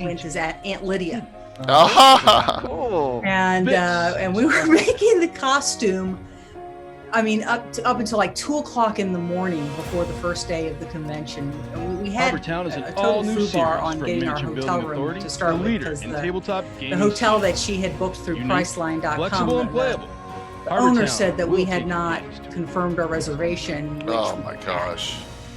went as Aunt Lydia. Oh, And we were making the costume. I mean, up until like 2:00 in the morning before the first day of the convention. We had a total foobar on getting our hotel room to start with, because the hotel that she had booked through Priceline.com, the owner said that we had not confirmed our reservation. Oh my gosh.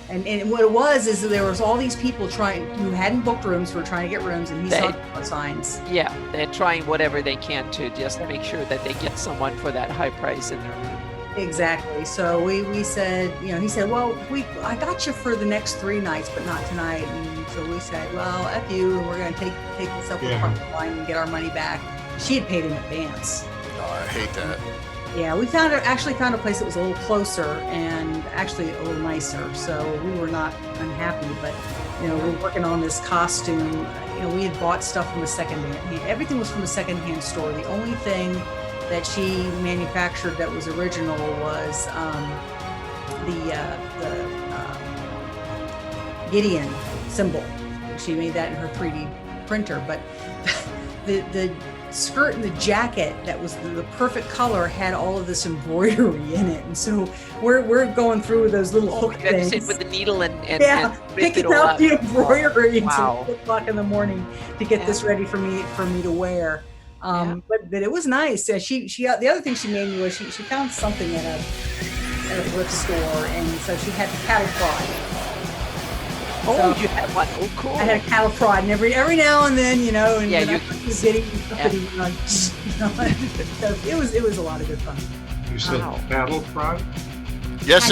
And what it was is that there was all these people who hadn't booked rooms, who were trying to get rooms, and he saw the signs. Yeah, they're trying whatever they can to just make sure that they get someone for that high price in their room. Exactly. So we said, he said, well, I got you for the next 3 nights, but not tonight. And so we said, well, F you, and we're going to take this up with the line and get our money back. She had paid in advance. Oh, I hate that. Yeah, we actually found a place that was a little closer and actually a little nicer. So we were not unhappy, but we're working on this costume. We had bought stuff from a secondhand. Everything was from a secondhand store. The only thing that she manufactured that was original was the Gideon symbol. She made that in her 3D printer, but the skirt and the jacket that was the perfect color had all of this embroidery in it, and so we're going through those little hook things. Sit with the needle and picking out the embroidery until 2:00 in the morning to get this ready for me to wear. But it was nice. She the other thing she made me was she found something at a thrift store, and so she had the cattle prod. Oh, you had one. Oh, cool. I had a cattle prod, and every now and then, and you was getting uppity, so it was a lot of good fun. You said cattle prod? Yes,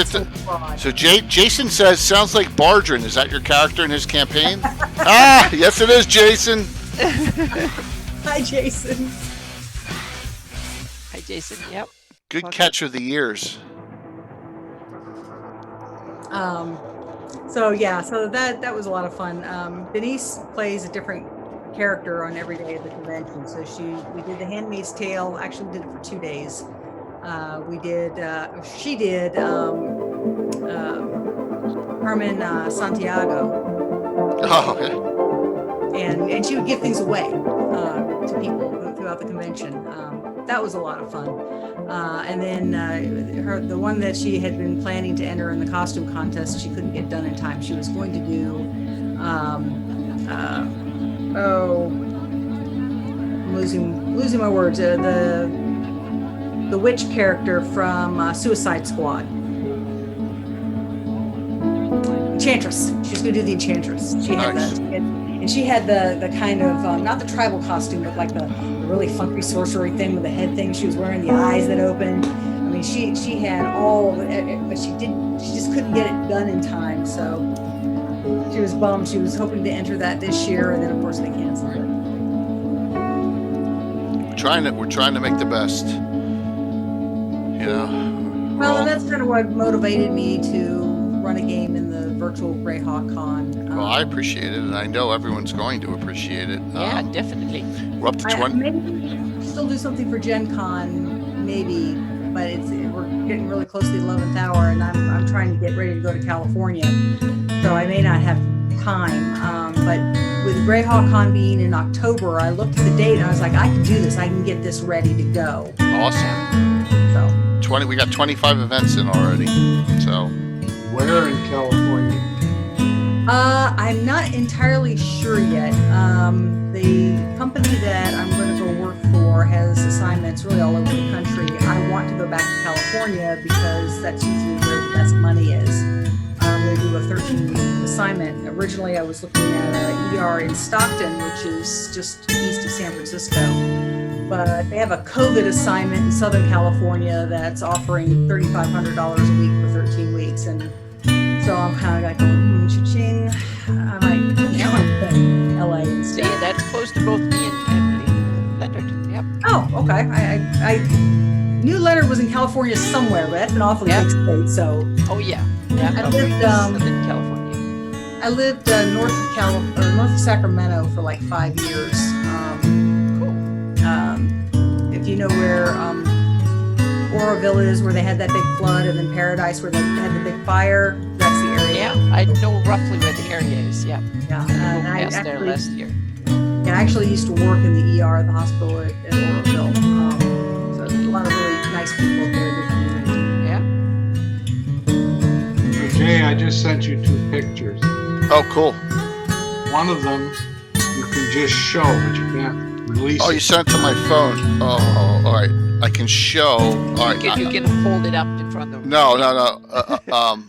so Jason says, sounds like Bardrin. Is that your character in his campaign? Yes it is, Jason. Hi, Jason. Hi, Jason. Yep. Good catch of the ears. So that was a lot of fun. Denise plays a different character on every day of the convention. So we did The Handmaid's Tale. Actually, we did it for 2 days. She did Carmen Santiago. Oh, okay. And she would give things away to people throughout the convention. That was a lot of fun. And then the one that she had been planning to enter in the costume contest, she couldn't get done in time. She was going to do, I'm losing my words. The witch character from Suicide Squad. Enchantress. She was going to do the Enchantress. She had she had the kind of not the tribal costume, but like the really funky sorcery thing with the head thing. She was wearing the eyes that opened. I mean, she had all of it, but she just couldn't get it done in time. So she was bummed. She was hoping to enter that this year, and then of course they canceled it. We're trying to make the best. Well, and that's kind of what motivated me to run a game in the virtual Greyhawk Con. Well, I appreciate it, and I know everyone's going to appreciate it. Yeah, definitely. We're up to 20. Maybe still do something for Gen Con, maybe, but we're getting really close to the 11th hour, and I'm trying to get ready to go to California, so I may not have time. But with Greyhawk Con being in October, I looked at the date and I was like, I can do this. I can get this ready to go. Awesome. So 20. We got 25 events in already. So. Where in California? I'm not entirely sure yet. The company that I'm going to go work for has assignments really all over the country. I want to go back to California because that's usually where the best money is. I'm going to do a 13-week assignment. Originally, I was looking at an ER in Stockton, which is just east of San Francisco. But they have a COVID assignment in Southern California that's offering $3,500 a week for 13 weeks. And so I'm kind of like going, cha-ching. I might go to LA instead. Yeah, that's close to both me and Leonard. Yep. Oh, okay. I knew Leonard was in California somewhere, but that's an awfully big state. So. Oh yeah. Yeah. I lived in California. I lived north of Sacramento for like 5 years. If you know where Oroville is, where they had that big flood, and then Paradise, where they had the big fire, that's the area. Yeah, I know roughly where the area is. Yeah. Yeah. I passed there last year. actually used to work in the ER at the hospital at Oroville. So a lot of really nice people up there, good community. Yeah. So Jay, I just sent you 2 pictures. Oh, cool. One of them you can just show, but you can't release Oh, it. you sent it to my phone. Oh, all right. I can show. All right. You can hold it up in front of. No. All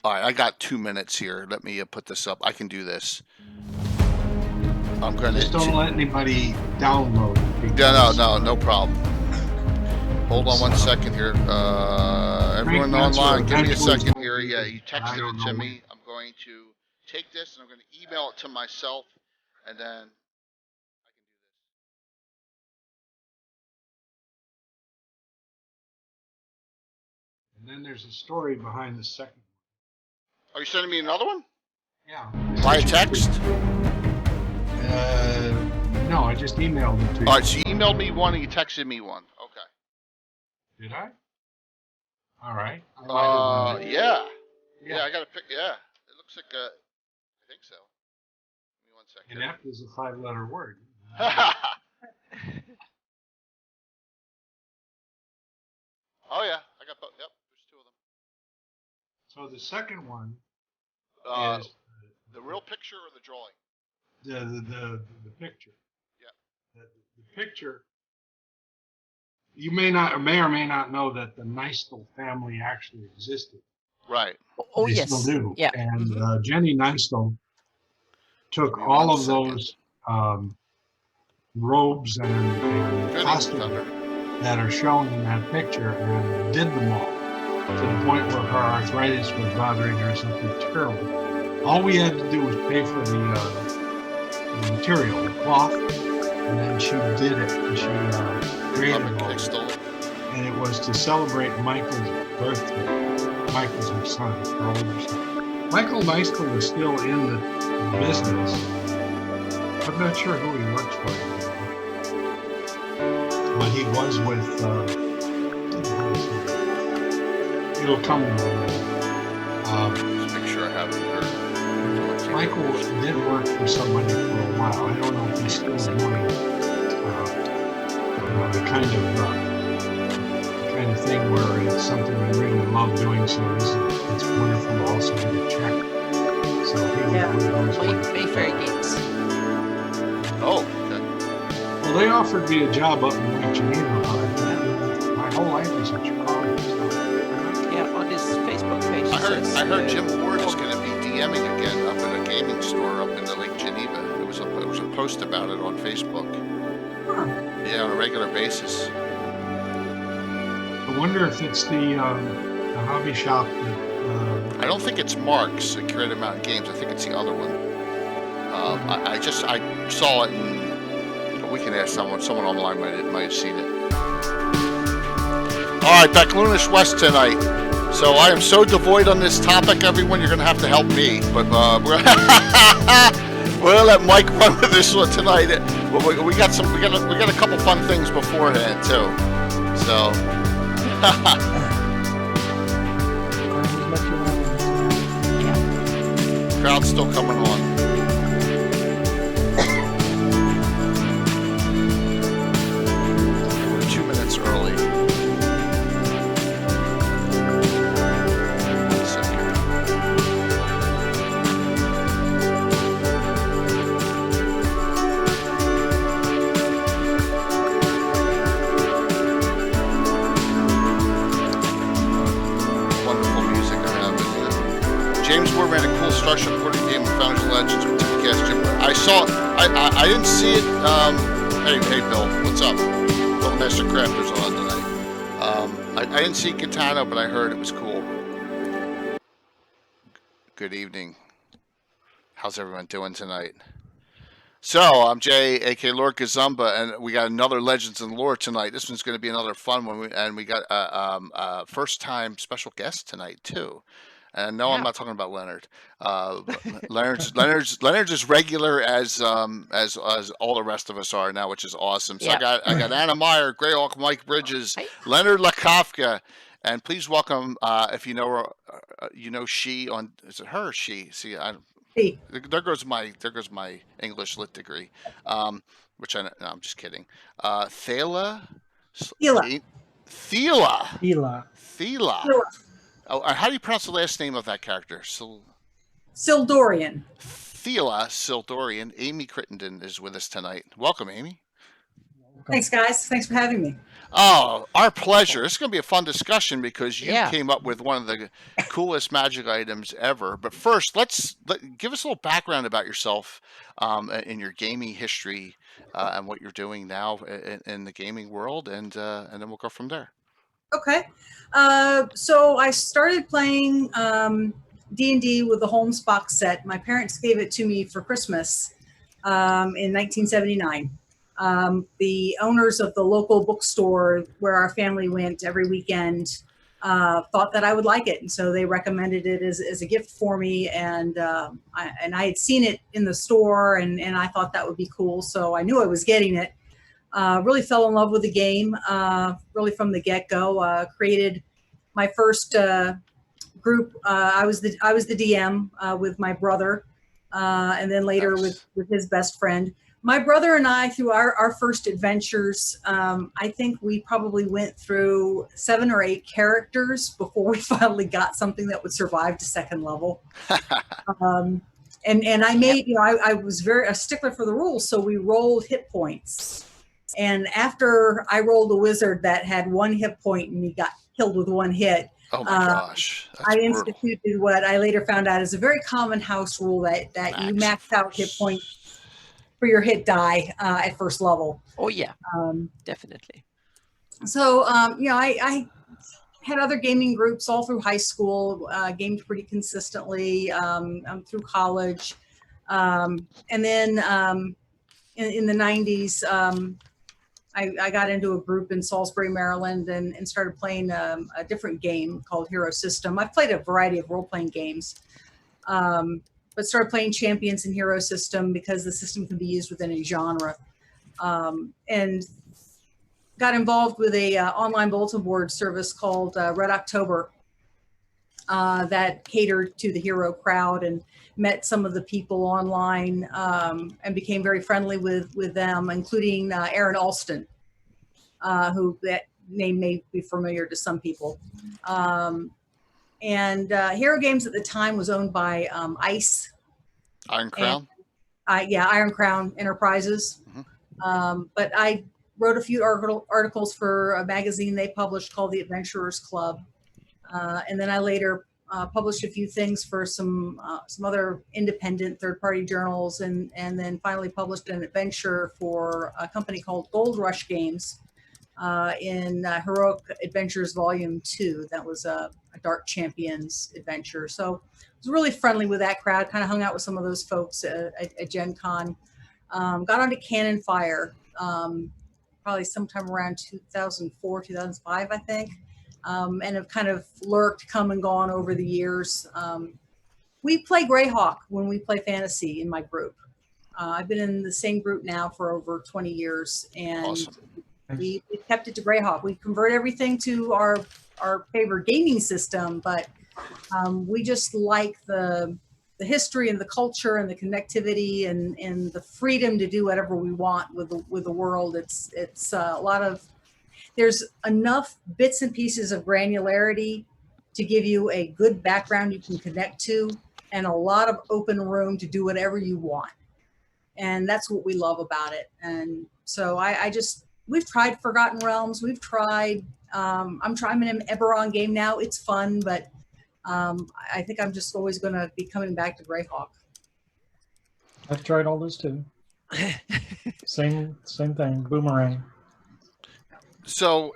right. I got 2 minutes here. Let me put this up. I can do this. I'm gonna. Just don't let anybody download it. No problem. Hold on 1 second here. Everyone online, give me a second here. Yeah, you texted it to me. I'm going to take this and I'm going to email it to myself, and then I can do this. And then there's a story behind the second one. Are you sending me another one? Yeah. Via text? No, I just emailed it to you. All right, so you emailed me one and you texted me one. Okay. Did I? All right. Yeah. Yeah, I got to pick. Yeah. It looks like I think so. Give me 1 second. And F is a 5-letter word. Oh, yeah. I got both. Yep. There's 2 of them. So the second one is The real picture or the drawing? the picture. Yeah. The picture. You may or may not know that the Neistel family actually existed. Right. Oh, They yes. still do. Yeah. And Jenny Neistel took Give me all 1 of second. those robes and Good costumes Thunder. that are shown in that picture and did them all to the point where her arthritis was bothering her something terrible. All we had to do was pay for the material, the cloth, and then she did it. And she created all of it. And it was to celebrate Michael's birthday. Michael's her son, her older son. Michael Neistel is still in the business. I'm not sure who he works for anymore. But he was with, it'll come to me. Just make sure I have it here. Michael did work for somebody for a while. I don't know if he's still doing the kind of thing where it's something we really love doing, so it's wonderful to also get a check. So he was one of those ones. Mayfair Games. Oh, okay. Well, they offered me a job up in Lake Geneva, but my whole life is in Chicago. So. Yeah, on his Facebook page. I heard Jim Ward is going to be DMing again up at a gaming store up in the Lake Geneva. There was a post about it on Facebook. Huh. Yeah, on a regular basis. I wonder if it's the hobby shop that. I don't think it's Mark's at Creative Mountain Games. I think it's the other one. I saw it, and we can ask someone. Someone online might have seen it. All right, Baklunish West tonight. So I am so devoid on this topic, everyone. You're gonna have to help me, but we're gonna let Mike run with this one tonight. We got a couple fun things beforehand too. So. Crowd's still coming on. We're 2 minutes early. 1 second. Wonderful music I have in here. James Ward ran a cool structure recording game of Founders and Legends with TPCast Jim. I didn't see it. Hey Bill, what's up? Bill Master Crafter's on tonight. I didn't see Katana, but I heard it was cool. Good evening. How's everyone doing tonight? So I'm Jay, aka Lord Kazumba, and we got another Legends and Lore tonight. This one's going to be another fun one, and we got a first-time special guest tonight too. And no, I'm not talking about Leonard. Leonard's as regular as all the rest of us are now, which is awesome. So I got Anna Meyer, Greyhawk, Mike Bridges, Leonard Lakofka, and please welcome if you know her, she on is it her or she? See, Hey, There goes my English lit degree, which no, I'm just kidding. Thela, Hila. A- Thela, Hila. Thela. Hila. Oh, how do you pronounce the last name of that character? Sildorian. Thela Sildorian. Amy Crittenden is with us tonight. Welcome, Amy. Thanks, guys. Thanks for having me. Oh, our pleasure. This is going to be a fun discussion because you Yeah. came up with one of the coolest magic items ever. But first, give us a little background about yourself, in your gaming history, and what you're doing now in the gaming world, and then we'll go from there. Okay. So I started playing D&D with the Holmes box set. My parents gave it to me for Christmas in 1979. The owners of the local bookstore where our family went every weekend thought that I would like it, and so they recommended it as a gift for me. And I had seen it in the store, and I thought that would be cool, so I knew I was getting it. Really fell in love with the game, really from the get-go. Created my first group. I was the DM with my brother, and then later Nice. with his best friend. My brother and I, through our first adventures, I think we probably went through 7 or 8 characters before we finally got something that would survive to second level. And I made, I was very a stickler for the rules, so we rolled hit points. And after I rolled a wizard that had 1 hit point and he got killed with 1 hit, Oh my gosh, that's I brutal. instituted what I later found out is a very common house rule that you max out hit points for your hit die at first level. Oh yeah, definitely. So I had other gaming groups all through high school, gamed pretty consistently through college, and then in the 90s. I got into a group in Salisbury, Maryland, and started playing a different game called Hero System. I've played a variety of role-playing games, but started playing Champions in Hero System because the system can be used within a genre. And got involved with a online bulletin board service called Red October that catered to the hero crowd, and met some of the people online and became very friendly with them, including Aaron Alston, who that name may be familiar to some people. And Hero Games at the time was owned by ICE. Iron Crown? Iron Crown Enterprises. But I wrote a few articles for a magazine they published called The Adventurers Club. And then I later published a few things for some other independent third-party journals, and then finally published an adventure for a company called Gold Rush Games in Heroic Adventures Volume 2. That was a Dark Champions adventure. So I was really friendly with that crowd, kind of hung out with some of those folks at Gen Con. Got onto Cannon Fire probably sometime around 2004, 2005, I think. And have kind of lurked, come and gone over the years. We play Greyhawk when we play fantasy in my group. I've been in the same group now for over 20 years, and Awesome. we kept it to Greyhawk. We convert everything to our favorite gaming system, but we just like the history and the culture and the connectivity and the freedom to do whatever we want with the world. It's a lot of, there's enough bits and pieces of granularity to give you a good background you can connect to, and a lot of open room to do whatever you want. And that's what we love about it. And so we've tried Forgotten Realms. We've tried, I'm in an Eberron game now. It's fun, but I think I'm just always going to be coming back to Greyhawk. I've tried all those too. Same thing. Boomerang. So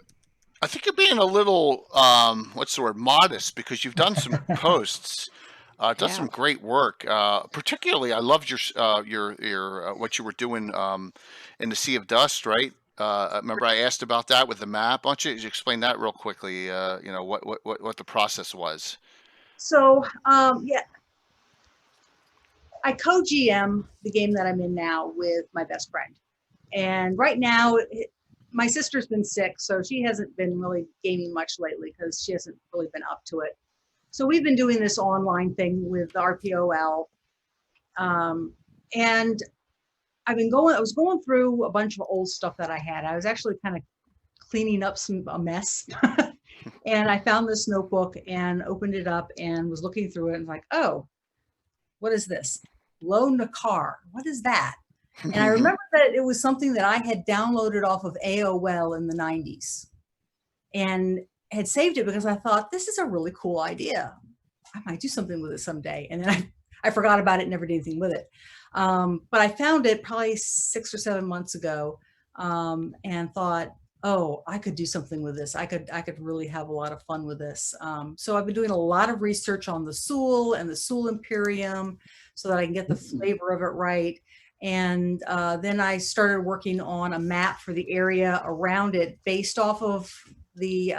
I think you're being a little, what's the word, modest, because you've done some posts, done some great work. Particularly, I loved your what you were doing in the Sea of Dust, right? Remember I asked about that with the map. Why don't you explain that real quickly? What the process was. So I co-GM the game that I'm in now with my best friend, and right now my sister's been sick, so she hasn't been really gaming much lately because she hasn't really been up to it. So we've been doing this online thing with RPOL, And I was going through a bunch of old stuff that I had. I was actually kind of cleaning up a mess. And I found this notebook and opened it up and was looking through it and like, oh, what is this? Low Nakar. What is that? And I remember that it was something that I had downloaded off of AOL in the 90s and had saved it because I thought, this is a really cool idea. I might do something with it someday. And then I forgot about it, never did anything with it. But I found it probably 6 or 7 months ago and thought, oh, I could do something with this. I could really have a lot of fun with this. So I've been doing a lot of research on the Sul and the Sul Imperium so that I can get the flavor of it right. And then I started working on a map for the area around it based off of the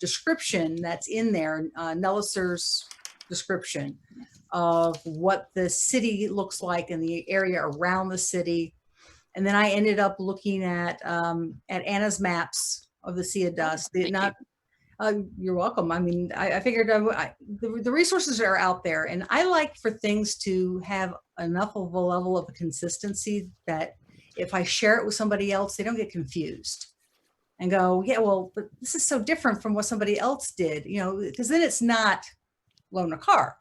description that's in there, Nelliser's description of what the city looks like and the area around the city. And then I ended up looking at Anna's maps of the Sea of Dust. You're welcome. I mean, I figured the resources are out there, and I like for things to have enough of a level of consistency that if I share it with somebody else, they don't get confused and go, yeah, well, but this is so different from what somebody else did, because then it's not Low Nakar.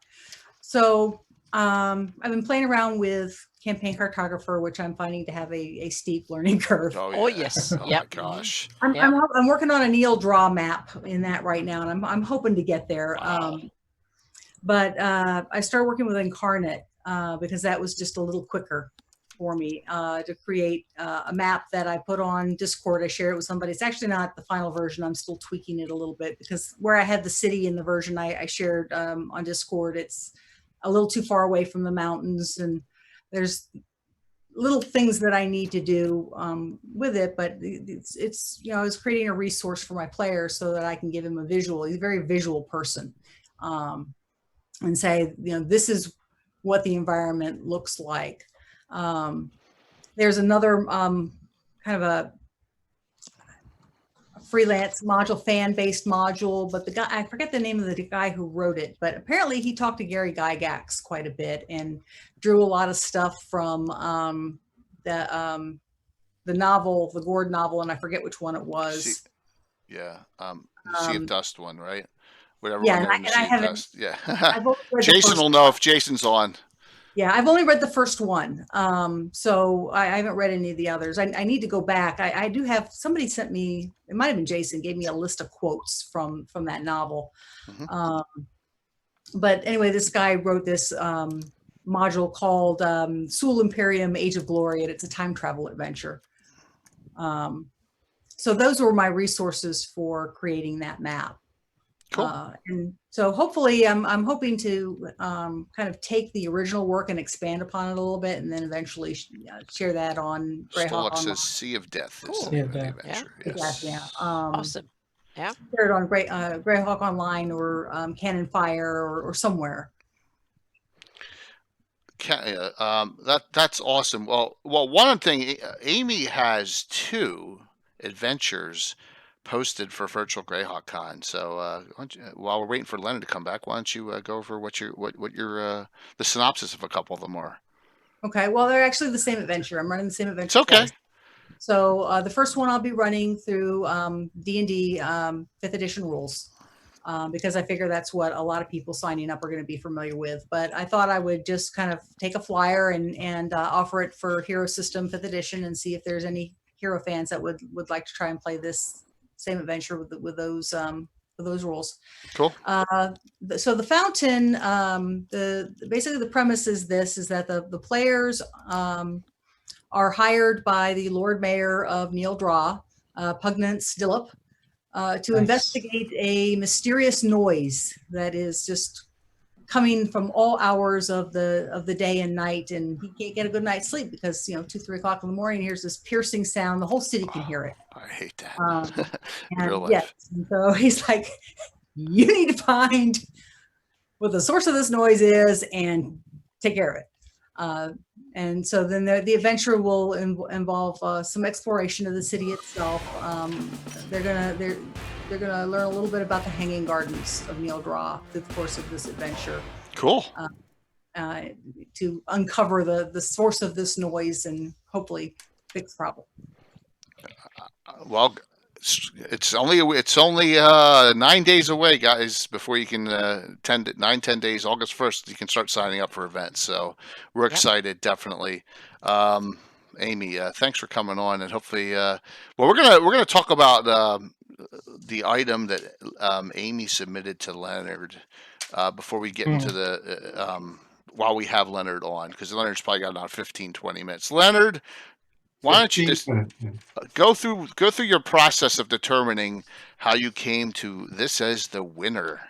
So I've been playing around with Campaign Cartographer, which I'm finding to have a steep learning curve. Oh, yes. Oh Yep. my gosh. I'm working on a Neil Draw map in that right now, and I'm hoping to get there. Wow. But I started working with Incarnate because that was just a little quicker for me to create a map that I put on Discord. I share it with somebody. It's actually not the final version. I'm still tweaking it a little bit because where I had the city in the version I shared on Discord, it's a little too far away from the mountains, and there's little things that I need to do with it, but it's I was creating a resource for my players so that I can give him a visual. He's a very visual person, and say, this is what the environment looks like. There's another kind of a freelance module, fan-based module, but the guy, I forget the name of the guy who wrote it, but apparently he talked to Gary Gygax quite a bit and drew a lot of stuff from the novel, the Gord novel, and I forget which one it was. The Sea of Dust one, right? Whatever. Yeah, one and I haven't. Dust. Yeah. I've only read Jason will know if Jason's on. Yeah, I've only read the first one, so I haven't read any of the others. I need to go back. I do have, somebody sent me, it might have been Jason, gave me a list of quotes from that novel. Mm-hmm. But anyway, this guy wrote this module called Sul Imperium Age of Glory, and it's a time travel adventure. So those were my resources for creating that map. Cool. And so hopefully I'm hoping to kind of take the original work and expand upon it a little bit, and then eventually share that on Greyhawk Stolix Online. says Sea of Death. Cool. Is the Sea name of of the Death. adventure. Yeah. Yes. Yeah. Awesome. Yeah. Share it on Greyhawk Online or Cannon Fire or somewhere. That's awesome. Well, one thing, Amy has 2 adventures posted for Virtual Greyhawk Con. So while we're waiting for Leonard to come back, why don't you go over what your the synopsis of a couple of them are? Okay. Well, they're actually the same adventure. I'm running the same adventure. It's okay. Twice. So the first one I'll be running through D&D 5th edition rules because I figure that's what a lot of people signing up are going to be familiar with. But I thought I would just kind of take a flyer and offer it for Hero System 5th edition and see if there's any Hero fans that would like to try and play this same adventure with those rules. Cool. So the fountain, basically the premise is that the players are hired by the Lord Mayor of Neil Draw, Pugnant Stillop, to investigate a mysterious noise that is just coming from all hours of the day and night, and he can't get a good night's sleep because 2-3 o'clock in the morning he hears this piercing sound. The whole city can hear it. I hate that. And yes, and so he's like, you need to find what the source of this noise is and take care of it. And so then the adventure will involve some exploration of the city itself. They're gonna learn a little bit about the Hanging Gardens of Neil Draw through the course of this adventure. Cool. uh, to uncover the source of this noise and hopefully fix the problem. Well, it's only 9 days away, guys, before you can 10 days, August 1st, you can start signing up for events. So we're Yep. excited, definitely. Amy, thanks for coming on, and hopefully, well, we're gonna talk about the item that Amy submitted to Leonard before we get into the while we have Leonard on, because Leonard's probably got about 15, 20 minutes. Leonard, why don't you 15 just minutes, yeah. go through your process of determining how you came to this as the winner?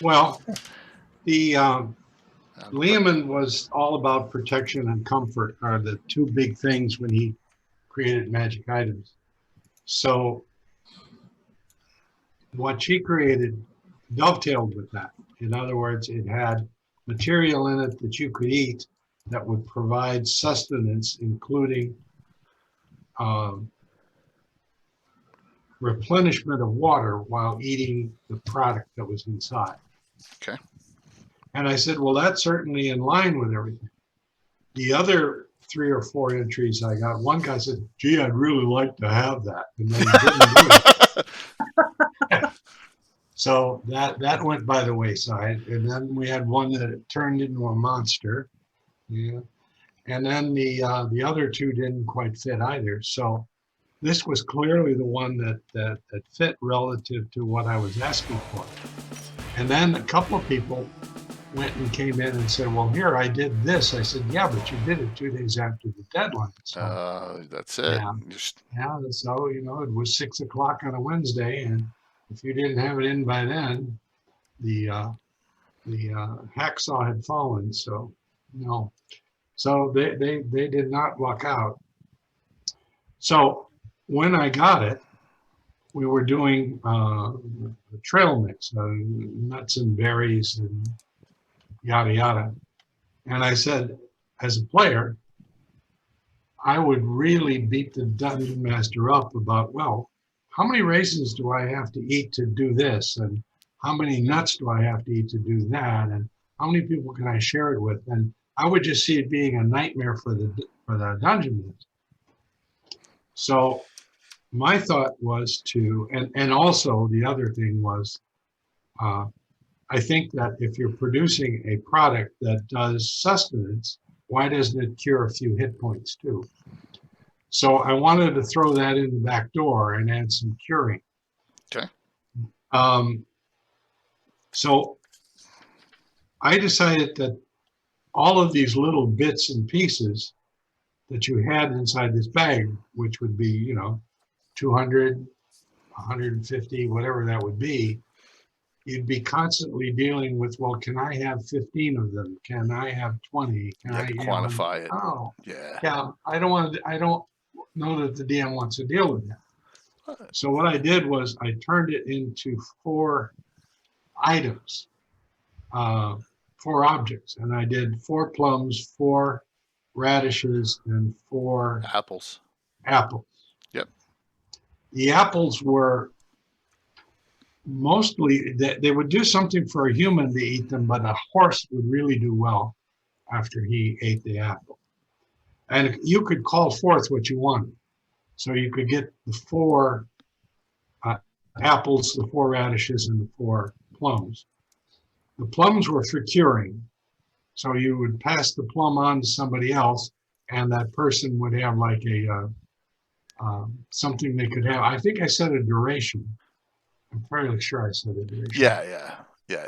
Well, the Lehman was all about protection and comfort are the two big things when he created Magic Items. So what she created dovetailed with that. In other words, it had material in it that you could eat that would provide sustenance, including replenishment of water while eating the product that was inside. Okay. And I said, well, that's certainly in line with everything. The other 3 or 4 entries I got, one guy said, gee, I'd really like to have that. And then he didn't do it. So that went by the wayside. And then we had one that turned into a monster. Yeah. And then the other 2 didn't quite fit either. So this was clearly the one that fit relative to what I was asking for. And then a couple of people went and came in and said, well, here, I did this. I said, yeah, but you did it 2 days after the deadline. So, that's it. yeah. So, it was 6 o'clock on a Wednesday. And if you didn't have it in by then, the hacksaw had fallen. So, no. So they did not luck out. So when I got it, we were doing a trail mix, nuts and berries and yada yada. And I said, as a player, I would really beat the dungeon master up about, well, how many raisins do I have to eat to do this? And how many nuts do I have to eat to do that? And how many people can I share it with? And I would just see it being a nightmare for the dungeon master. So my thought was to, and also the other thing was, I think that if you're producing a product that does sustenance, why doesn't it cure a few hit points too? So I wanted to throw that in the back door and add some curing. Okay. So I decided that all of these little bits and pieces that you had inside this bag, which would be, 200, 150, whatever that would be, you'd be constantly dealing with, well, can I have 15 of them? Can I have 20? Can I quantify it? Oh, yeah. I don't know that the DM wants to deal with that. So what I did was I turned it into 4 items, 4 objects, and I did 4 plums, 4 radishes, and 4 apples. Yep. The apples were mostly, they would do something for a human to eat them, but a horse would really do well after he ate the apple. And you could call forth what you wanted. So you could get the 4 apples, the 4 radishes, and the 4 plums. The plums were for curing. So you would pass the plum on to somebody else, and that person would have like a something they could have. I think I said a duration. I'm fairly sure I said a duration. Yeah.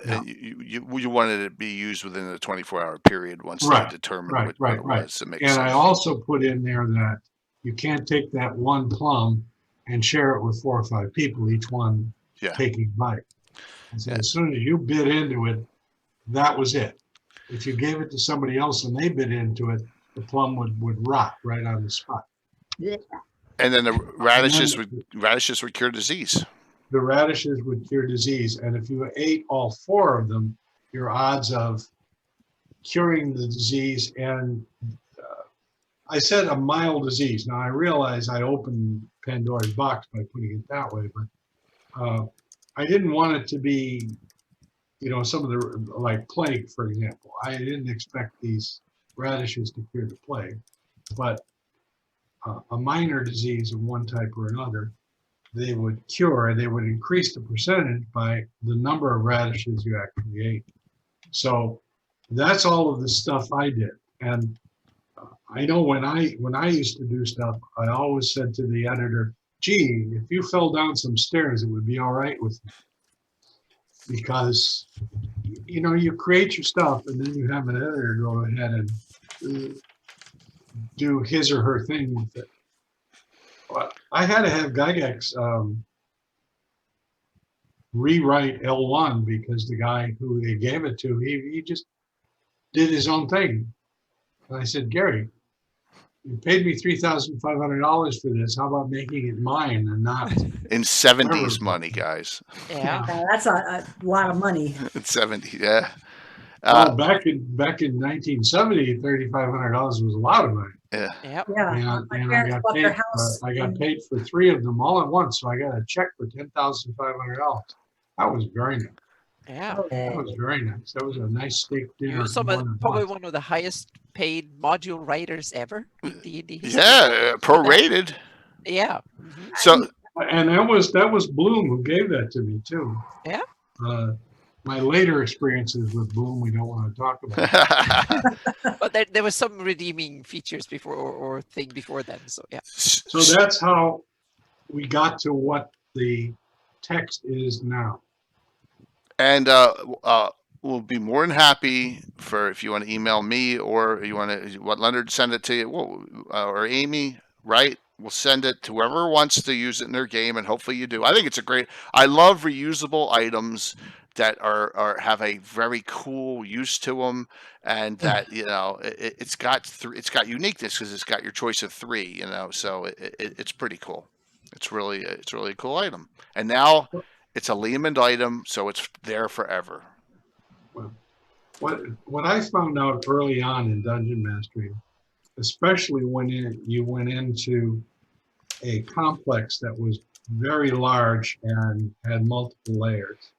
And you wanted it to be used within the 24-hour period once they determined what it was. It makes sense. I also put in there that you can't take that 1 plum and share it with 4 or 5 people, each one taking a bite. And so as soon as you bit into it, that was it. If you gave it to somebody else and they bit into it, the plum would rot right on the spot. Yeah. And then the radishes would cure disease. The radishes would cure disease, and if you ate all 4 of them, your odds of curing the disease, and I said a mild disease. Now I realize I opened Pandora's box by putting it that way, but I didn't want it to be, some of the, like plague, for example. I didn't expect these radishes to cure the plague, but a minor disease of one type or another, they would cure, they would increase the percentage by the number of radishes you actually ate. So that's all of the stuff I did. And I know when I used to do stuff, I always said to the editor, gee, if you fell down some stairs, it would be all right with me. Because, you create your stuff and then you have an editor go ahead and do his or her thing with it. But I had to have Gygax rewrite L1 because the guy who they gave it to, he just did his own thing. And I said, Gary, you paid me $3,500 for this. How about making it mine and not In 70s money, guys. Yeah. That's a lot of money. In 70s, yeah. Back in 1970, $3,500 was a lot of money. Yeah. Yep. Yeah. And My I parents got bought paid. their house. I got paid for 3 of them all at once, so I got a check for $10,500. That was very nice. Yeah. That was very nice. That was a nice steak dinner. You're more probably than once. one of the highest paid module writers ever in D&D history. Yeah, prorated. Yeah. Mhm. So And that was Bloom who gave that to me too. Yeah. My later experiences with Bloom, we don't want to talk about. But there was some redeeming features before or thing before then. So yeah. So that's how we got to what the text is now. And we'll be more than happy for if you want to email me or you want Leonard to send it to you, or Amy, right? We'll send it to whoever wants to use it in their game, and hopefully you do. I think it's I love reusable items that have a very cool use to them, and that it's got uniqueness because it's got your choice of 3. So it's pretty cool. It's really a cool item, and now it's a Lehman item, so it's there forever. What I found out early on in dungeon mastering, especially when you went into a complex that was very large and had multiple layers,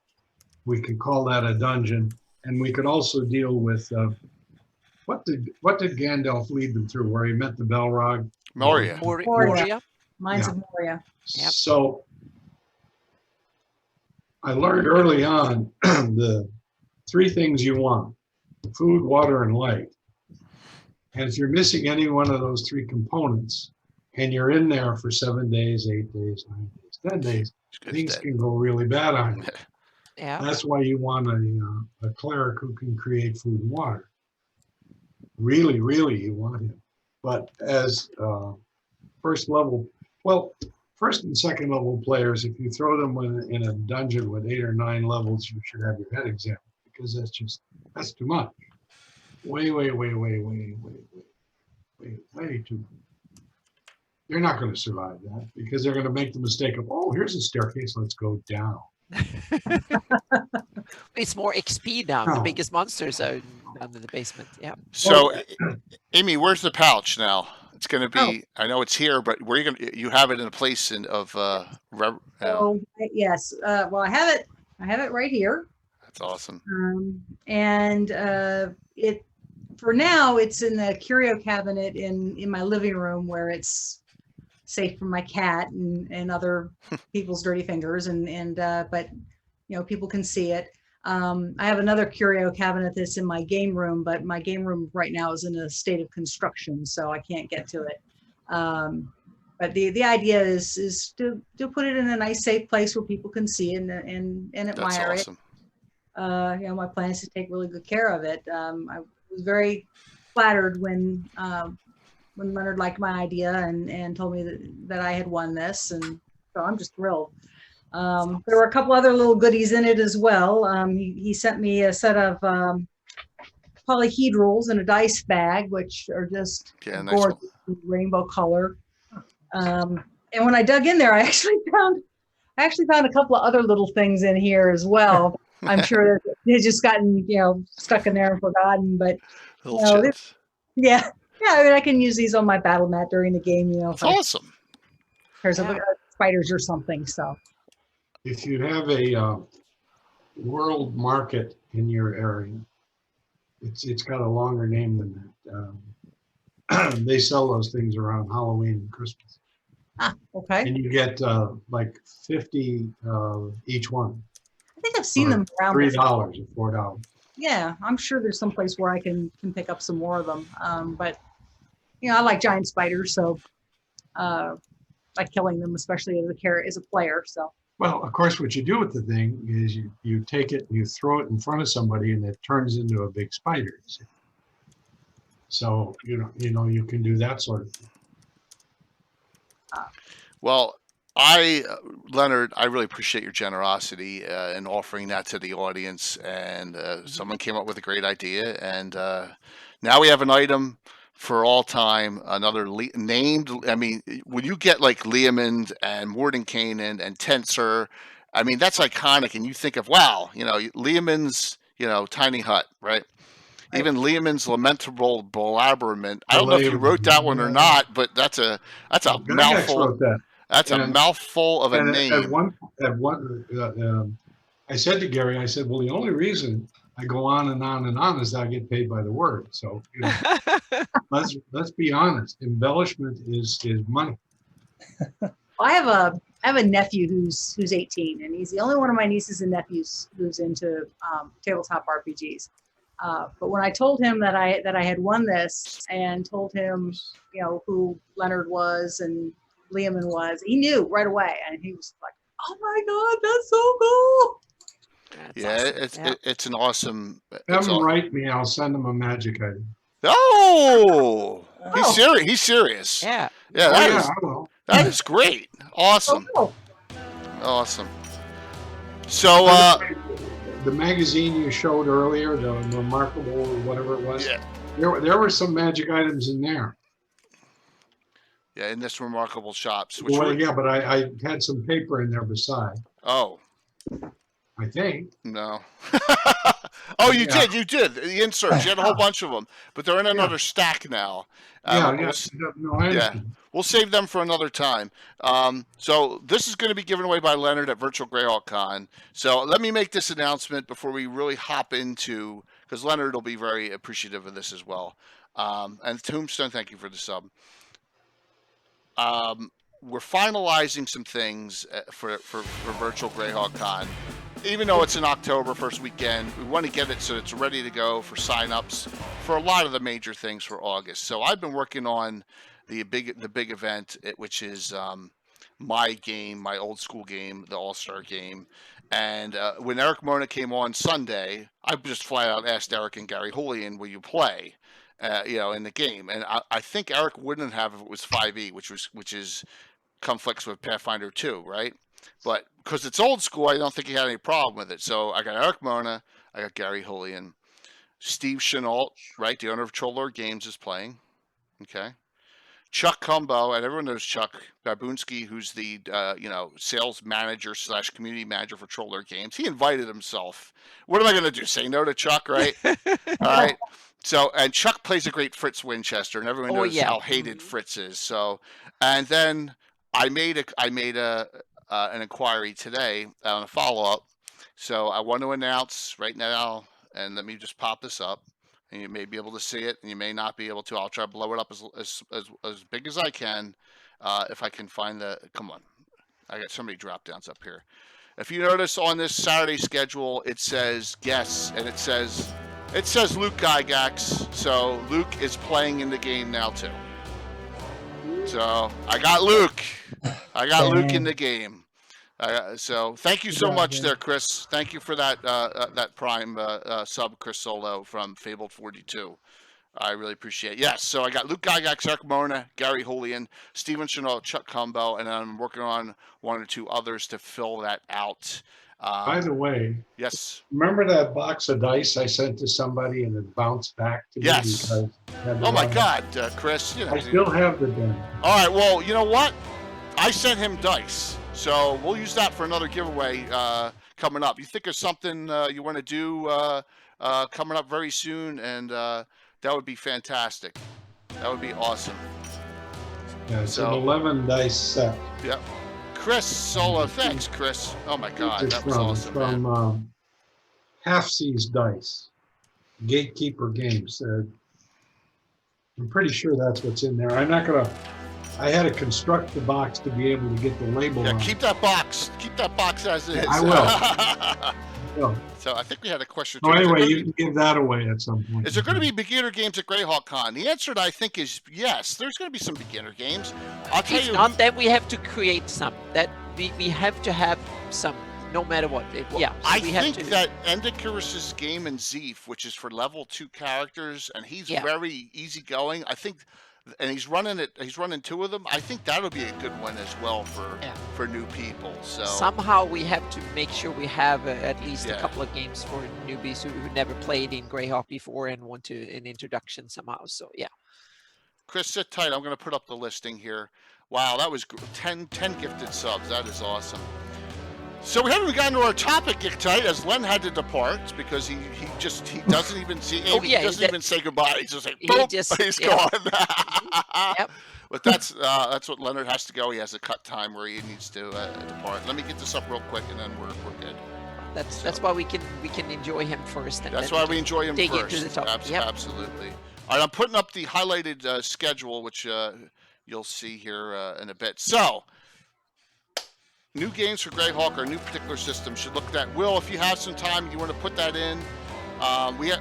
we could call that a dungeon, and we could also deal with what did Gandalf lead them through, where he met the Balrog? Moria. Moria. Mines of Moria. Yep. So I learned early on the 3 things you want: food, water, and light. And if you're missing any one of those 3 components, and you're in there for 7 days, 8 days, 9 days, 10 days, things can go really bad on you. Yeah. That's why you want a cleric who can create food and water. Really, really, you want him. But as first and second level players, if you throw them in a dungeon with 8 or 9 levels, you should have your head examined, because that's too much. Way too much. They're not going to survive that, because they're going to make the mistake of, oh, here's a staircase, let's go down. It's more XP now. The No. biggest monsters are down in the basement. Yeah. So, Amy, where's the pouch now? It's going to be. I know it's here, but where you have it in a place Yes. Well, I have it right here. That's awesome. And it, for now, it's in the curio cabinet in my living room, where it's safe from my cat and other people's dirty fingers, but people can see it. I have another curio cabinet that's in my game room, but my game room right now is in a state of construction, so I can't get to it. But the idea is to put it in a nice, safe place where people can see it and admire That's awesome. it. My plan is to take really good care of it. I was very flattered when Leonard liked my idea and told me that I had won this, and so I'm just thrilled. There were a couple other little goodies in it as well. He sent me a set of polyhedrals in a dice bag, which are just gorgeous, rainbow color. And when I dug in there, I actually found a couple of other little things in here as well. I'm sure they've just gotten stuck in there and forgotten, but yeah. I mean, I can use these on my battle mat during the game. That's awesome. There's spiders or something. So if you have a World Market in your area. It's got a longer name than that. They sell those things around Halloween and Christmas, Okay. and you get like 50 each one I think I've seen for them around $3 before. or $4. Yeah, I'm sure there's some place where I can pick up some more of them. But I like giant spiders, so like killing them, especially as a player. So Well, of course, what you do with the thing is you take it and you throw it in front of somebody, and it turns into a big spider. You see? So you can do that sort of thing. Well, Leonard, I really appreciate your generosity in offering that to the audience. And someone came up with a great idea. And now we have an item for all time, another named. I mean, when you get like Leomund and Mordenkainen and Tensor, I mean, that's iconic. And you think of, wow, Leomund's, tiny hut, right? Right. Even Leomund's lamentable belaborment. I don't know if you wrote that one or not, but that's a Gygax mouthful. wrote that. That's a And- mouthful of a And name. at one, I said to Gary, I said, well, the only reason I go on and on and on is that I get paid by the word. So let's be honest. Embellishment is money. I have a nephew who's 18, and he's the only one of my nieces and nephews who's into tabletop RPGs. But when I told him that I had won this and told him who Leonard was and Leomund was, he knew right away, and he was like, "Oh my God, that's so cool!" That's awesome. It's an awesome. Have him write me. I'll send him a magic item. Oh, Oh. he's serious. Yeah. Yeah, I will. that is great. Awesome, Oh, awesome. So, The magazine you showed earlier, the Remarkable, or whatever it was, yeah, there were some magic items in there. yeah, in this remarkable shops. Well, yeah, but I had some paper in there beside, Oh I think. no. Oh, you Yeah. did. The inserts. You had a whole bunch of them, but they're in another stack now. Yeah, We'll no, I understand. We'll save them for another time. So this is going to be given away by Leonard at Virtual Greyhawk Con. So let me make this announcement before we really hop into, because Leonard will be very appreciative of this as well. And Tombstone, thank you for the sub. We're finalizing some things for Virtual Greyhawk Con. Even though it's in October, first weekend, we want to get it so it's ready to go for signups for a lot of the major things for August. So I've been working on the big event, which is my game, my old school game, the All-Star game. And when Eric Mona came on Sunday, I just flat out asked Eric and Gary Julian, will you play, in the game? And I think Eric wouldn't have if it was 5e, which is conflicts with Pathfinder 2, right? But because it's old school, I don't think he had any problem with it. So I got Eric Mona, I got Gary Julian, Steve Chenault, right? The owner of Troll Games is playing. Okay. Chuck Cumbo, and everyone knows Chuck Babunski, who's the sales manager / community manager for Troll Games. He invited himself. What am I going to do? Say no to Chuck, right? All right. So, and Chuck plays a great Fritz Winchester, and everyone knows how hated Fritz is. So, and then I made an inquiry today on a follow-up. So I want to announce right now, and let me just pop this up, and you may be able to see it, and you may not be able to. I'll try to blow it up as big as I can, if I can find come on. I got so many drop-downs up here. If you notice on this Saturday schedule, it says guests, and it says Luke Gygax. So Luke is playing in the game now too. So I got Luke. Luke in the game. So thank you so much there, Chris. Thank you for that Prime sub, Chris Solo from Fabled 42. I really appreciate it. Yes, so I got Luke Gygax, Eric Mona, Gary Julian, Steven Chenault, Chuck Cumbo, and I'm working on one or two others to fill that out. By the way, yes. Remember that box of dice I sent to somebody and it bounced back to me? Yes. Oh my God, Chris. I still have the den. All right. Well, you know what? I sent him dice, so we'll use that for another giveaway coming up. You think of something you want to do coming up very soon, and that would be fantastic. That would be awesome. Yeah, it's an 11 dice set. Yep. Chris Solo, thanks, Chris. Oh my God, that was awesome, man. half-seas dice, Gatekeeper Games. I'm pretty sure that's what's in there. I'm not gonna. I had to construct the box to be able to get the label Yeah, on. keep that box. Keep that box as is. I will. Well, So I think we had a question. so Too. anyway, you can give that away at some point. Is there going to be beginner games at Greyhawk Con? The answer to I think is yes. There's going to be some beginner games. I'll tell If you. not, then we have to create some. That we have to have some, no matter what. Yeah. So I we have think to, that Endocarus's game in Zeef, which is for level 2 characters, and he's Yeah. very easygoing. I think, and he's running it. He's running 2 of them. I think that'll be a good one as well for new people. So somehow we have to make sure we have at least Yeah. a couple of games for newbies who never played in Greyhawk before and want an introduction somehow. So yeah. Chris, sit tight. I'm going to put up the listing here. Wow, that was 10 gifted subs. That is awesome. So we haven't gotten to our topic yet tonight, as Len had to depart because he doesn't even see. Oh, He yeah, doesn't even say goodbye. He's just like, He boom, just- he's yeah. gone. Yep. But that's what Leonard has to go. He has a cut time where he needs to depart. Let me get this up real quick, and then we're good. That's why we can enjoy him first. And That's then why can we enjoy him dig first. into the top. Yep. Absolutely. All right, I'm putting up the highlighted schedule, which you'll see here in a bit. So, new games for Greyhawk or new particular system should look at that. Will, if you have some time, you want to put that in. We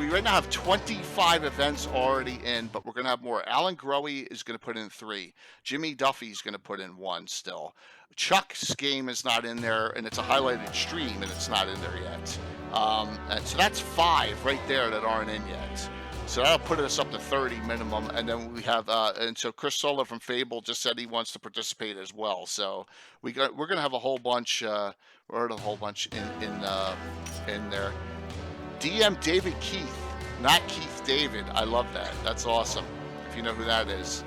right now have 25 events already in, but we're going to have more. Alan Growy is going to put in 3. Jimmy Duffy's going to put in 1 still. Chuck's game is not in there, and it's a highlighted stream, and it's not in there yet. And so that's 5 right there that aren't in yet. So that'll put us up to 30 minimum, and then we have and so Chris Sola from Fable just said he wants to participate as well. So we're gonna have a whole bunch, in there. DM David Keith, not Keith David. I love that. That's awesome. If you know who that is.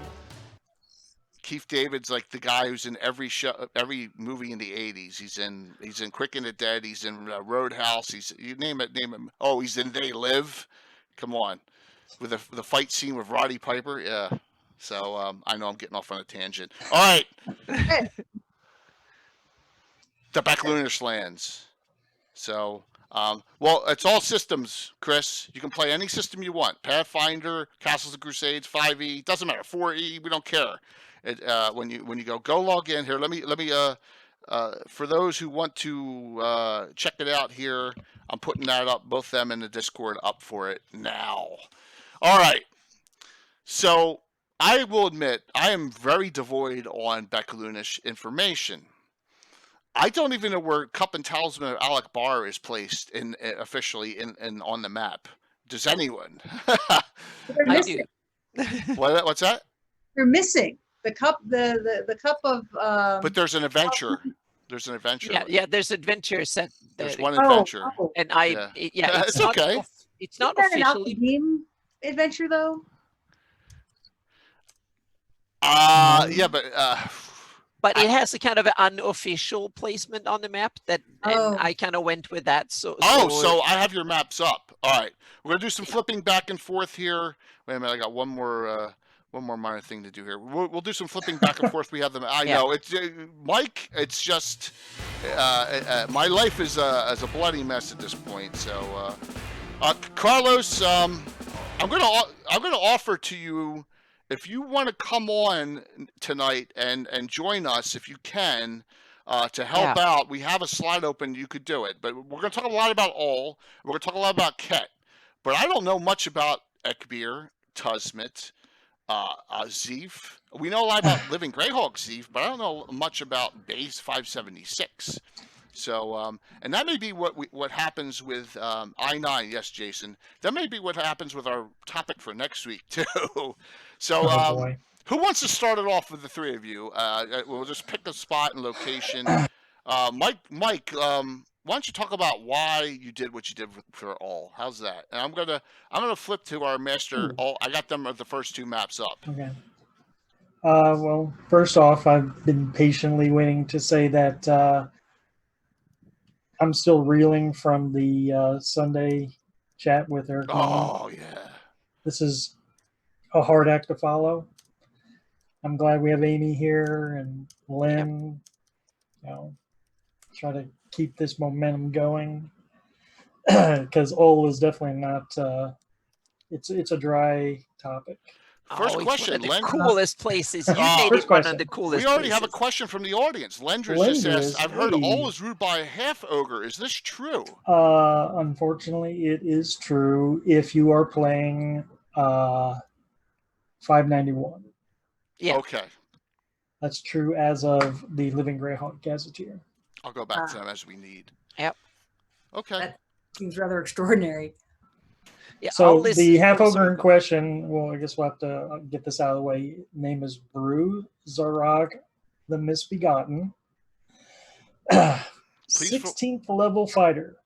Keith David's like the guy who's in every show, every movie in the '80s. He's in Quick and the Dead. He's in Roadhouse. You name it. Oh, he's in They Live. Come on. With the fight scene with Roddy Piper, yeah. So I know I'm getting off on a tangent. All right, the Baklunish lands. So, well, it's all systems, Chris. You can play any system you want: Pathfinder, Castles and Crusades, 5e, doesn't matter, 4e. We don't care. When you go log in here. Let me for those who want to check it out here, I'm putting that up, both them in the Discord up for it now. All right. So I will admit I am very devoid on Baklunish information. I don't even know where Cup and Talisman of Alec Bar is placed officially in on the map. Does anyone? They're I missing. do. What's that? They're missing the cup. The cup of. But there's an adventure. There's an adventure. Yeah. There's adventure set. There's that- one adventure. And Yeah, it's it's not. okay. It's not Isn't that an officially. Alpha-Game adventure though? Yeah, but But it has a kind of an unofficial placement on the map and Oh. I kind of went with that. So so I have your maps up. All right, we're gonna do some flipping back and forth here. Wait a minute, I got one more minor thing to do here. We'll do some flipping back and forth. We have them. I know it's Mike. It's just my life is a bloody mess at this point. So Carlos, I'm gonna offer to you, if you want to come on tonight and join us, if you can, to help out, we have a slide open. You could do it, but we're going to talk a lot about all. We're going to talk a lot about Ket, but I don't know much about Ekbir, Tuzmit, Zeef. We know a lot about Living Greyhawk Zeef, but I don't know much about Base 576. So, and that may be what happens with I-9. Yes, Jason. That may be what happens with our topic for next week too. So, Oh, boy. who wants to start it off with the three of you? We'll just pick a spot and location. Mike, why don't you talk about why you did what you did for all? How's that? And I'm gonna flip to our master. I got them the first two maps up. Okay. Well, first off, I've been patiently waiting to say that I'm still reeling from the Sunday chat with Eric. Oh yeah. This is a hard act to follow. I'm glad we have Amy here and Lynn. You know, try to keep this momentum going. because oil is definitely not. It's a dry topic. First Oh, it's question, one of the Len. coolest places. You made First it one question. of the coolest We already have a places. question from the audience. Lenders just Lenders, asked, I've heard hey. all is ruled by a half ogre. Is this true? Unfortunately, it is true if you are playing 591. Yeah. Okay. That's true as of the Living Greyhawk Gazetteer. I'll go back to them as we need. Yep. Okay. That seems rather extraordinary. Yeah. So I'll listen. the half Oh, sorry, ogre in go- question, well, I guess we'll have to get this out of the way. Name is Brew Zarog the Misbegotten. Please 16th level fighter.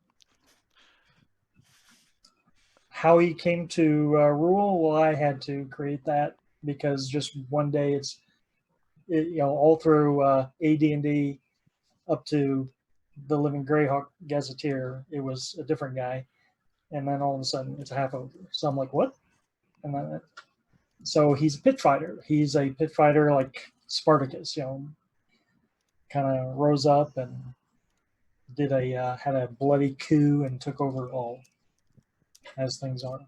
How he came to rule, well, I had to create that because just one day all through AD&D up to the Living Greyhawk Gazetteer, it was a different guy, and then all of a sudden it's a half ogre. So I'm like, what? And then so he's a pit fighter. He's a pit fighter like Spartacus, kind of rose up and had a bloody coup and took over all, as things go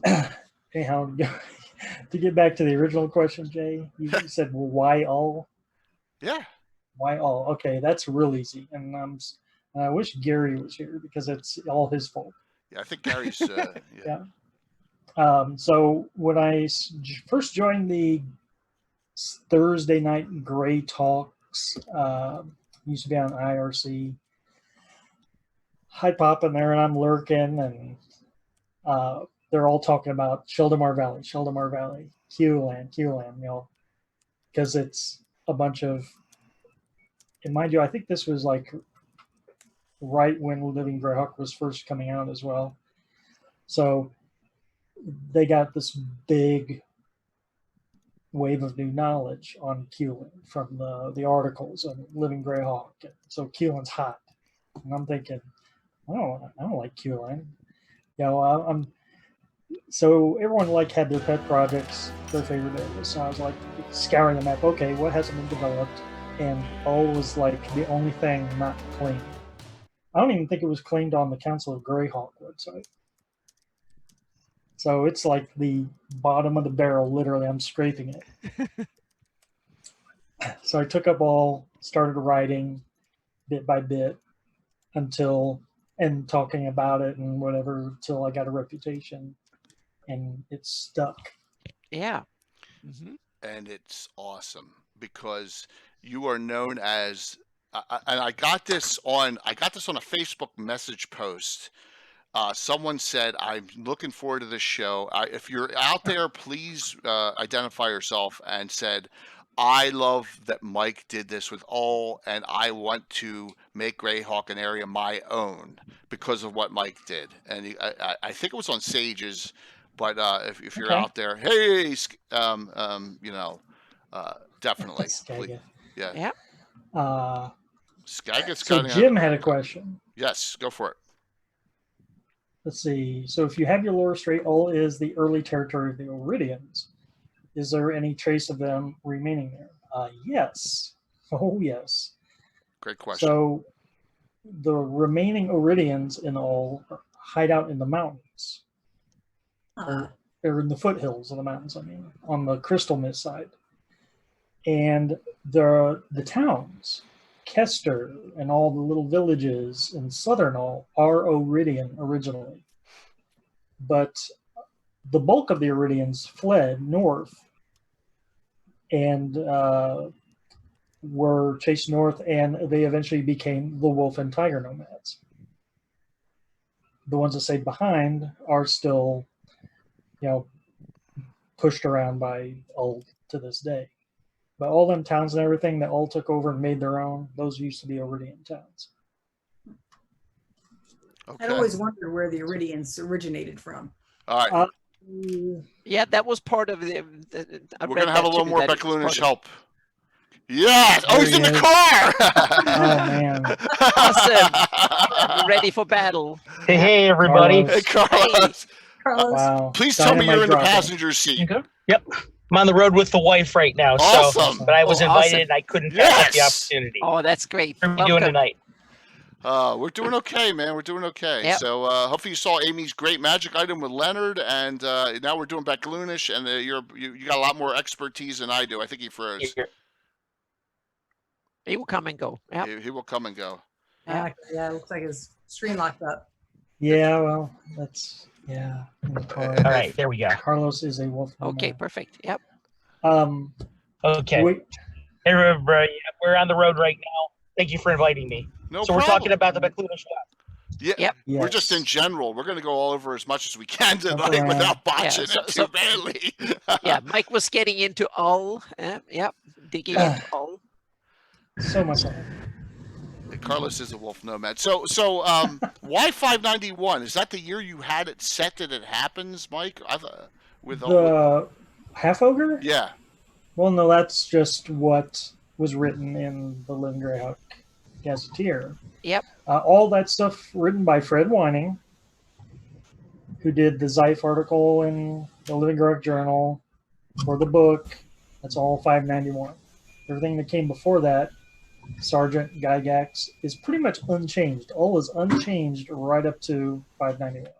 there. Anyhow, to get back to the original question, Jay, you said, well, why all? Yeah. Why all? Okay, that's real easy. And I wish Gary was here because it's all his fault. Yeah, I think Gary's. Yeah. So when I first joined the Thursday night Gray Talks, used to be on IRC, I'd pop in there and I'm lurking, and they're all talking about Sheldamar Valley, Q-Land, because it's a bunch of, and mind you, I think this was like right when Living Greyhawk was first coming out as well. So they got this big wave of new knowledge on Q-Land from the articles on Living Greyhawk. So Q-Land's hot. And I'm thinking, I don't like Q-Land. So everyone had their pet projects, their favorite areas. So I was like scouring the map. Okay, what hasn't been developed? And all was like the only thing not cleaned. I don't even think it was cleaned on the Council of Greyhawk website. So it's like the bottom of the barrel. Literally, I'm scraping it. So I took up started writing bit by bit and talking about it and whatever until I got a reputation. And it's stuck. Yeah. Mm-hmm. And it's awesome because you are known as, and I got this on a Facebook message post. Someone said, "I'm looking forward to this show. If you're out there, please identify yourself," and said, "I love that Mike did this with all, and I want to make Greyhawk an area my own because of what Mike did." And I think it was on Sages, but if you're out there, hey, definitely, Skaga. yeah. Skaga's so Jim had a question. Yes, go for it. Let's see. So if you have your lore straight, all is the early territory of the Iridians. Is there any trace of them remaining there? Yes. Oh, yes. Great question. So the remaining Iridians in all hide out in the mountains. Or in the foothills of the mountains, on the Crystal Mist side. And the towns, Kester and all the little villages in southern all are Iridian originally. But the bulk of the Iridians fled north and were chased north, and they eventually became the wolf and tiger nomads. The ones that stayed behind are still, pushed around by all to this day. But all them towns and everything that all took over and made their own, those used to be Iridian towns. Okay. I'd always wondered where the Iridians originated from. All right. Yeah, that was part of the. We're going to have a little more Baklunish help. Yeah. Oh, he's in the car. Oh, man. Awesome. Ready for battle. Hey, everybody. Hey, Carlos. Carlos. Wow. Please tell me you're in the dropping. passenger seat. Okay. Yep. I'm on the road with the wife right now. Awesome. So, but I was invited awesome. and I couldn't pass up the Yes. opportunity. Oh, that's great. What are we doing tonight? We're doing okay, man. We're doing okay. Yep. So hopefully you saw Amy's great magic item with Leonard, and now we're doing Baklunish, and you got a lot more expertise than I do. I think he froze. He will come and go. Yep. He will come and go. Yeah. Yeah, it looks like his screen locked up. Yeah, well, that's yeah. All right, there we go. Carlos is a wolf. Okay, perfect. Yep. Okay. Wait, Hey, everybody, we're on the road right now. Thank you for inviting me. No So problem. we're talking about the Baklunish. Yeah, Yep. we're just in yes. general. We're going to go all over as much as we can Jump tonight around. without botching Yeah, it so- too badly. Yeah, Mike was getting into all. Yep, digging into all. So much. Carlos is a wolf nomad. So why 591? Is that the year you had it set that it happens, Mike? With all The half ogre? yeah. Well, no, that's just what was written in the Living Greyhawk Gazetteer. Yep. All that stuff written by Fred Wining, who did the Zeif article in the Living Greyhawk Journal for the book. That's all 591. Everything that came before that, Sergeant Gygax, is pretty much unchanged. All is unchanged right up to 591.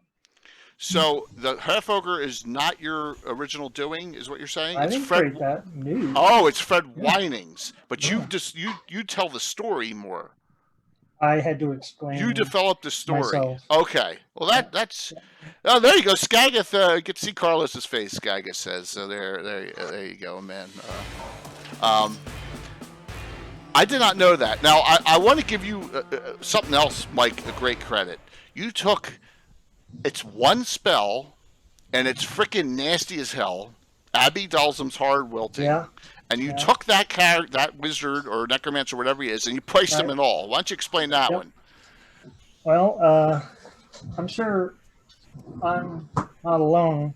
So the half ogre is not your original doing, is what you're saying? I It's didn't Fred. create that. New. Oh, it's Fred Yeah. Wining's. But Yeah. you tell the story more. I had to explain. You developed the story. myself. Okay. Well, that's. Oh, there you go. Skagath. Get to see Carlos's face. Skagath says. So there you go, man. I did not know that. Now I want to give you something else, Mike. A great credit. You took. It's one spell, and it's freaking nasty as hell. Abby Dalsum's hard wilting. Yeah. And you Yeah. took that wizard or necromancer, whatever he is, and you priced him Right. in all. Why don't you explain that Yep. one? Well, I'm sure I'm not alone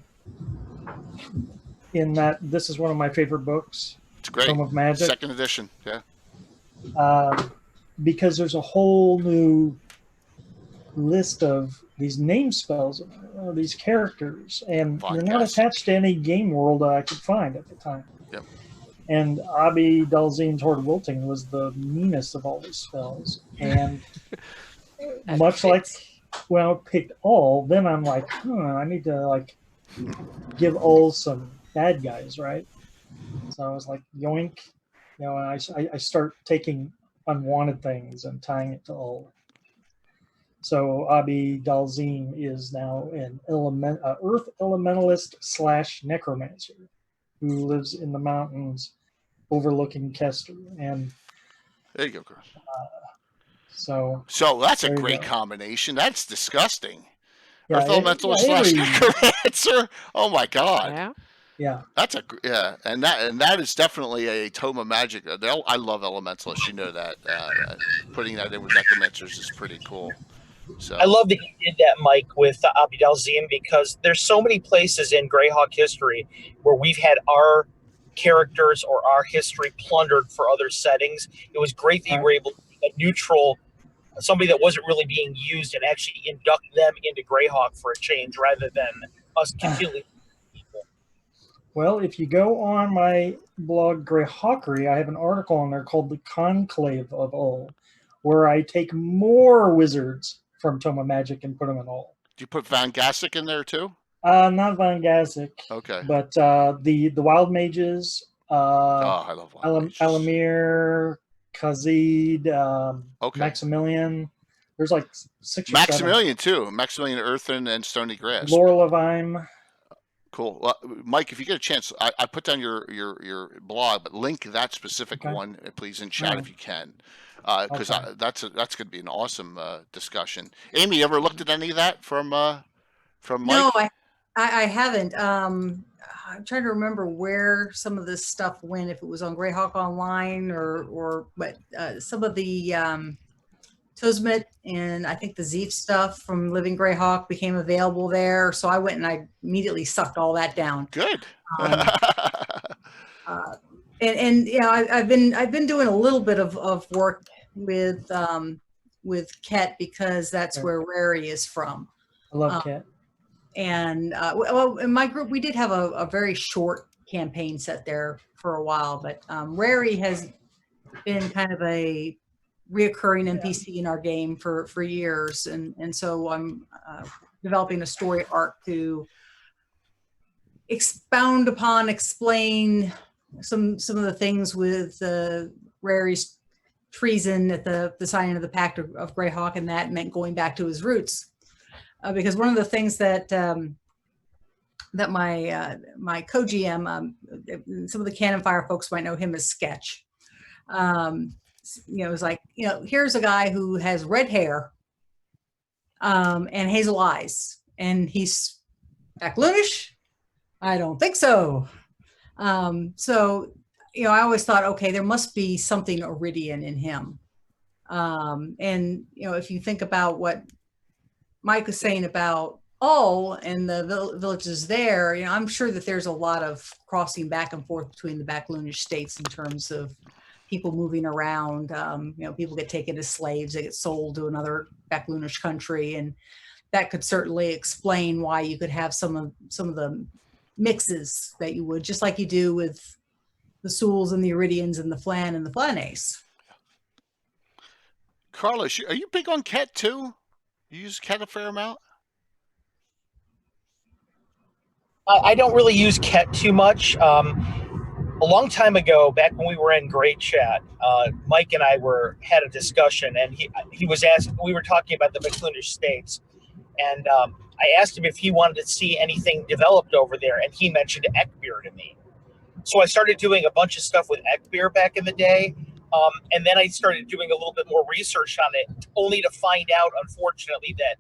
in that this is one of my favorite books, It's great. Tome of Magic, Second edition. Yeah. because there's a whole new list of these name spells of these characters, and they're not Fantastic. attached to any game world that I could find at the time. Yep. And Abi Dalzim's Horde Wilting was the meanest of all these spells, and That much like fits. when I picked all, then I'm like, I need to give all some bad guys, right? So I was like, yoink, and I start taking unwanted things and tying it to all. So Abi Dalzim is now an earth elementalist / necromancer who lives in the mountains overlooking Kester, and There you go, girl. so So that's a There you great go. combination. That's disgusting. yeah, Earth Elemental / every- necromancer. Oh my God. Yeah. yeah. That's and that is definitely a tome of magic. I love elementalists. You know that. Putting that in with necromancers is pretty cool. So I love that you did that, Mike, with Abid Al-Zim, because there's so many places in Greyhawk history where we've had our characters or our history plundered for other settings. It was great that you were able to be a neutral, somebody that wasn't really being used, and actually induct them into Greyhawk for a change rather than us continually. Well, if you go on my blog Greyhawkery, I have an article on there called "The Conclave of All," where I take more wizards from Tome of Magic and put them in all. do you put Van Gassick in there too? Not Van Gassick, Okay. but the Wild Mages, Oh, I love Wild Mages. Alamir, Khazid, Okay. Maximilian. There's like 6 or 7. Maximilian too. Maximilian Earthen and Stony Grass. Laura Levine. Cool. Well, Mike, if you get a chance, I put down your blog, but link that specific Okay. one, please, in chat Alright. if you can, because Okay. that's going to be an awesome discussion. Amy, you ever looked at any of that from Mike? No, I haven't. I'm trying to remember where some of this stuff went, if it was on Greyhawk Online or but some of the Tosmet and I think the Zeef stuff from Living Greyhawk became available there. So I went and I immediately sucked all that down. Good. Um, and I've been doing a little bit of work with Ket because that's Okay. where Rary is from. I love Um, Cat. And well, in my group, we did have a very short campaign set there for a while, but Rary has been kind of a reoccurring NPC in our game for years, and so I'm developing a story arc to explain some of the things with Rary's treason at the signing of the Pact of Greyhawk, and that meant going back to his roots, because one of the things that that my co-GM, some of the Cannon Fire folks might know him as Sketch. It's like, here's a guy who has red hair and hazel eyes, and he's Baklunish? I don't think so. So, I always thought, okay, there must be something Iridian in him. And, if you think about what Mike was saying about Hull and the villages there, I'm sure that there's a lot of crossing back and forth between the Baklunish states in terms of people moving around. People get taken as slaves, they get sold to another Baklunish country, and that could certainly explain why you could have some of the mixes that you would, just like you do with the Souls and the Iridians and the Flan and the Flanace. Carlos, are you big on Ket too? You use Ket a fair amount? I don't really use Ket too much. A long time ago, back when we were in Great Chat, Mike and I had a discussion, and he was asked. We were talking about the Baklunish states, and I asked him if he wanted to see anything developed over there, and he mentioned Ekbeer to me. So I started doing a bunch of stuff with Ekbeer back in the day, and then I started doing a little bit more research on it, only to find out, unfortunately, that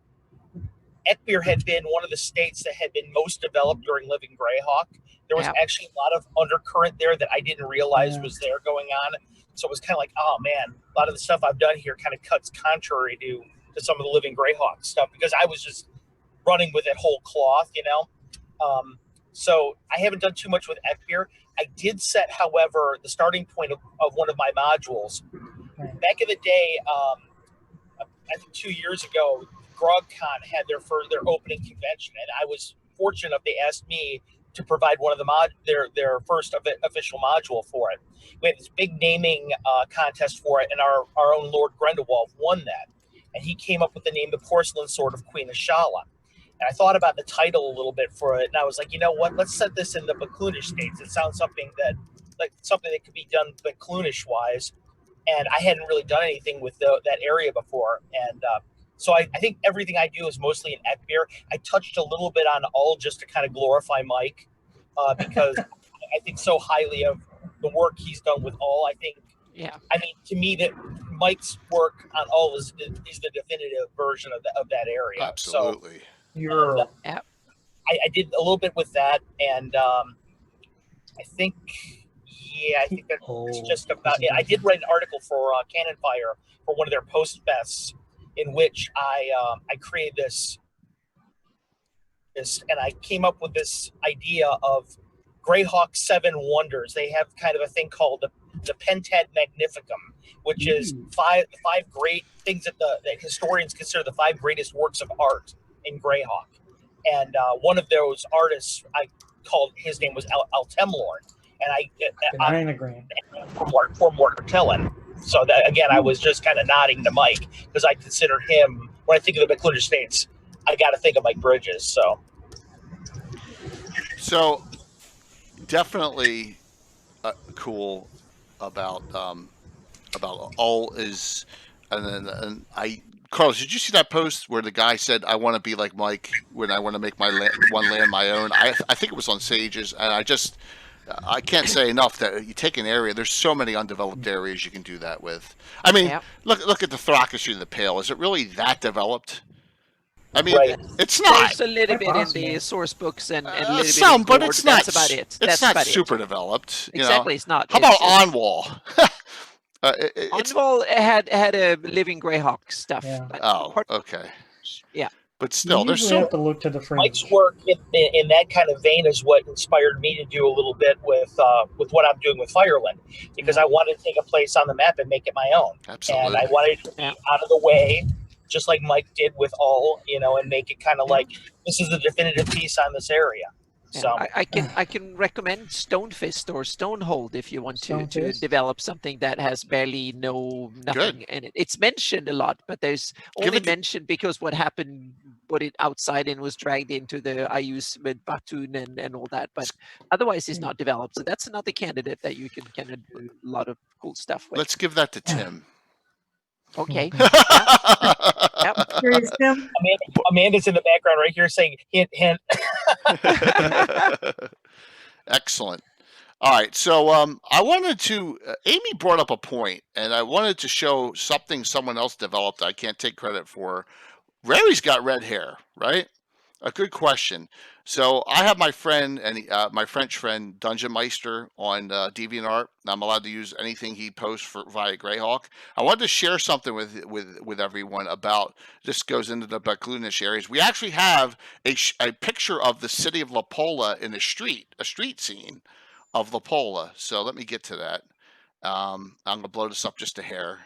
Ekbeer had been one of the states that had been most developed during Living Greyhawk. There was actually a lot of undercurrent there that I didn't realize was there going on. So it was kind of like, oh man, a lot of the stuff I've done here kind of cuts contrary to some of the Living Greyhawk stuff, because I was just running with it whole cloth, So I haven't done too much with Ekbeer. I did set, however, the starting point of one of my modules. Back in the day, I think 2 years ago, GrogCon had their opening convention, and I was fortunate enough they asked me to provide one of their first official module for it. We had this big naming contest for it, and our own Lord Grindelwald won that. And he came up with the name, the Porcelain Sword of Queen Ashala. And I thought about the title a little bit for it, and I was like, you know what? Let's set this in the Baklunish states. It sounds something that could be done Baklunish wise, and I hadn't really done anything with that area before. And so I think everything I do is mostly in Ekbeer. I touched a little bit on Hull just to kind of glorify Mike, because I think so highly of the work he's done with Hull. To me, that Mike's work on Hull is the definitive version of that area. Absolutely. So, I did a little bit with that, and I think that's just about it. I did write an article for Cannon Fire for one of their post fests, in which I created this, and I came up with this idea of Greyhawk 7 Wonders. They have kind of a thing called the Pentad Magnificum, which is five great things that historians consider the 5 greatest works of art in Greyhawk. And one of those artists, his name was Altemlorn, and for Mortellin. So that, again, I was just kind of nodding to Mike, because I consider him, when I think of the Baklunish states, I got to think of Mike Bridges. So definitely cool about all is, and Carlos, did you see that post where the guy said, I want to be like Mike when I want to make my land my own? I think it was on Sages, and I can't say enough that you take an area. There's so many undeveloped areas you can do that with. I mean, look at the Thrakkish and the Pale. Is it really that developed? I mean, it's not. There's a little bit in the source books and a little bit some, in but board. it's not. That's about it. It's not super developed. Exactly, it's not. How about Onwall? Onwall had a Living Greyhawk stuff. Oh, okay. Yeah. But still, there's so have to look to the fringe. Mike's work in that kind of vein is what inspired me to do a little bit with what I'm doing with Fireland, because I wanted to take a place on the map and make it my own. Absolutely. And I wanted to be out of the way, just like Mike did with Hull, and make it kind of like, this is the definitive piece on this area. Yeah, So I can recommend Stone Fist or Stonehold if you want Stone to Fist? develop something that has barely nothing in it. It's mentioned a lot, but there's Give only it to- mentioned because what happened, put it outside and was dragged into the IUs with Batun and all that. But otherwise, it's not developed. So that's another candidate that you can kind of do a lot of cool stuff with. Let's give that to Tim. Okay. Yeah. Yep. Curious, Tim? Amanda's in the background right here saying hint, hint. Excellent. All right, so I wanted to. Amy brought up a point, and I wanted to show something someone else developed. I can't take credit for. Rary's got red hair, right? A good question. So I have my friend and my French friend Dungeon Meister on DeviantArt. I'm allowed to use anything he posts via Greyhawk. I wanted to share something with everyone about. This goes into the Baklunish areas. We actually have a picture of the city of La Pola in a street scene of La Pola. So let me get to that. I'm gonna blow this up just a hair,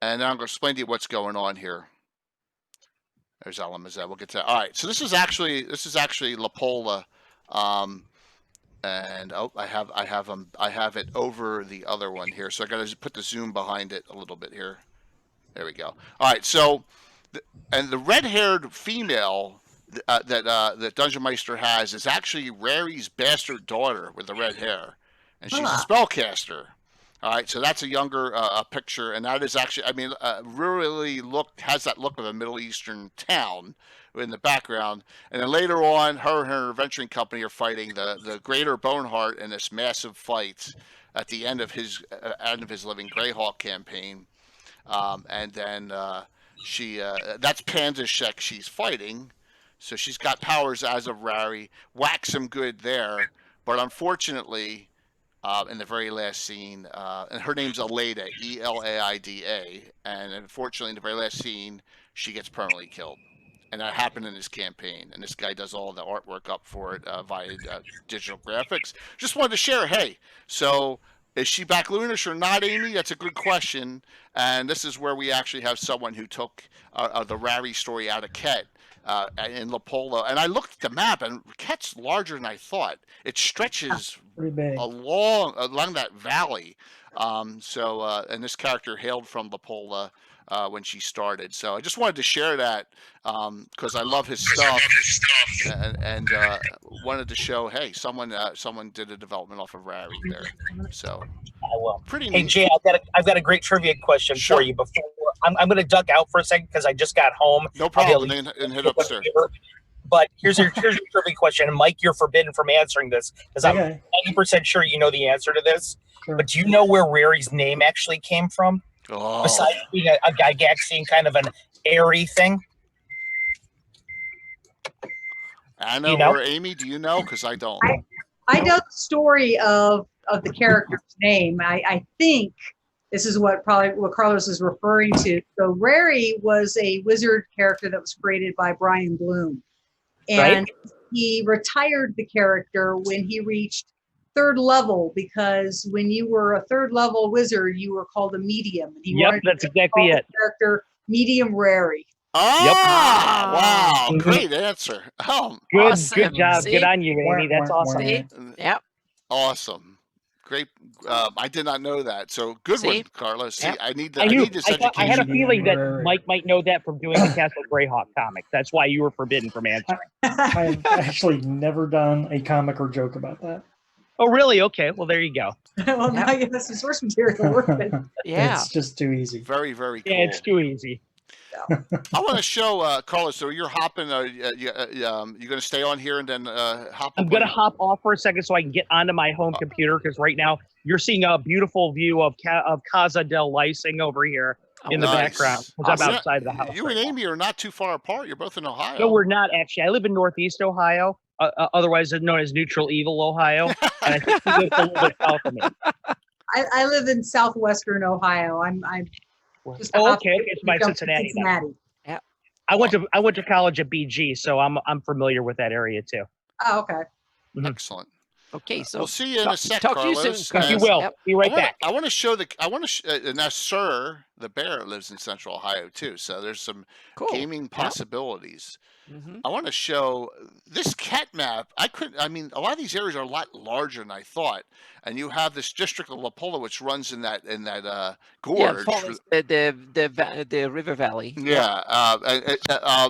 and then I'm gonna explain to you what's going on here. There's Alamazet. We'll get to that. All right. So this is actually La Pola, and I have it over the other one here. So I got to put the zoom behind it a little bit here. There we go. All right. So, the red-haired female that Dungeon Meister has is actually Rary's bastard daughter with the red hair, and she's a spellcaster. All right, so that's a younger picture, and that is actually, I mean, really has that look of a Middle Eastern town in the background. And then later on, her and her adventuring company are fighting the Greater Boneheart in this massive fight at the end of his Living Greyhawk campaign. And then that's Panzershek she's fighting, so she's got powers as of Rary. Whacks him good there, but unfortunately. In the very last scene, and her name's Elaida, Elaida, and unfortunately, in the very last scene, she gets permanently killed. And that happened in this campaign, and this guy does all the artwork up for it via digital graphics. Just wanted to share, hey, so is she Baklunish or not, Amy? That's a good question, and this is where we actually have someone who took the Rary story out of Ket. In La Pola, and I looked at the map, and Ket's larger than I thought. It stretches along that valley. And this character hailed from La Pola when she started. So I just wanted to share that because I love his stuff, and wanted to show, hey, someone did a development off of Rary there. So I will. pretty Hey neat. Jay, I've got a great trivia question for you. Before I'm going to duck out for a second because I just got home. No problem. And hit upstairs. But here's your trivia question, and Mike, you're forbidden from answering this because I'm 90% sure you know the answer to this. Sure. But do you know where Rary's name actually came from? Oh. Besides being a Gygaxian kind of an airy thing. Anna or Amy, do you know? Because I don't. I know the story of the character's name. I think this is what Carlos is referring to. So Rary was a wizard character that was created by Brian Bloom. And he retired the character when he reached 3rd level, because when you were a 3rd level wizard, you were called a medium. And he that's exactly it. Character Medium Rary. Wow. Great answer. Good, awesome. Good job. See? Good on you, Amy. That's awesome. See? Yep. Awesome. Great. I did not know that. So good one, Carlos. See, I need this education. I had a feeling that Mike might know that from doing the Castle Greyhawk comics. That's why you were forbidden from answering. I've actually never done a comic or joke about that. Oh, really? Okay. Well, there you go. Well, now you have some source material to work with. Yeah. It's just too easy. Very, very cool. Yeah, it's too easy. I want to show Carlos. So you're hopping. You're going to stay on here and then hop. I'm going to hop off for a second so I can get onto my home computer, because right now you're seeing a beautiful view of Casa del Lysing over here in the background. I'm outside of the house. You and Amy are not too far apart. You're both in Ohio. No, we're not actually. I live in Northeast Ohio, otherwise known as Neutral Evil, Ohio. And I think you live a little bit south of me. I live in southwestern Ohio. I'm just okay. It's by Cincinnati. Yeah. I went to college at BG, so I'm familiar with that area too. Oh, okay. Excellent. Okay, so we'll see you in a sec, talk to you Carlos. soon, Yes, you Carlos. will. Yep. Be right I wanna, back. I want to show and now Sir the bear lives in Central Ohio too, so there's some Cool. gaming possibilities. Mm-hmm. I want to show this cat map. I mean, a lot of these areas are a lot larger than I thought, and you have this district of La Pola, which runs in that Yeah, gorge. the river valley. Yep. Yeah,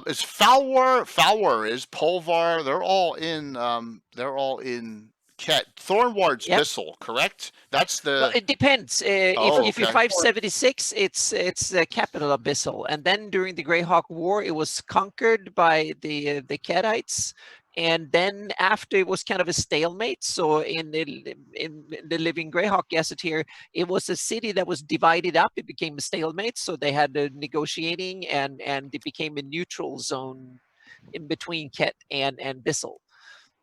it's Falwar is Polvar. They're all in Ket. Thornward's Yep. Bissell, correct? That's Well, the. it depends. Oh, If you're okay. 576, it's the capital of Bissell, and then during the Greyhawk War, it was conquered by the Kedites, and then after it was kind of a stalemate. So in the Living Greyhawk Gazetteer, it was a city that was divided up. It became a stalemate, so they had negotiating, and it became a neutral zone in between Ket and Bissell.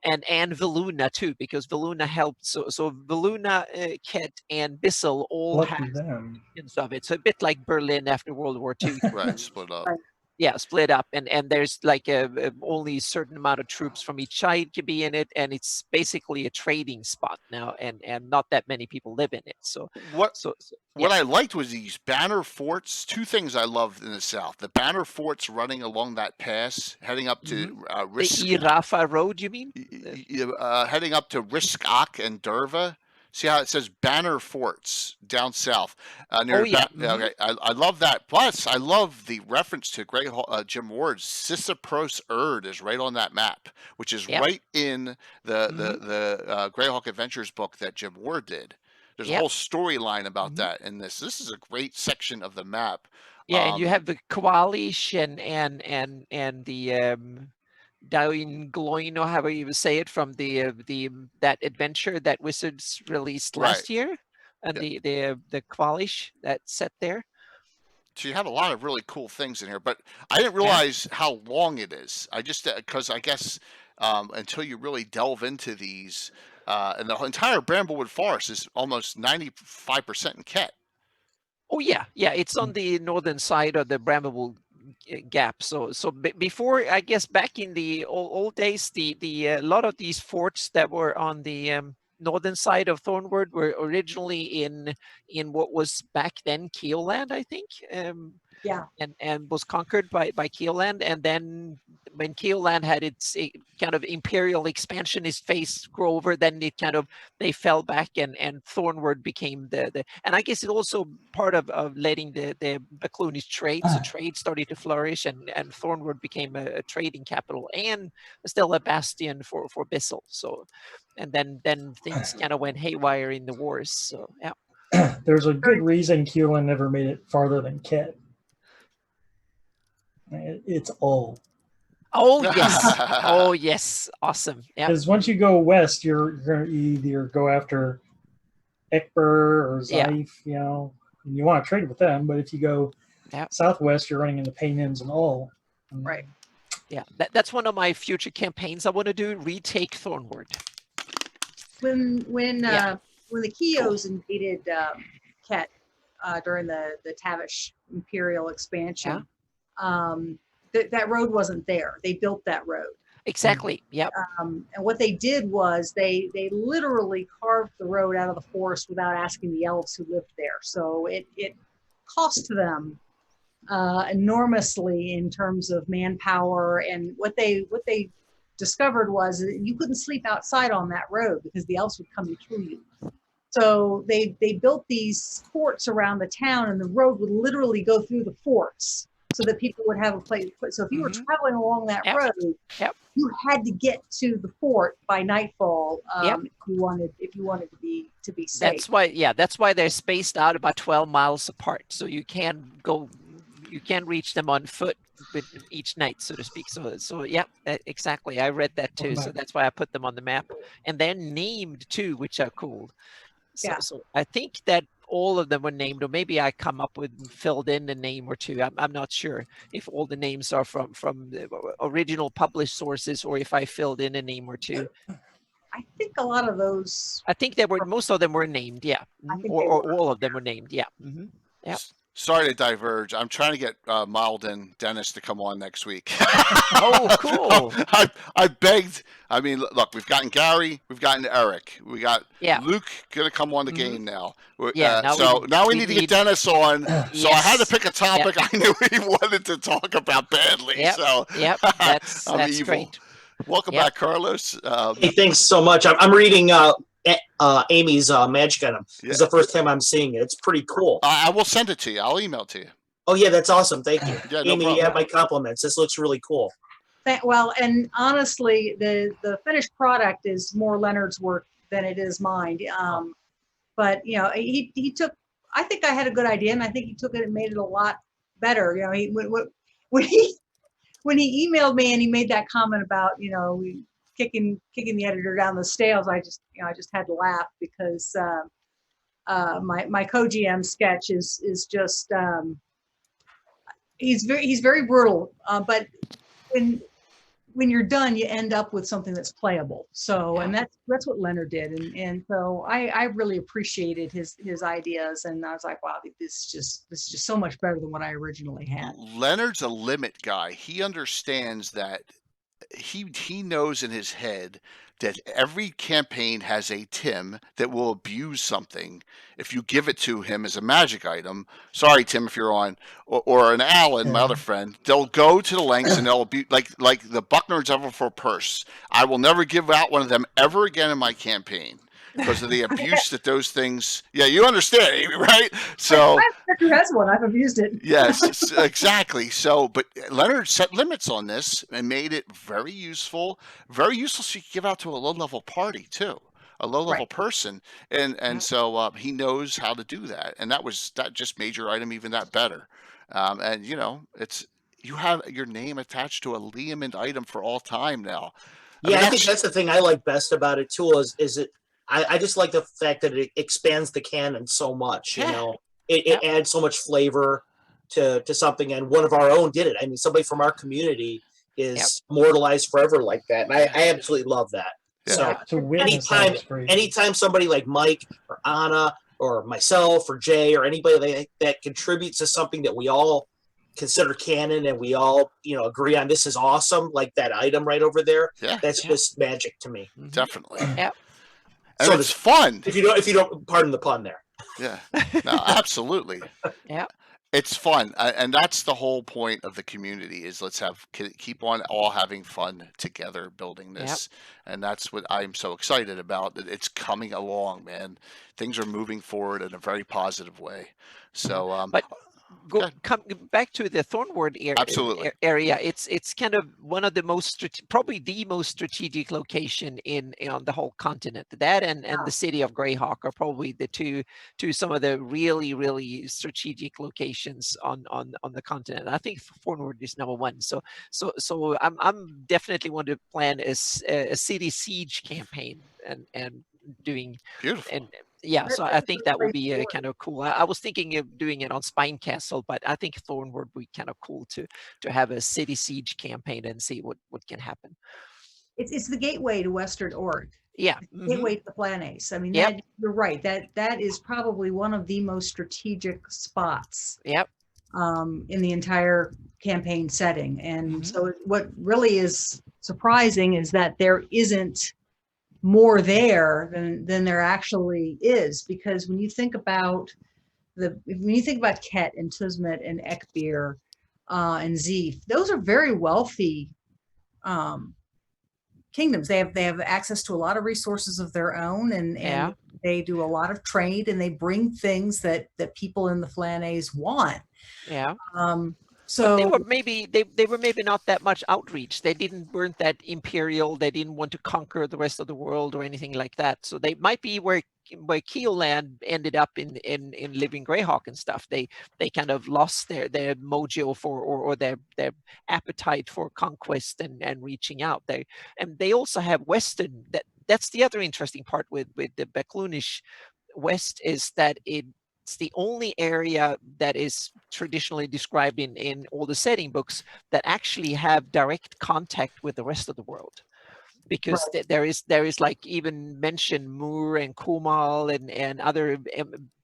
And Veluna too, because Veluna helped. So Veluna, Ket, and Bissell all Lucky had them. sections of it. So a bit like Berlin after World War II. Right, split up. Right. Yeah, split up, and there's like only a certain amount of troops from each side can be in it, and it's basically a trading spot now, and not that many people live in it. So What yeah. I liked was these banner forts. Two things I loved in the South: the banner forts running along that pass, heading up to The Risk, Irafa Road, you mean? heading up to Riskak and Derva. See how it says banner forts down south near Oh yeah. Okay, I love that. Plus, I love the reference to Great Jim Ward's Sisyphos Erd is right on that map, which is Yep. right in the Greyhawk Adventures book that Jim Ward did. There's a Yep. whole storyline about that in this. This is a great section of the map. Yeah, and you have the Kwalish and the Dain Gloin, or however you say it, from the that adventure that Wizards released last year, and Yeah. the Kwalish that's set there. So you have a lot of really cool things in here, but I didn't realize how long it is. I just because I guess until you really delve into these, and the entire Bramblewood Forest is almost 95% in Ket. Oh yeah, yeah, it's on the northern side of the Bramble Gap. So before, I guess back in the old days, the lot of these forts that were on the northern side of Thornwood were originally in what was back then Keoland, I think. Yeah. And was conquered by Keoland, and then when Keoland had its kind of imperial expansionist phase grow over, then they fell back, and Thornwood became the and I guess it also part of letting the Baklunish trade. So trade started to flourish, and Thornwood became a trading capital and still a bastion for Bissell. So and then things kind of went haywire in the wars. So yeah. There's a good reason Keelan never made it farther than Ket. It's all. Oh yes. Oh yes. Awesome. Yeah. Because once you go west, you're going to either go after Ekber or Zaif, and you want to trade with them. But if you go southwest, you're running into Paynins and all. Right. Yeah, that's one of my future campaigns I want to do. Retake Thornwood. When the Keos invaded Ket during the Tavish Imperial expansion, that road wasn't there. They built that road. Exactly. Yep. And what they did was they literally carved the road out of the forest without asking the elves who lived there. So it cost them enormously in terms of manpower. And what they discovered was that you couldn't sleep outside on that road because the elves would come and kill you. So they built these forts around the town, and the road would literally go through the forts so that people would have a place. So if you were traveling along that road, you had to get to the fort by nightfall if you wanted to be safe. That's why they're spaced out about 12 miles apart, so you can reach them on foot with each night, so to speak. So yeah, exactly. I read that too. So that's why I put them on the map, and they're named too, which are cool. So I think that all of them were named, or maybe I come up with filled in a name or two. I'm not sure if all the names are from the original published sources, or if I filled in a name or two. I think a lot of those. I think most of them were named, or all of them were named, yeah. Mm-hmm. Yeah. Sorry to diverge. I'm trying to get Malden Dennis to come on next week. Oh, cool. I begged. I mean, look, we've gotten Gary, we've gotten Eric, we got Yeah. Luke gonna come on the game now. Yeah, now so now we we need to get need- Dennis on. So I had to Yes. pick a topic I knew he wanted to talk about badly. Yep. So Yep, that's evil. great. Welcome Yep. back, Carlos. Hey, thanks so much. I'm reading Amy's Magic Item. This is the first time I'm seeing it. It's pretty cool. I will send it to you. I'll email it to you. Oh yeah, that's awesome. Thank you, Yeah, no Amy. problem. You have my compliments. This looks really cool. Well, and honestly, the finished product is more Leonard's work than it is mine. But you know, he took. I think I had a good idea, and I think he took it and made it a lot better. You know, when he emailed me and he made that comment about, you know, kicking the editor down the stairs, I just had to laugh because my co-GM sketch is just he's very brutal, but when you're done, you end up with something that's playable. So, and that's what Leonard did, and so I really appreciated his ideas, and I was like, wow, this is just so much better than what I originally had. Leonard's a limit guy. He understands that. He knows in his head that every campaign has a Tim that will abuse something if you give it to him as a magic item. Sorry, Tim, if you're on, or an Alan, my other friend. They'll go to the lengths and they'll be like the Buckner's ever for purse. I will never give out one of them ever again in my campaign because of the abuse that those things. Yeah, you understand, Amy, right? So Who has one? I've abused it. yes, exactly. So, but Leonard set limits on this and made it very useful so you could give out to a low-level party too, a low-level person, and so he knows how to do that, and that just made your item even that better. And you know, you have your name attached to a Liamond item for all time now. I think that's the thing I like best about it too. Is it? I just like the fact that it expands the canon so much. You know, it adds so much flavor to something, and one of our own did it. I mean, somebody from our community is immortalized forever like that, and I absolutely love that. Yeah. So anytime somebody like Mike or Anna or myself or Jay or anybody that contributes to something that we all consider canon and we all agree on, this is awesome, like that item right over there, that's just magic to me. Definitely. Yep. And so it's fun. If you don't pardon the pun there. Yeah. No, absolutely. Yeah. It's fun, and that's the whole point of the community is let's keep on all having fun together building this, and that's what I'm so excited about. It's coming along, man. Things are moving forward in a very positive way. So, but come back to the Thornwood area. It's kind of one of the most probably the most strategic location on the whole continent. That and the city of Greyhawk are probably the two some of the really strategic locations on the continent. I think Thornwood is number one. So I'm definitely want to plan a city siege campaign and doing beautiful. And so I think that would be kind of cool. I was thinking of doing it on Spine Castle, but I think Thornwood would be kind of cool to have a city siege campaign and see what can happen. It's the gateway to Western Org. Yeah. Gateway to the Planace. I mean, you're right. That is probably one of the most strategic spots. Yep. In the entire campaign setting. And so what really is surprising is that there isn't more there than there actually is, because when you think about Ket and Tusmet and Ekbir and Zeef, those are very wealthy kingdoms. They have access to a lot of resources of their own, and they do a lot of trade, and they bring things that people in the Flanaes want. Yeah. So they were maybe not that much outreach. They weren't that imperial. They didn't want to conquer the rest of the world or anything like that. So they might be where Keoland ended up in Living Greyhawk and stuff. They kind of lost their mojo for or their appetite for conquest and reaching out. They also have Western. That's the other interesting part with the Baklunish West is that it's the only area that is traditionally described in all the setting books that actually have direct contact with the rest of the world. because there is like even mentioned Mur and Kumal and other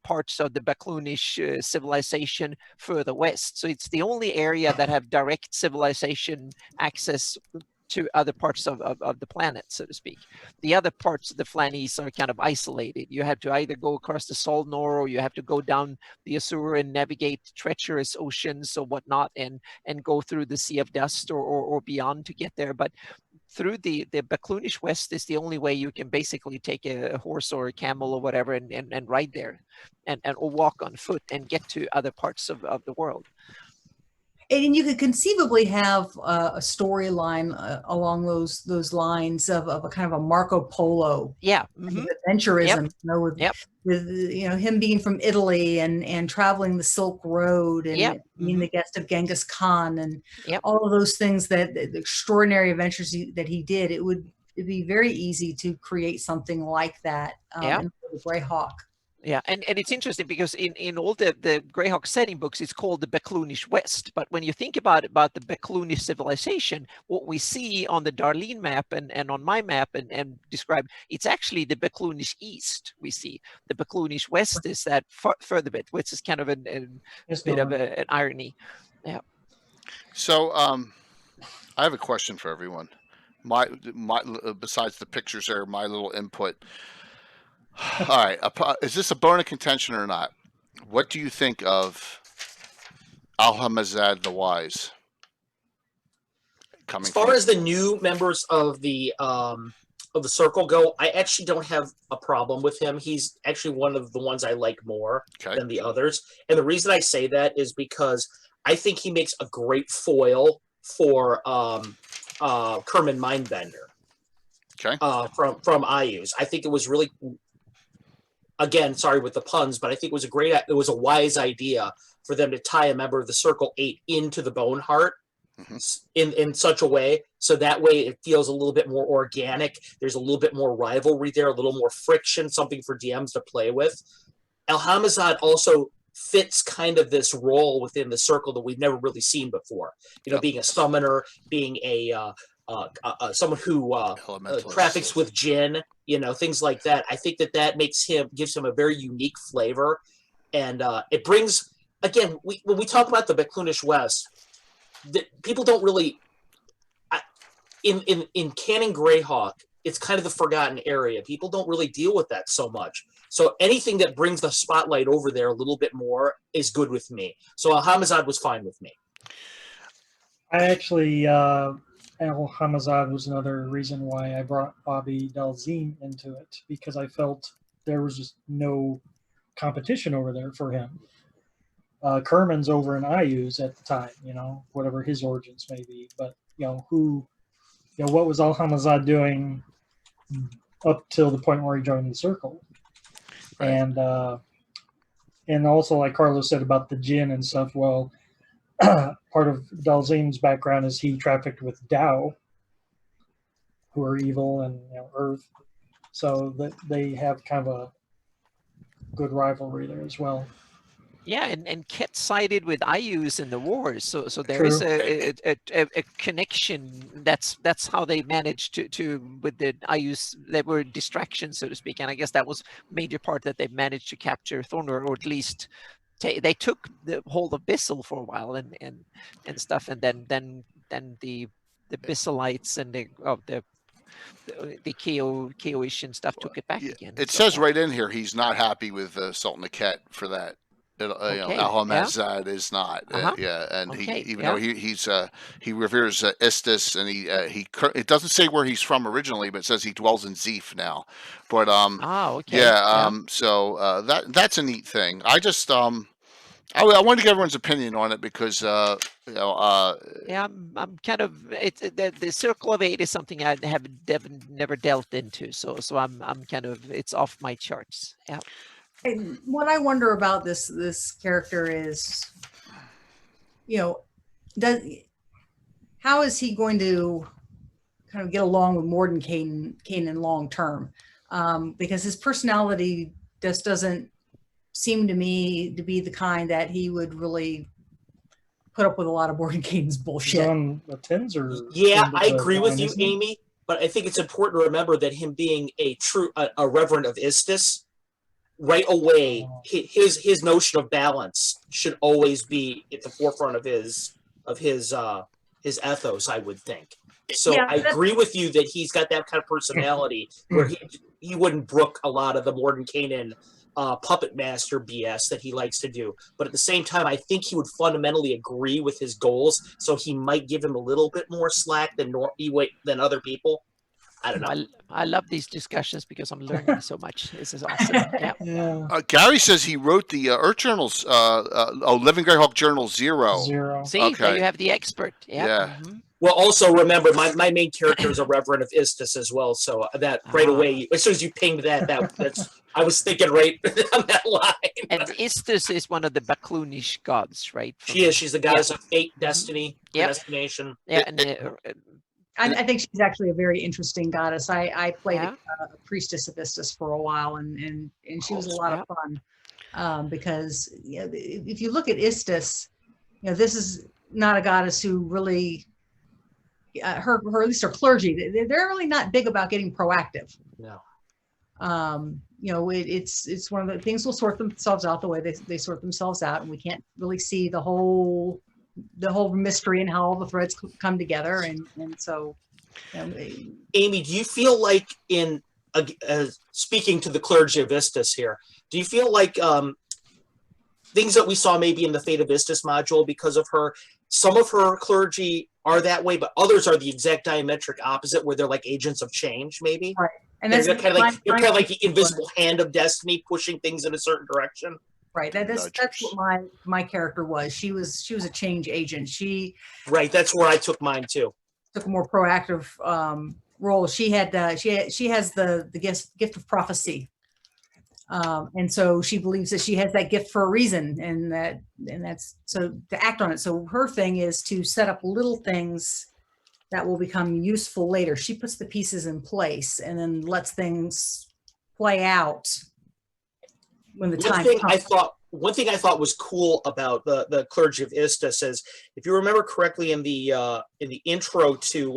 parts of the Baklunish civilization further west. So it's the only area that have direct civilization access to other parts of the planet, so to speak. The other parts of the Flanese are kind of isolated. You have to either go across the Solnor, or you have to go down the Azur and navigate treacherous oceans or whatnot, and go through the Sea of Dust or beyond to get there. But through the Baklunish West is the only way you can basically take a horse or a camel or whatever and ride there, and or walk on foot and get to other parts of the world. And you could conceivably have a storyline along those lines of a kind of a Marco Polo, adventurism, with him being from Italy and traveling the Silk Road and being the guest of Genghis Khan and all of those things, that the extraordinary adventures that he did. It'd be very easy to create something like that in the Greyhawk. Yeah, and it's interesting because in all the Greyhawk setting books, it's called the Baklunish West. But when you think about the Baklunish civilization, what we see on the Darlene map and on my map and describe, it's actually the Baklunish East we see. The Baklunish West is that further bit, which is kind of a bit of an irony. Yeah. So I have a question for everyone. My besides the pictures there, my little input. All right, is this a bone of contention or not? What do you think of Alhamazad the Wise? As far as the new members of the circle go, I actually don't have a problem with him. He's actually one of the ones I like more than the others. And the reason I say that is because I think he makes a great foil for Kerman Mindbender. Okay. From IUs. I think it was really, again, sorry with the puns, but I think it was a wise idea for them to tie a member of the Circle 8 into the Boneheart in such a way, so that way it feels a little bit more organic. There's a little bit more rivalry there, a little more friction, something for DMs to play with. Alhamazad also fits kind of this role within the Circle that we've never really seen before. Being a summoner, being someone who traffics with Jinn, things like that. I think that gives him a very unique flavor, and it brings, again, when we talk about the Baklunish West, people don't really, in canon Greyhawk, it's kind of the forgotten area. People don't really deal with that so much. So anything that brings the spotlight over there a little bit more is good with me. So Alhamazad was fine with me. I actually, Alhamazad was another reason why I brought Bobby Dalzim into it, because I felt there was just no competition over there for him. Kerman's over in IUs at the time, whatever his origins may be. But, what was Alhamazad doing up till the point where he joined the Circle? Right. And also, like Carlos said about the Jinn and stuff, well, part of Dalzim's background is he trafficked with Tao, who are evil, and Earth. So that they have kind of a good rivalry there as well. Yeah, and Ket sided with IUs in the wars, so there is a connection. That's how they managed to with the IUs. They were distractions, so to speak, and I guess that was a major part that they managed to capture Thornor, or at least they took the whole of Bissell for a while and stuff, and then the Bisselites and the Keo-ish and stuff took it back again. It says right in here he's not happy with Sultan Ket for that. Alhamazad is not, and he reveres Istis, and it doesn't say where he's from originally, but it says he dwells in Zeef now. But so that's a neat thing. I just I wanted to get everyone's opinion on it because I'm kind of the Circle of 8 is something I have never delved into, so I'm kind of, it's off my charts. Yeah. And what I wonder about this character is, how is he going to kind of get along with Morden Kanan long term? Because his personality just doesn't seem to me to be the kind that he would really put up with a lot of Morden Kanan's bullshit. On the tens, or I agree with you, Amy. but I think it's important to remember that him being a reverend of Istis, right away, his notion of balance should always be at the forefront of his ethos, I would think. So Yeah, I agree with you that he's got that kind of personality where he wouldn't brook a lot of the Mordenkainen puppet master BS that he likes to do. But at the same time, I think he would fundamentally agree with his goals, so he might give him a little bit more slack than other people. I don't know. I love these discussions because I'm learning so much. This is awesome. Yeah. Yeah. Gary says he wrote the Earth Journals, Living Greyhawk Journal 0. Zero. See, Okay. there you have the expert. Yep. Yeah. Mhm. Well, also remember, my main character is a reverend of Istis as well, so that right away, as soon as you pinged that's I was thinking right on that line. And Istus is one of the Baklunish gods, right? She is. She's the goddess of fate, destiny, Yep. predestination. Yeah, and I think she's actually a very interesting goddess. I played Yeah. a priestess of Istis for a while, and she was a lot of fun because if you look at Istis, this is not a goddess who really, her at least her clergy, they're really not big about getting proactive. No. It's one of the things will sort themselves out the way they sort themselves out, and we can't really see the whole mystery and how all the threads come together, and so Amy, do you feel like speaking to the clergy of Istis here, do you feel like things that we saw maybe in the Fate of Istis module, because of her, some of her clergy are that way, but others are the exact diametric opposite, where they're like agents of change, maybe? Right. And they're that's kind of like the invisible hand of destiny pushing things in a certain direction. Right. That's what my character was. She was a change agent. Right. That's where I took mine too. Took a more proactive role. She has the gift of prophecy, and so she believes that she has that gift for a reason, and that's so to act on it. So her thing is to set up little things that will become useful later. She puts the pieces in place and then lets things play out when the time comes. One thing I thought was cool about the clergy of Istis is, if you remember correctly, in the intro to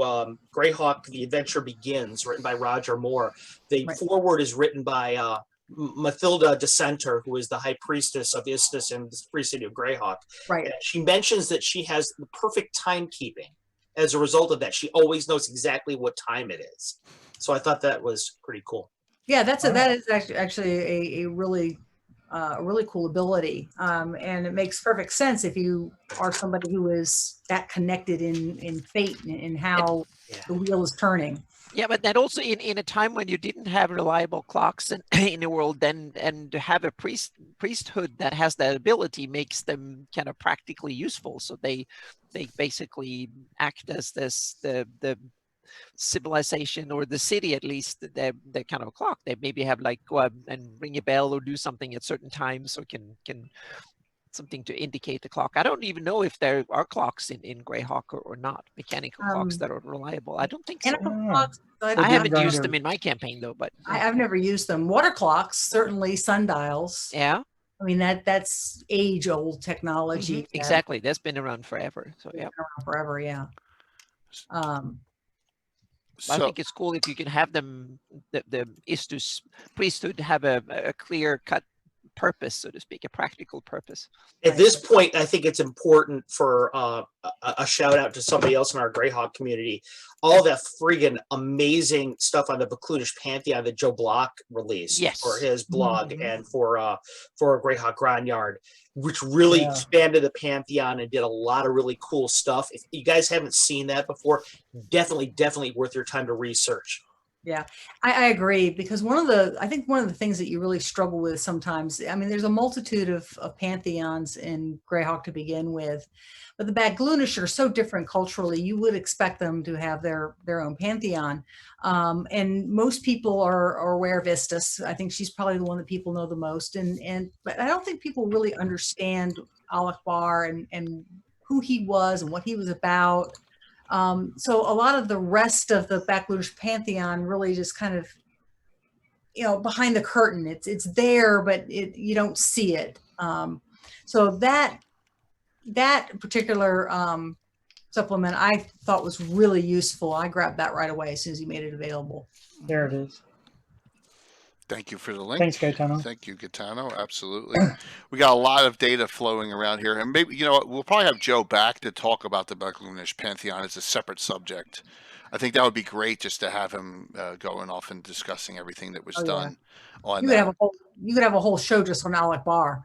Greyhawk: The Adventure Begins, written by Roger Moore, the foreword is written by Mathilda Dissenter, who is the high priestess of Istis and the free city of Greyhawk. Right. And she mentions that she has the perfect timekeeping. As a result of that, she always knows exactly what time it is. So I thought that was pretty cool. Yeah, that is actually a really cool ability, and it makes perfect sense if you are somebody who is that connected in fate and how the wheel is turning. Yeah, but that also in a time when you didn't have reliable clocks in the world, then and to have a priesthood that has that ability makes them kind of practically useful. So they basically act as the civilization, or the city at least, they're kind of a clock. They maybe have like go out and ring a bell or do something at certain times, so can something to indicate the clock. I don't even know if there are clocks in Greyhawk or not, mechanical clocks that are reliable. I don't think so. Clocks, I haven't used them in my campaign though, but I've never used them. Water clocks, certainly sundials. Yeah. I mean, that's age-old technology. Mm-hmm. Exactly. That's been around forever. So yeah. Forever, yeah. I think it's cool if you can have them, the Istus priesthood, have a clear-cut purpose, so to speak, a practical purpose. At this point, I think it's important for a shout out to somebody else in our Greyhawk community. All that friggin' amazing stuff on the Baklunish Pantheon that Joe Block released for his blog and for Greyhawk Gronyard, which really expanded the Pantheon and did a lot of really cool stuff. If you guys haven't seen that before, definitely worth your time to research. Yeah, I agree, because I think one of the things that you really struggle with sometimes, I mean, there's a multitude of pantheons in Greyhawk to begin with, but the Baklunish are so different culturally, you would expect them to have their own pantheon. And most people are aware of Istis. I think she's probably the one that people know the most. But I don't think people really understand Alakbar and who he was and what he was about. So a lot of the rest of the Baklunish pantheon really just kind of, behind the curtain. It's there, but you don't see it. So that particular supplement I thought was really useful. I grabbed that right away as soon as he made it available. There it is. Thank you for the link. Thanks, Gaetano. Thank you, Gaetano. Absolutely. We got a lot of data flowing around here. And maybe, we'll probably have Joe back to talk about the Baklunish Pantheon as a separate subject. I think that would be great just to have him going off and discussing everything that was done on you that. You could have a whole show just on Alec Bar.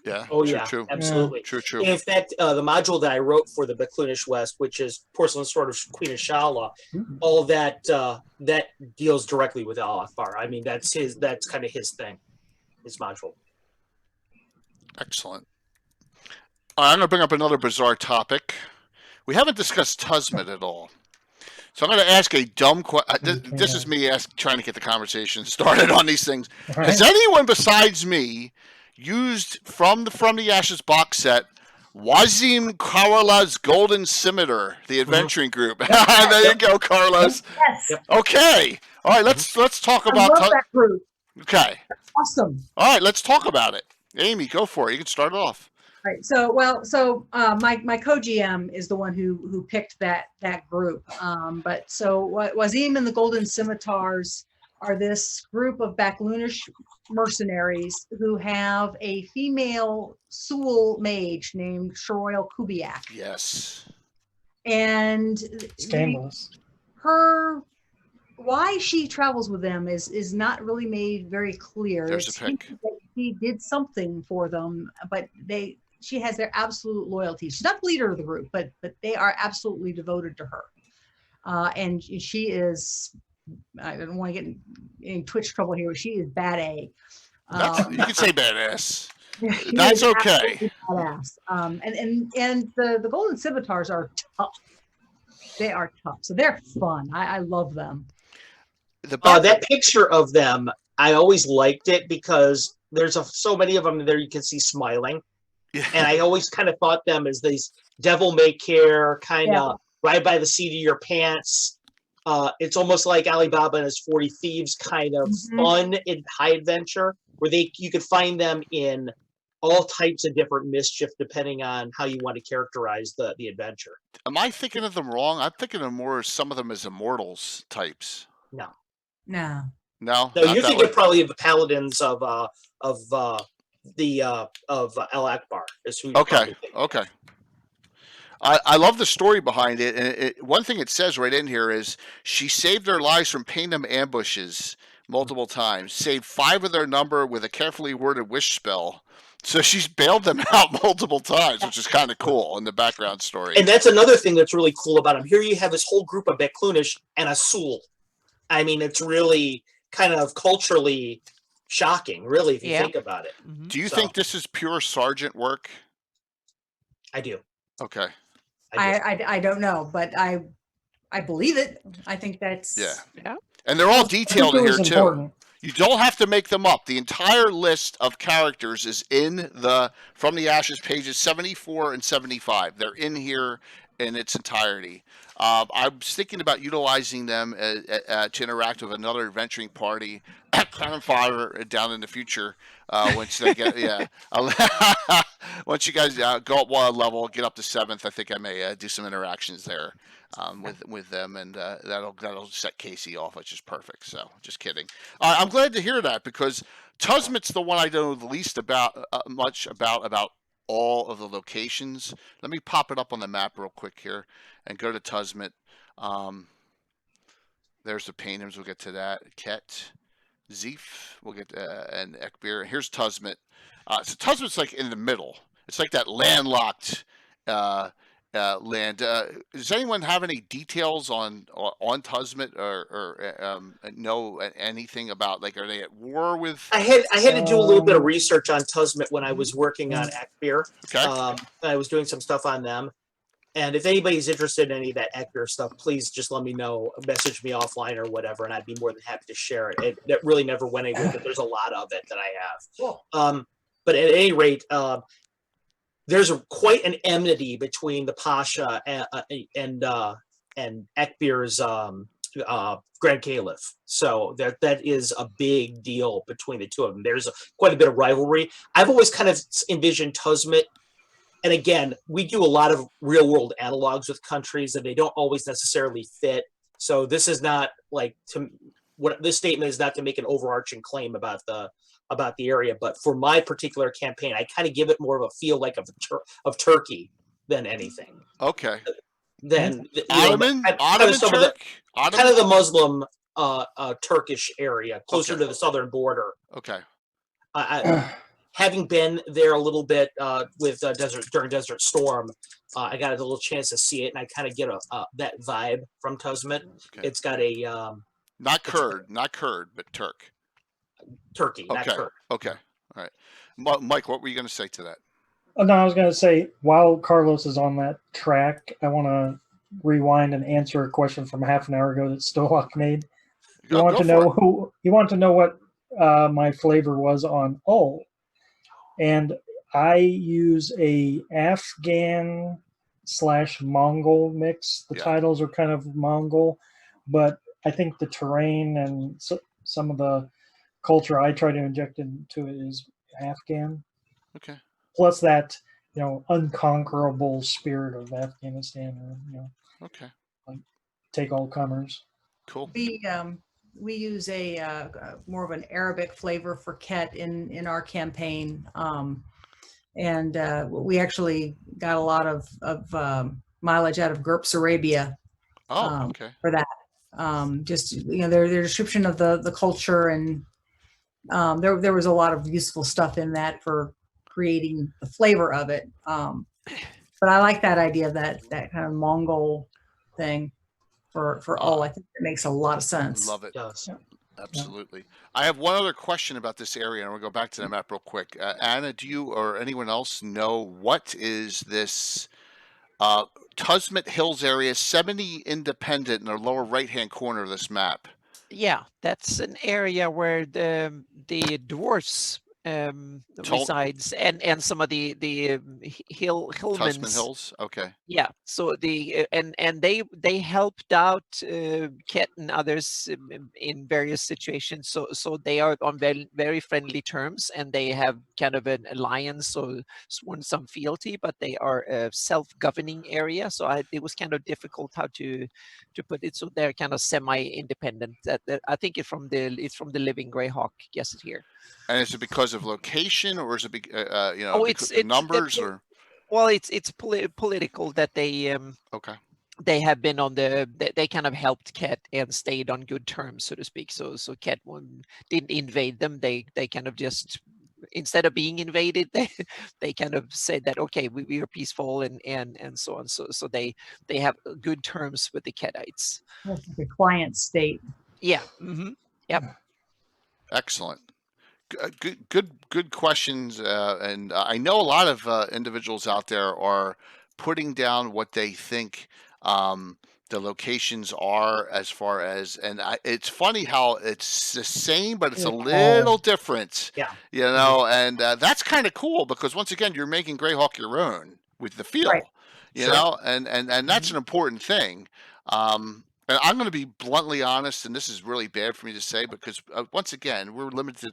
Yeah. Oh, true, yeah, true. absolutely. True, true. In fact, the module that I wrote for the Baklunish West, which is Porcelain Sword of Queen Ashala, all that that deals directly with Al Akbar. I mean, that's kind of his thing, his module. Excellent. I'm going to bring up another bizarre topic. We haven't discussed Tusmet at all. So I'm going to ask a dumb question. This is me trying to get the conversation started on these things. Right. Has anyone besides me used from the Ashes box set Wazim Karala's Golden Scimitar, the adventuring group? There you go, Carlos. Yes. Okay. All right, let's talk I about love that group. Okay. Awesome. All right, let's talk about it. Amy, go for it. You can start it off. Right. So, my co-GM is the one who picked that group. But Wazim and the Golden Scimitars are this group of Baklunish mercenaries who have a female Sul mage named Shoroyal Kubiak. Yes. And Scandalous. why she travels with them is not really made very clear. There's a pick. He did something for them, but she has their absolute loyalty. She's not the leader of the group, but they are absolutely devoted to her. And she is, I don't want to get in any Twitch trouble here, but she is bad A. You can say badass. She That's is okay. Badass. And the Golden Scimitars are tough. They are tough. So they're fun. I love them. That picture of them, I always liked it because there's so many of them there you can see smiling. Yeah. And I always kind of thought them as these devil may care, kind of right by the seat of your pants. It's almost like Alibaba and his 40 Thieves kind of fun and high adventure where you could find them in all types of different mischief depending on how you want to characterize the adventure. Am I thinking of them wrong? I'm thinking of more some of them as immortals types. No. No. No, You're thinking probably of the paladins of Al Akbar is who. Okay. I love the story behind it, and one thing it says right in here is she saved their lives from Panem ambushes multiple times, saved 5 of their number with a carefully worded wish spell. So she's bailed them out multiple times, which is kind of cool in the background story. And that's another thing that's really cool about him. Here you have this whole group of Baklunish and a Sul. I mean, it's really kind of culturally shocking, really, if you think about it. Do you think this is pure sergeant work? I do. Okay. I don't know, but I believe it. I think that's yeah. And they're all detailed in here too. Important. You don't have to make them up. The entire list of characters is in From the Ashes pages 74 and 75. They're in here in its entirety. I was thinking about utilizing them to interact with another adventuring party at Clan Fire down in the future. Once they get, once you guys go up one level, get up to 7th, I think I may do some interactions there with them, and that'll set Casey off, which is perfect. So, just kidding. I'm glad to hear that because Tusmet's the one I know the least much about all of the locations. Let me pop it up on the map real quick here and go to Tusmet. There's the Paynhams. We'll get to that. Ket, Zeef. We'll get and Ekbir. Here's Tusmet. So Tusmet's like in the middle. It's like that landlocked land. Does anyone have any details on Tusmet or know anything about, like, are they at war with? I had to do a little bit of research on Tusmet when I was working on Ekbir. Okay. I was doing some stuff on them. And if anybody's interested in any of that Ekbir stuff, please just let me know, message me offline or whatever, and I'd be more than happy to share it. It really never went anywhere, but there's a lot of it that I have. Cool. But at any rate, there's quite an enmity between the Pasha and Ekbir's Grand Caliph. So that is a big deal between the two of them. There's quite a bit of rivalry. I've always kind of envisioned Tusmet And again, we do a lot of real world analogs with countries and they don't always necessarily fit. So this is not like what this statement is not to make an overarching claim about the area, but for my particular campaign, I kind of give it more of a feel like of Turkey than anything. Okay. Than Ottoman Turk? Kind of the Muslim Turkish area, closer Okay. to the southern border. Okay. Having been there a little bit with during Desert Storm, I got a little chance to see it, and I kind of get that vibe from Tuzmet. Okay. It's got a not Kurd, but Turk. Turkey, Okay. not Kurd. Okay. All right. Mike, what were you going to say to that? Oh, no, I was going to say, while Carlos is on that track, I want to rewind and answer a question from half an hour ago that Stohawk made. You want to know what my flavor was on Ul, and I use a Afghan/Mongol mix. The titles are kind of Mongol, but I think the terrain and some of the culture I try to inject into it is Afghan. Okay. Plus that, unconquerable spirit of Afghanistan, okay, like take all comers. Cool. We use a more of an Arabic flavor for Ket in our campaign, and we actually got a lot of mileage out of GURPS Arabia. Okay. For that, just their description of the culture, and there was a lot of useful stuff in that for creating the flavor of it. But I like that idea, that kind of Mongol thing for all. I think it makes a lot of sense. Love it. Yes. Absolutely. I have one other question about this area, and we'll go back to the map real quick. Anna, do you or anyone else know what is this Tuzmet Hills area, 70 independent in the lower right-hand corner of this map? Yeah, that's an area where the dwarfs resides, and some of the hillmans. Tuzman Hills. Okay. Yeah. So and they helped out Ket and others in various situations. So they are on very, very friendly terms, and they have kind of an alliance, so sworn some fealty, but they are a self-governing area. So it was kind of difficult how to put it. So they're kind of semi-independent. That I think it's from the Living Greyhawk. Guess it here. And is it because of location, or is it it's numbers, or? Well, it's political that they okay. They have been on they kind of helped Ket and stayed on good terms, so to speak. So Ket didn't invade them. They kind of just, instead of being invaded, they kind of said that, okay, we are peaceful and so on. So they have good terms with the Ketites. The client state. Yeah. Mm-hmm. Yep. Excellent. Good questions, and I know a lot of individuals out there are putting down what they think the locations are, as far as, and it's funny how it's the same, but it's a little different. Yeah. And that's kind of cool, because once again, you're making Greyhawk your own with the feel. Right. And that's an important thing. And I'm going to be bluntly honest, and this is really bad for me to say, because once again, we're limited.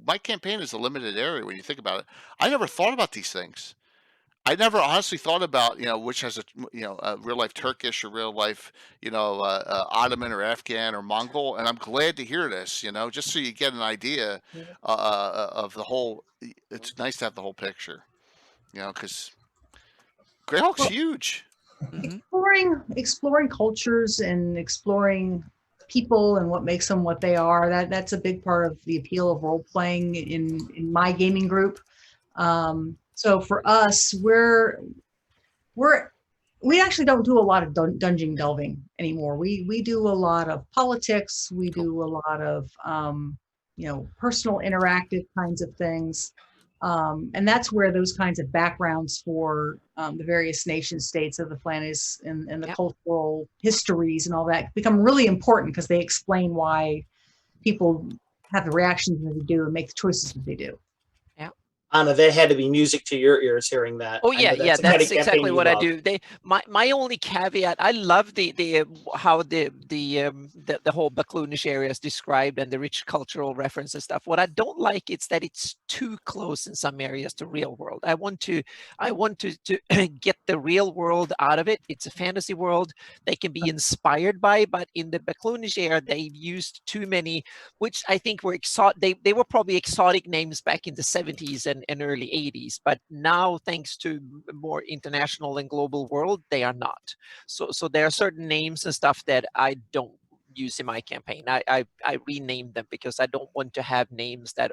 My campaign is a limited area when you think about it. I never thought about these things. I never honestly thought about, which has a real life Turkish or real life, Ottoman or Afghan or Mongol. And I'm glad to hear this, just so you get an idea of the whole. It's nice to have the whole picture, because Greyhawk's huge. Exploring cultures and exploring people and what makes them what they are. That's a big part of the appeal of role playing in my gaming group. So for us, we actually don't do a lot of dungeon delving anymore. We do a lot of politics. We do a lot of personal interactive kinds of things. And that's where those kinds of backgrounds for the various nation states of the planet and the cultural histories and all that become really important, because they explain why people have the reactions that they do and make the choices that they do. Yeah. Anna, that had to be music to your ears hearing that. Oh I know yeah, the kind of that's campaign exactly you what I love. do. My only caveat, I love the how the whole Baklunish area is described and the rich cultural reference and stuff. What I don't like is that it's too close in some areas to real world. I want to get the real world out of it. It's a fantasy world they can be inspired by, but in the Baklunish area, they've used too many, which I think were exotic. They were probably exotic names back in the 70s and early 80s, but now thanks to more international and global world, they are not. So there are certain names and stuff that I don't use in my campaign. I renamed them because I don't want to have names that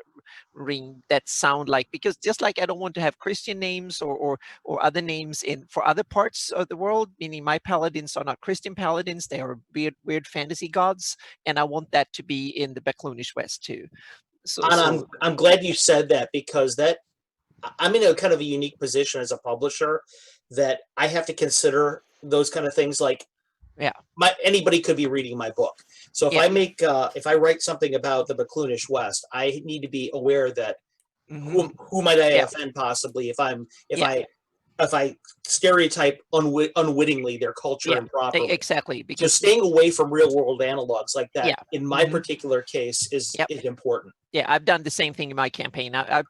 sound like, because just like I don't want to have Christian names or other names in for other parts of the world, meaning my paladins are not Christian paladins, they are weird fantasy gods, and I want that to be in the Baklunish West too. Anna, I'm glad you said that, because I'm in a kind of a unique position as a publisher that I have to consider those kind of things. Like, anybody could be reading my book. So if I write something about the Baklunish West, I need to be aware that who might I offend possibly if I stereotype unwittingly their culture improperly. Exactly. Because staying away from real world analogs like that, in my particular case, is important. Yeah, I've done the same thing in my campaign. I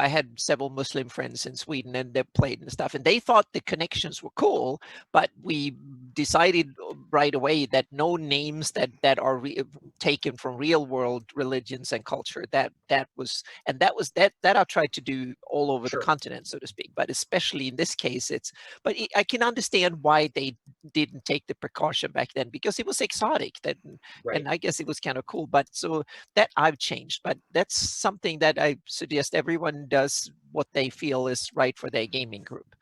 had several Muslim friends in Sweden, and they played and stuff, and they thought the connections were cool, but we decided right away that no names that are taken from real world religions and culture, that I tried to do all over the continent, so to speak, but especially in this case, I can understand why they didn't take the precaution back then, because it was exotic, and I guess it was kind of cool, but so that I've changed. But that's something that I suggest everyone does what they feel is right for their gaming group.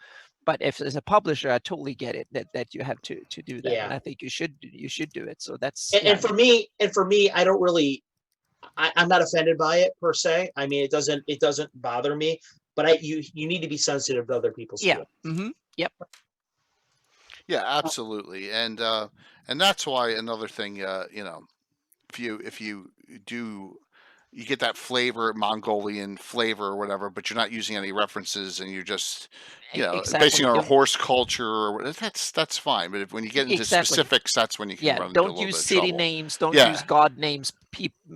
But if as a publisher, I totally get it that you have to do that, and I think you should do it. So that's and for me, I don't really, I'm not offended by it per se. I mean, it doesn't bother me, but you need to be sensitive to other people's feelings. Yep. Yeah, absolutely, and that's why another thing, if you do, you get that flavor, Mongolian flavor or whatever, but you're not using any references, and you're just, basing on a horse culture, or that's fine. But when you get into specifics, that's when you can run into a little bit of trouble. Don't use city names. Don't use god names.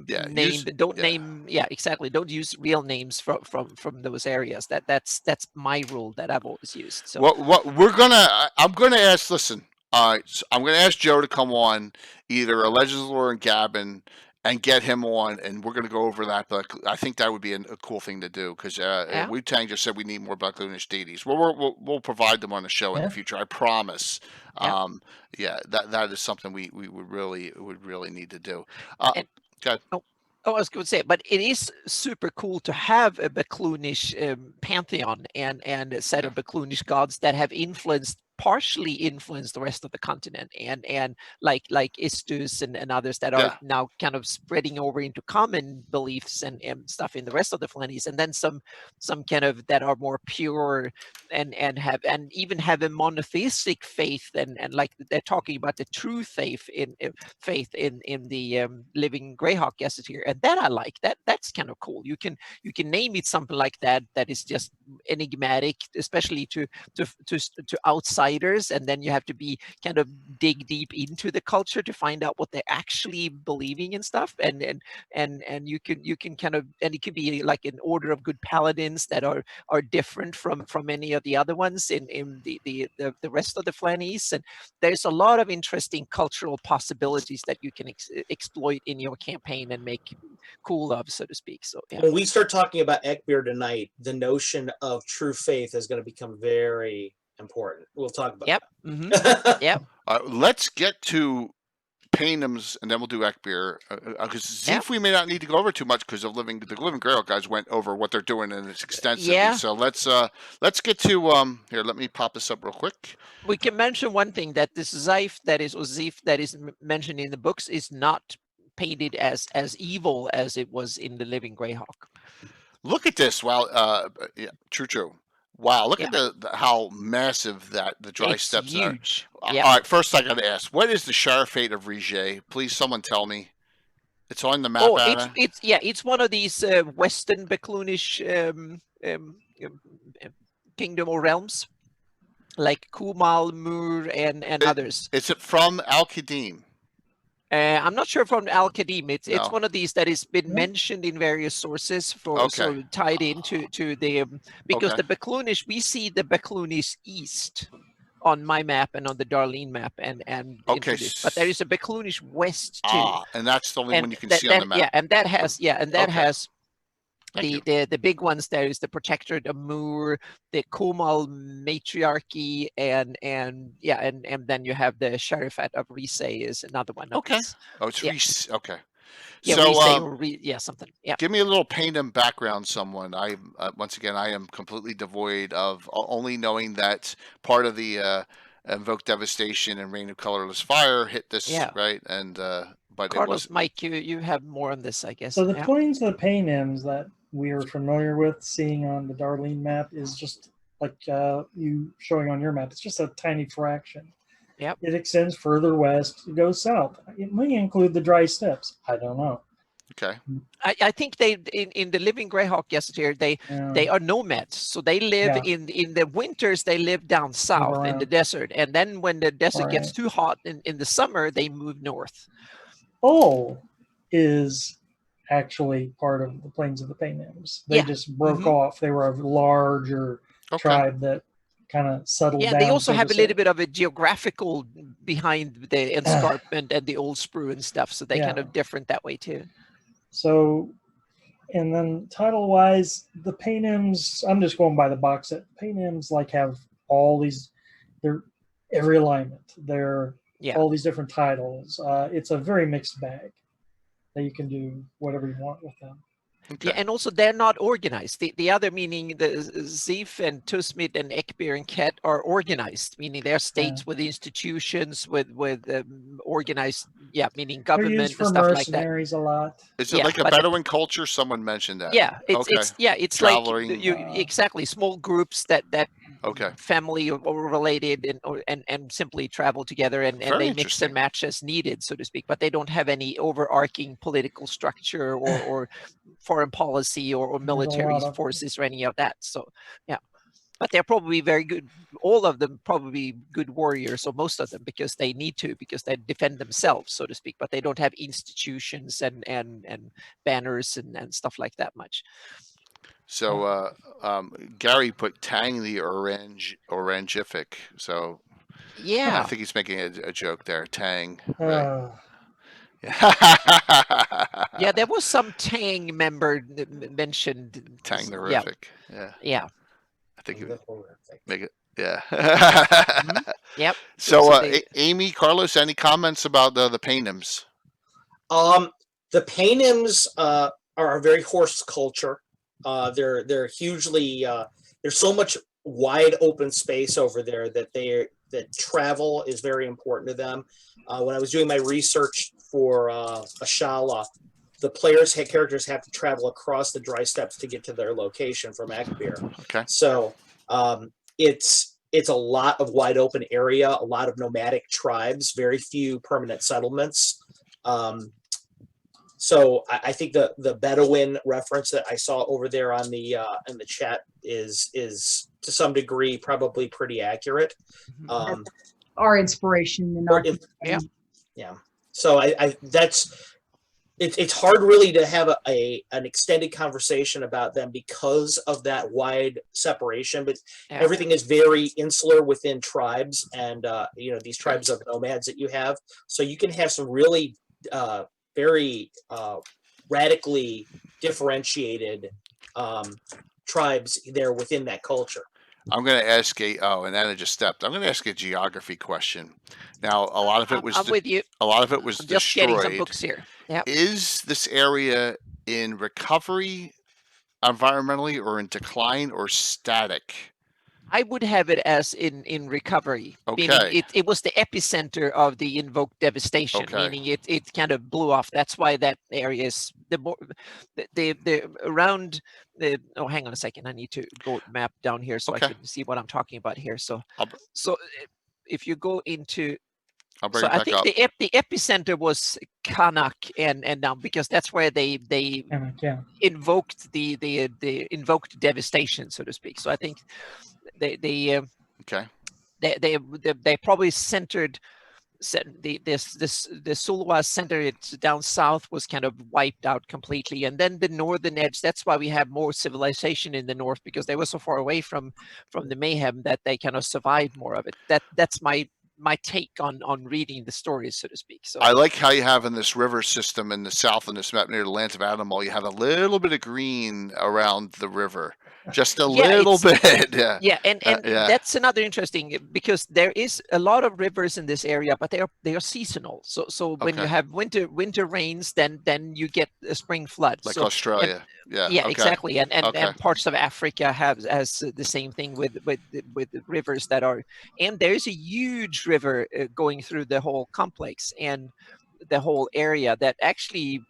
Don't use real names from those areas. That's my rule that I've always used. So I'm gonna ask. Listen, so I'm gonna ask Joe to come on, either a Legends of Lore and Gavin, and get him on, and we're gonna go over that. But I think that would be a cool thing to do, because Wu-Tang just said we need more Baklunish deities. We'll provide them on the show in the future. I promise. That is something we would really need to do. Go ahead. I was going to say, but it is super cool to have a Baklunish pantheon and a set of Baklunish gods that have partially influenced the rest of the continent, and like Istus and others that are now kind of spreading over into common beliefs and stuff in the rest of the Flannies, and then some kind of that are more pure and even have a monotheistic faith, and like they're talking about the true faith in the living Greyhawk guesses here, and that I like. That's kind of cool. You can name it something like that is just enigmatic, especially to outsiders, and then you have to be kind of dig deep into the culture to find out what they're actually believing and stuff, and you can kind of, and it could be like an order of good paladins that are different from any of the other ones in the rest of the Flannies, and there's a lot of interesting cultural possibilities that you can exploit in your campaign and make cool of, so to speak. So when we start talking about Ekbir tonight, the notion of true faith is going to become very important. We'll talk about Yep. Let's get to Paynham's, and then we'll do Ekbir, because Zeef we may not need to go over too much, because the living Greyhawk guys went over what they're doing, and it's extensively. So let's get to here. Let me pop this up real quick. We can mention one thing, that this Zeef that is mentioned in the books is not painted as evil as it was in the living Greyhawk. Look at this! Wow, true. Wow, look at how massive the dry steps are. Huge. All right, first I got to ask, what is the Shire fate of Rige? Please, someone tell me. It's on the map. It's one of these Western Baklunish kingdom or realms, like Kumal, Mur, and others. Is it from Al-Qadim? I'm not sure from Al-Qadim. It's No. one of these that has been Yeah. mentioned in various sources for Okay. sort of tied into the because Okay. the Baklunish, we see the Baklunish east on my map and on the Darlene map and Okay. into this, but there is a Baklunish west too. And that's the only And one you can that, see on the map. yeah, and that has Okay. has Thank you. the big ones. There is the Protectorate of Mur, the Kumal Matriarchy, and then you have the Sharifat of Rise is another one. Of Okay. these. Oh, it's Yeah. Reese. Okay. Yeah, So, Rise or something. Yeah. give me a little Panem background, someone. I once again, I am completely devoid of only knowing that part of the Invoke Devastation and Rain of Colorless Fire hit this, Yeah. right? And but it Carlos, was Mike, you have more on this, I guess. So the Yeah. plains of the Paynims that we are familiar with seeing on the Darlene map is just like you showing on your map. It's just a tiny fraction. Yep. It extends further west. It goes south. It may include the dry steppes. I don't know. okay. I think they in the living Greyhawk yesterday they are nomads, so they live Yeah. in the winters. They live down south in the around. desert, and then when the desert gets Right. too hot in the summer, they move north. Ol is actually part of the plains of the Paynims. They Yeah. just broke Mhm. off. They were a larger Okay. tribe that kind of settled Yeah, down. and they also so have to a little say. bit of a geographical behind the escarpment and the old sprue and stuff, so they kind Yeah. of different that way too. So, and then title wise, the Paynims, I'm just going by the box set. Paynims like have all these, they're every alignment. They're Yeah. all these different titles. It's a very mixed bag that you can do whatever you want with them. Okay. Yeah, and also they're not organized. The other meaning the Zif and Tusmit and Ekbir and Ket are organized, meaning they're states with institutions with organized, meaning They're government used and for stuff like that. mercenaries a lot. Is it Yeah, like a but Bedouin culture? Someone mentioned that. yeah, Okay. it's Traveling. like you exactly small groups that Okay. family or related and simply travel together and Very they mix and interesting. match as needed, so to speak, but they don't have any overarching political structure or foreign policy or military lot of- forces or any of that. So yeah, but they're probably very good, all of them probably good warriors, or most of them, because they need to, because they defend themselves, so to speak, but they don't have institutions and banners and stuff like that much. So Gary put Tang the orangific. So Yeah. I think he's making a joke there. Tang. Right. Yeah, there was some Tang member mentioned. Tang the Yeah. horrific. Yeah. Yeah. I think The it horrific. make it. Yeah. Yep. So, they- Amy, Carlos, any comments about the Paynims? The Paynims are a very horse culture. They're hugely there's so much wide open space over there that travel is very important to them. When I was doing my research for Ashala, the characters have to travel across the dry steppes to get to their location from Ekbir. Okay. So it's a lot of wide open area, a lot of nomadic tribes, very few permanent settlements. So I think the Bedouin reference that I saw over there on the in the chat is to some degree probably pretty accurate. Our inspiration and our yeah. So I that's it's hard really to have an extended conversation about them because of that wide separation, but everything is very insular within tribes and these tribes of nomads that you have. So you can have some really very radically differentiated tribes there within that culture. I'm going to ask and then I just stepped. I'm going to ask a geography question. Now, a lot of it was I'm with you. A lot of it was just destroyed. Getting some books here. Yeah. Is this area in recovery environmentally, or in decline, or static? I would have it as in recovery. Okay. Meaning it was the epicenter of the invoked devastation. Okay. Meaning it kind of blew off. That's why that area is the around the. Oh, hang on a second. I need to go map down here so I can see what I'm talking about here. So if you go into I'll bring So it I back think up. the epicenter was Kanak and now because that's where they Yeah. invoked the invoked devastation, so to speak. So I think they Okay. they probably centered the Sulwa center it down south was kind of wiped out completely, and then the northern edge. That's why we have more civilization in the north, because they were so far away from the mayhem that they kind of survived more of it. That's my take on reading the stories, so to speak. So I like how you have in this river system in the south in this map near the lands of Animal, you have a little bit of green around the river, just a little bit. Yeah, and yeah. that's another interesting, because there is a lot of rivers in this area, but they are seasonal. So when you Okay. have winter rains, then you get a spring flood. Like So, Australia. Yeah. yeah, Okay. exactly. And Okay. parts of Africa has the same thing with rivers that are, and there's a huge river going through the whole complex and the whole area that actually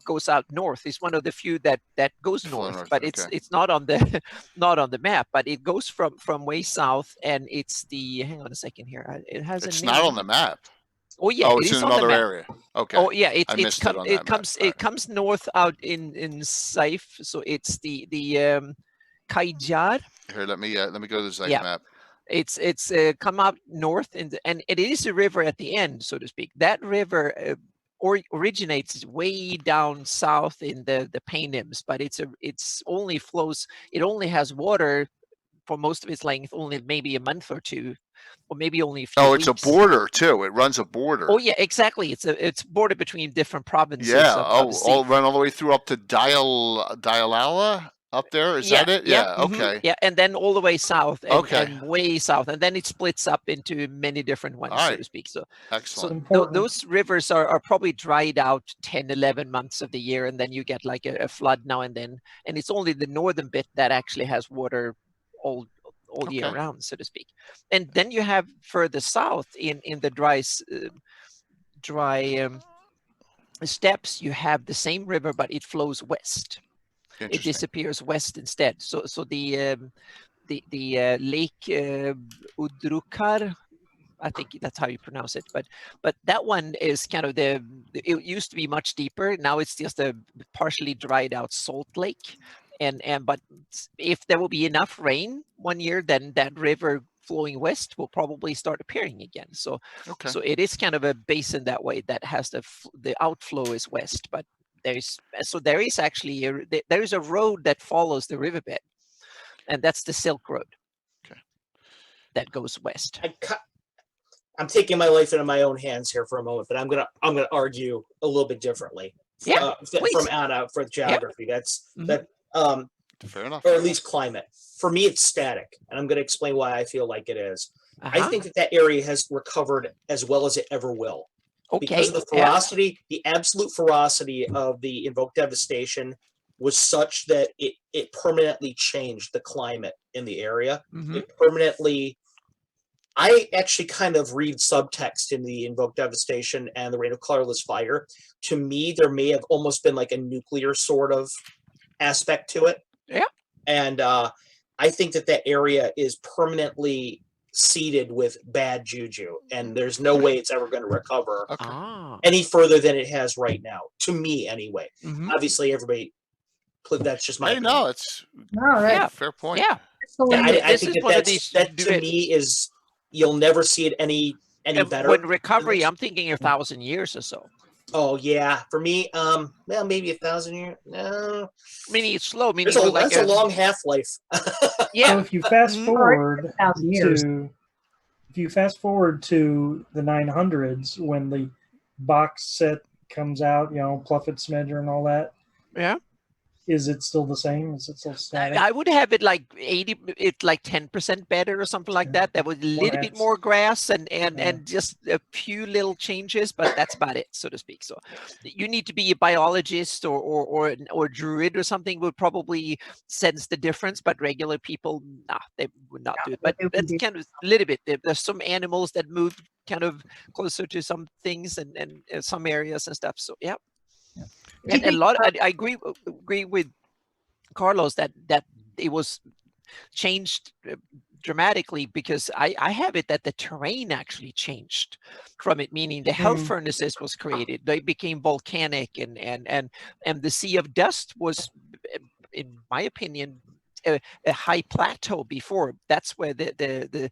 goes out north. It's one of the few that goes north, but okay. it's not on the not on the map, but it goes from way south, and it's the, hang on a second here, it has It's a name. not on the map. Oh yeah, Oh, it it's is in on the another map. area. Okay. Oh yeah, I missed it on that map. it comes north out in Saif, so it's the Kaijar. Here, let me go to the Zeiss Yeah. map. It's come up north and it is a river at the end, so to speak. That river originates way down south in the Paynims, but it's only flows. It only has water for most of its length, only maybe a month or two, or maybe only a few Oh, weeks. it's a border too. It runs a border. Oh yeah, exactly. It's border between different provinces. Yeah. Of run all the way through up to Dialala up there. Is that it? Yeah. Okay. Yeah, and then all the way south Okay. and way south, and then it splits up into many different ones, so to speak. So excellent. So those rivers are probably dried out 10, 11 months of the year, and then you get like a flood now and then, and it's only the northern bit that actually has water all year round, so to speak. And then you have further south in the dry steppes, you have the same river, but it flows west. It disappears west instead. So the lake Udrukar, I think that's how you pronounce it, but that one is kind of it used to be much deeper. Now it's just a partially dried out salt lake, but if there will be enough rain one year, then that river flowing west will probably start appearing again. So it is kind of a basin that way that has the outflow is west, but there is actually there is a road that follows the riverbed, and that's the Silk Road. That goes west. I'm taking my life into my own hands here for a moment, but I'm gonna argue a little bit differently. Yeah, from Anna for geography. That's that. Fair enough. Or at least climate. For me, it's static, and I'm going to explain why I feel like it is. I think that area has recovered as well as it ever will. Because of the ferocity, the absolute ferocity of the invoked devastation was such that it permanently changed the climate in the area. It permanently. I actually kind of read subtext in the invoked devastation and the Reign of Colorless Fire. To me, there may have almost been like a nuclear sort of aspect to it. Yeah. And I think that area is permanently seeded with bad juju, and there's no way it's ever going to recover any further than it has right now. To me, anyway. Obviously, everybody. That's just my. No, it's fair point. Yeah. I think that to me is you'll never see it any better. When recovery, I'm thinking 1,000 years or so. Oh yeah, for me, well, maybe 1,000 years. No, meaning it's slow. Meaning that's a long half life. Yeah. So if you fast forward to the 900s when the box set comes out, Pluffett, Smedger, and all that. Yeah. Is it still the same? Is it still static? I would have it like 10% better or something like that. That was a little bit more grass and just a few little changes, but that's about it, so to speak. So you need to be a biologist or druid or something would probably sense the difference, but regular people, they would not do it. But that's kind of a little bit. There's some animals that move kind of closer to some things and some areas and stuff. So yeah. And a lot. I agree with Carlos that it was changed dramatically, because I have it that the terrain actually changed from it, meaning the hell furnaces was created. They became volcanic, and the sea of dust was, in my opinion, a high plateau before. That's where the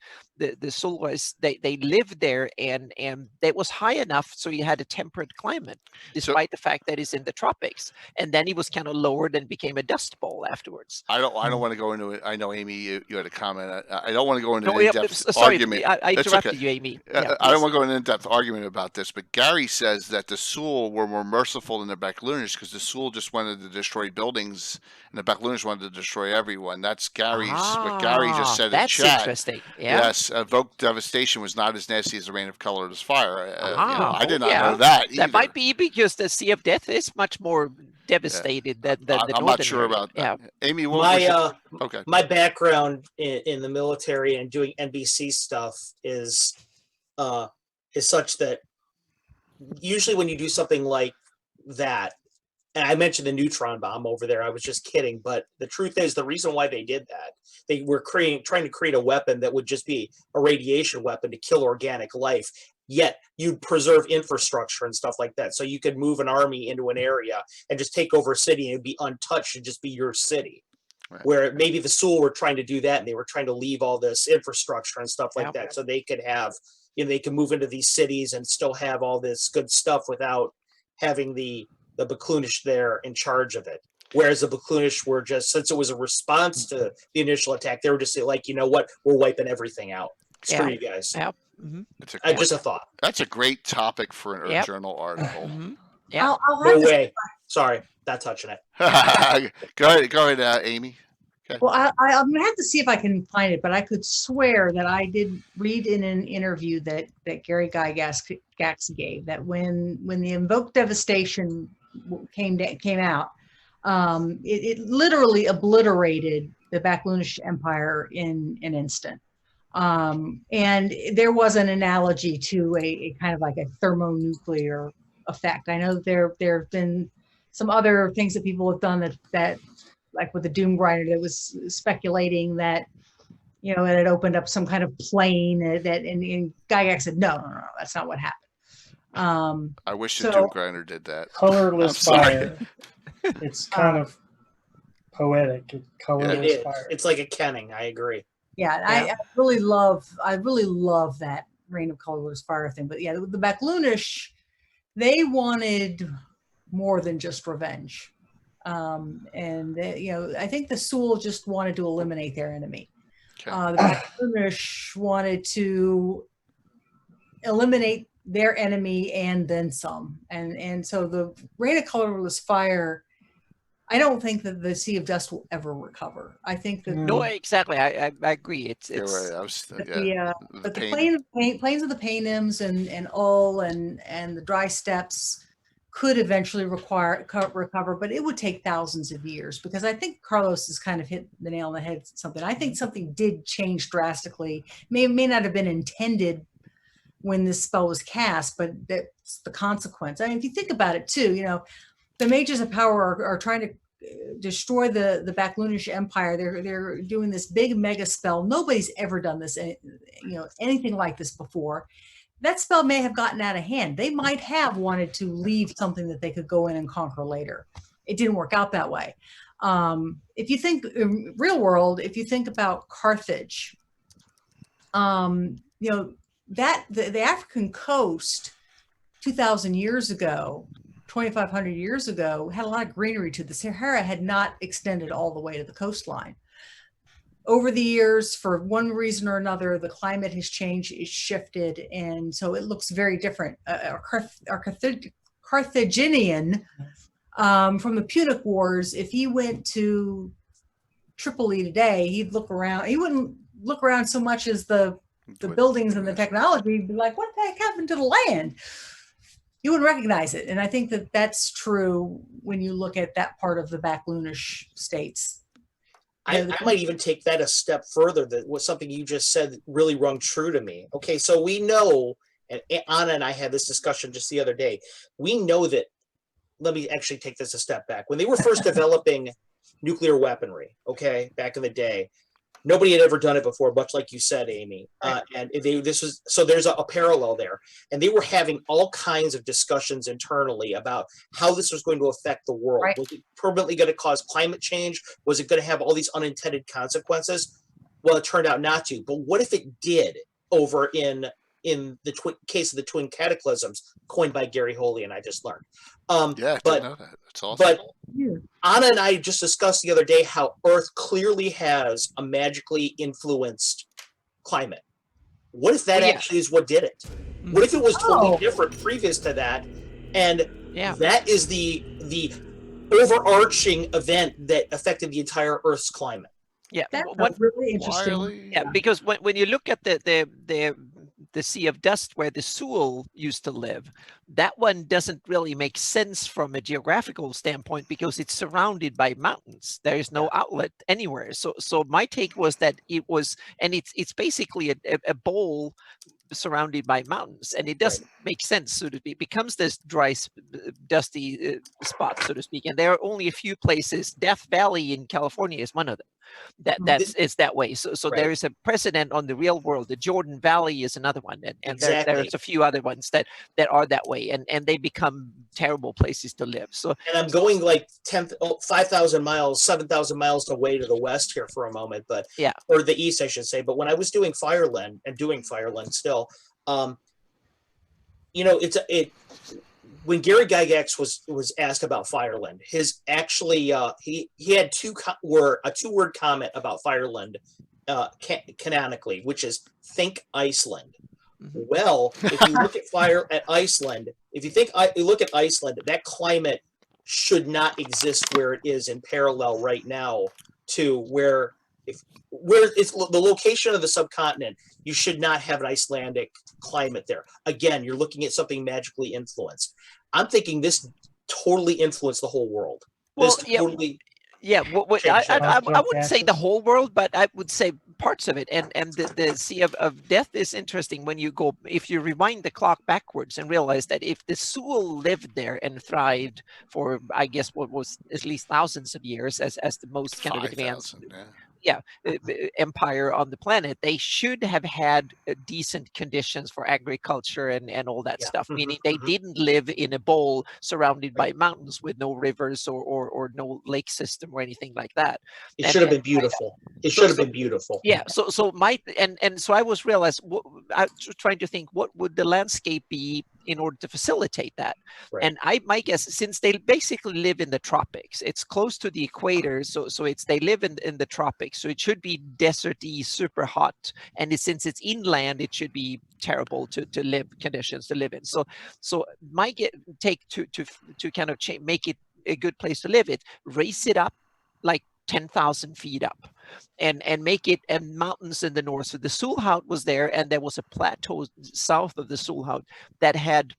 soul was. They lived there, and it was high enough so you had a temperate climate, despite the fact that it's in the tropics. And then it was kind of lowered and became a dust bowl afterwards. I don't want to go into it. I know, Amy, you had a comment. I don't want to go into an yeah, in-depth sorry, argument. I That's interrupted okay. you, Amy. I don't want to go into an in-depth argument about this, but Gary says that the Sul were more merciful than the Baklunish because the Sul just wanted to destroy buildings and the Baklunish wanted to destroy everyone. That's Gary's what Gary just said in That's chat. interesting. Yeah. Yes, Evoke Devastation was not as nasty as the Rain of Colorless Fire. I did not yeah. know that either. That might be because the Sea of Death is much more devastated than the I'm northern not sure area. about that. Amy, what My was your... Okay. my background in the military and doing NBC stuff is such that usually when you do something like that, and I mentioned the neutron bomb over there, I was just kidding, but the truth is the reason why they did that, they were trying to create a weapon that would just be a radiation weapon to kill organic life, yet you'd preserve infrastructure and stuff like that. So you could move an army into an area and just take over a city and it'd be untouched and just be your city. Right. Where maybe the Sul were trying to do that and they were trying to leave all this infrastructure and stuff like that so they could have, they can move into these cities and still have all this good stuff without having the Baklunish there in charge of it. Whereas the Baklunish were just, since it was a response to the initial attack, they were just like, you know what, we're wiping everything out. Screw you guys. Yeah. Just a thought. That's a great topic for an Earth Journal article. Yeah. No way. Sorry, not touching it. Go ahead, Amy. Okay. Well, I'm gonna have to see if I can find it, but I could swear that I did read in an interview that Gary Gygax gave that when the Invoked Devastation came out, it literally obliterated the Baklunish Empire in an instant. And there was an analogy to a kind of like a thermonuclear effect. I know there have been some other things that people have done that like with the Doom Grinder, that was speculating that, it had opened up some kind of plane and Gygax said, no, that's not what happened. I wish the Doom Grinder did that. Colorless fire. It's kind of poetic. Colorless fire. It's like a kenning. I agree. Yeah, I really love that Reign of Colorless Fire thing. But yeah, the Baklunish, they wanted more than just revenge. I think the Sul just wanted to eliminate their enemy. Okay. The Baklunish wanted to eliminate their enemy and then some. And so the Reign of Colorless Fire, I don't think that the Sea of Dust will ever recover. I think that no, exactly. I agree. It's right. But the plains of the Paynims and Ul and the dry steppes could eventually recover, but it would take thousands of years, because I think Carlos has kind of hit the nail on the head. I think something did change drastically. May not have been intended when this spell was cast, but that's the consequence. I mean, if you think about it too, the Mages of Power are trying to destroy the Baklunish Empire. They're doing this big mega spell. Nobody's ever done this, anything like this before. That spell may have gotten out of hand. They might have wanted to leave something that they could go in and conquer later. It didn't work out that way. If you think real world, if you think about Carthage, that the African coast 2,000 years ago, 2,500 years ago, had a lot of greenery to. The Sahara had not extended all the way to the coastline. Over the years, for one reason or another, the climate has changed, it's shifted, and so it looks very different. Our Carthaginian from the Punic Wars, if he went to Tripoli today, he'd look around. He wouldn't look around so much as the buildings and the technology. He'd be like, what the heck happened to the land? You wouldn't recognize it. And I think that that's true when you look at that part of the Baklunish states. I might even take that a step further. That was something you just said really rung true to me. Okay, so we know, and Anna and I had this discussion just the other day. We know that, let me actually take this a step back. When they were first developing nuclear weaponry, okay, back in the day, Nobody had ever done it before, much like you said, Amy. And there's a parallel there. And they were having all kinds of discussions internally about how this was going to affect the world. Right. Was it permanently going to cause climate change? Was it going to have all these unintended consequences? Well, it turned out not to. But what if it did over in the case of the twin cataclysms coined by Gary Holian, I just learned. Yeah, I didn't know that. That's awesome. But Anna and I just discussed the other day how Earth clearly has a magically influenced climate. What if that actually is what did it? What if it was totally different previous to that? And that is the overarching event that affected the entire Earth's climate. Yeah, That's really interesting. Yeah, because when you look at the Sea of Dust where the Sul used to live, that one doesn't really make sense from a geographical standpoint because it's surrounded by mountains. There is no outlet anywhere. So my take was that it was, and it's basically a bowl surrounded by mountains, and it doesn't make sense, so to speak. It becomes this dry, dusty spot, so to speak. And there are only a few places. Death Valley in California is one of them. It's that way. So there is a precedent on the real world. The Jordan Valley is another one, and there's a few other ones that are that way, and they become terrible places to live. So, and I'm going like 5,000 miles, 7,000 miles away to the west here for a moment, but or the east, I should say. But when I was doing Fireland and doing Fireland still, when Gary Gygax was asked about Fireland, his actually he had a two-word comment about Fireland canonically, which is "think Iceland." Well, if you look at Iceland, you look at Iceland, that climate should not exist where it is in parallel right now to where it's the location of the subcontinent. You should not have an Icelandic climate there. Again, you're looking at something magically influenced. I'm thinking this totally influenced the whole world. I wouldn't say the whole world, but I would say parts of it. And the Sea of Death is interesting if you rewind the clock backwards and realize that if the Sul lived there and thrived for, I guess, what was at least thousands of years as the most kind of advanced empire on the planet, they should have had decent conditions for agriculture and all that stuff, meaning they didn't live in a bowl surrounded by mountains with no rivers or no lake system or anything like that. It should have been beautiful. It should have been beautiful. Yeah. So I was trying to think, what would the landscape be in order to facilitate that? Right. And my guess, since they basically live in the tropics, it's close to the equator, so they live in the tropics, so it should be deserty, super hot, and since it's inland, it should be terrible conditions to live in. So my take to kind of make it a good place to live, raise it up like 10,000 feet up and make it mountains in the north. So the Sulhaut was there, and there was a plateau south of the Sulhaut that had,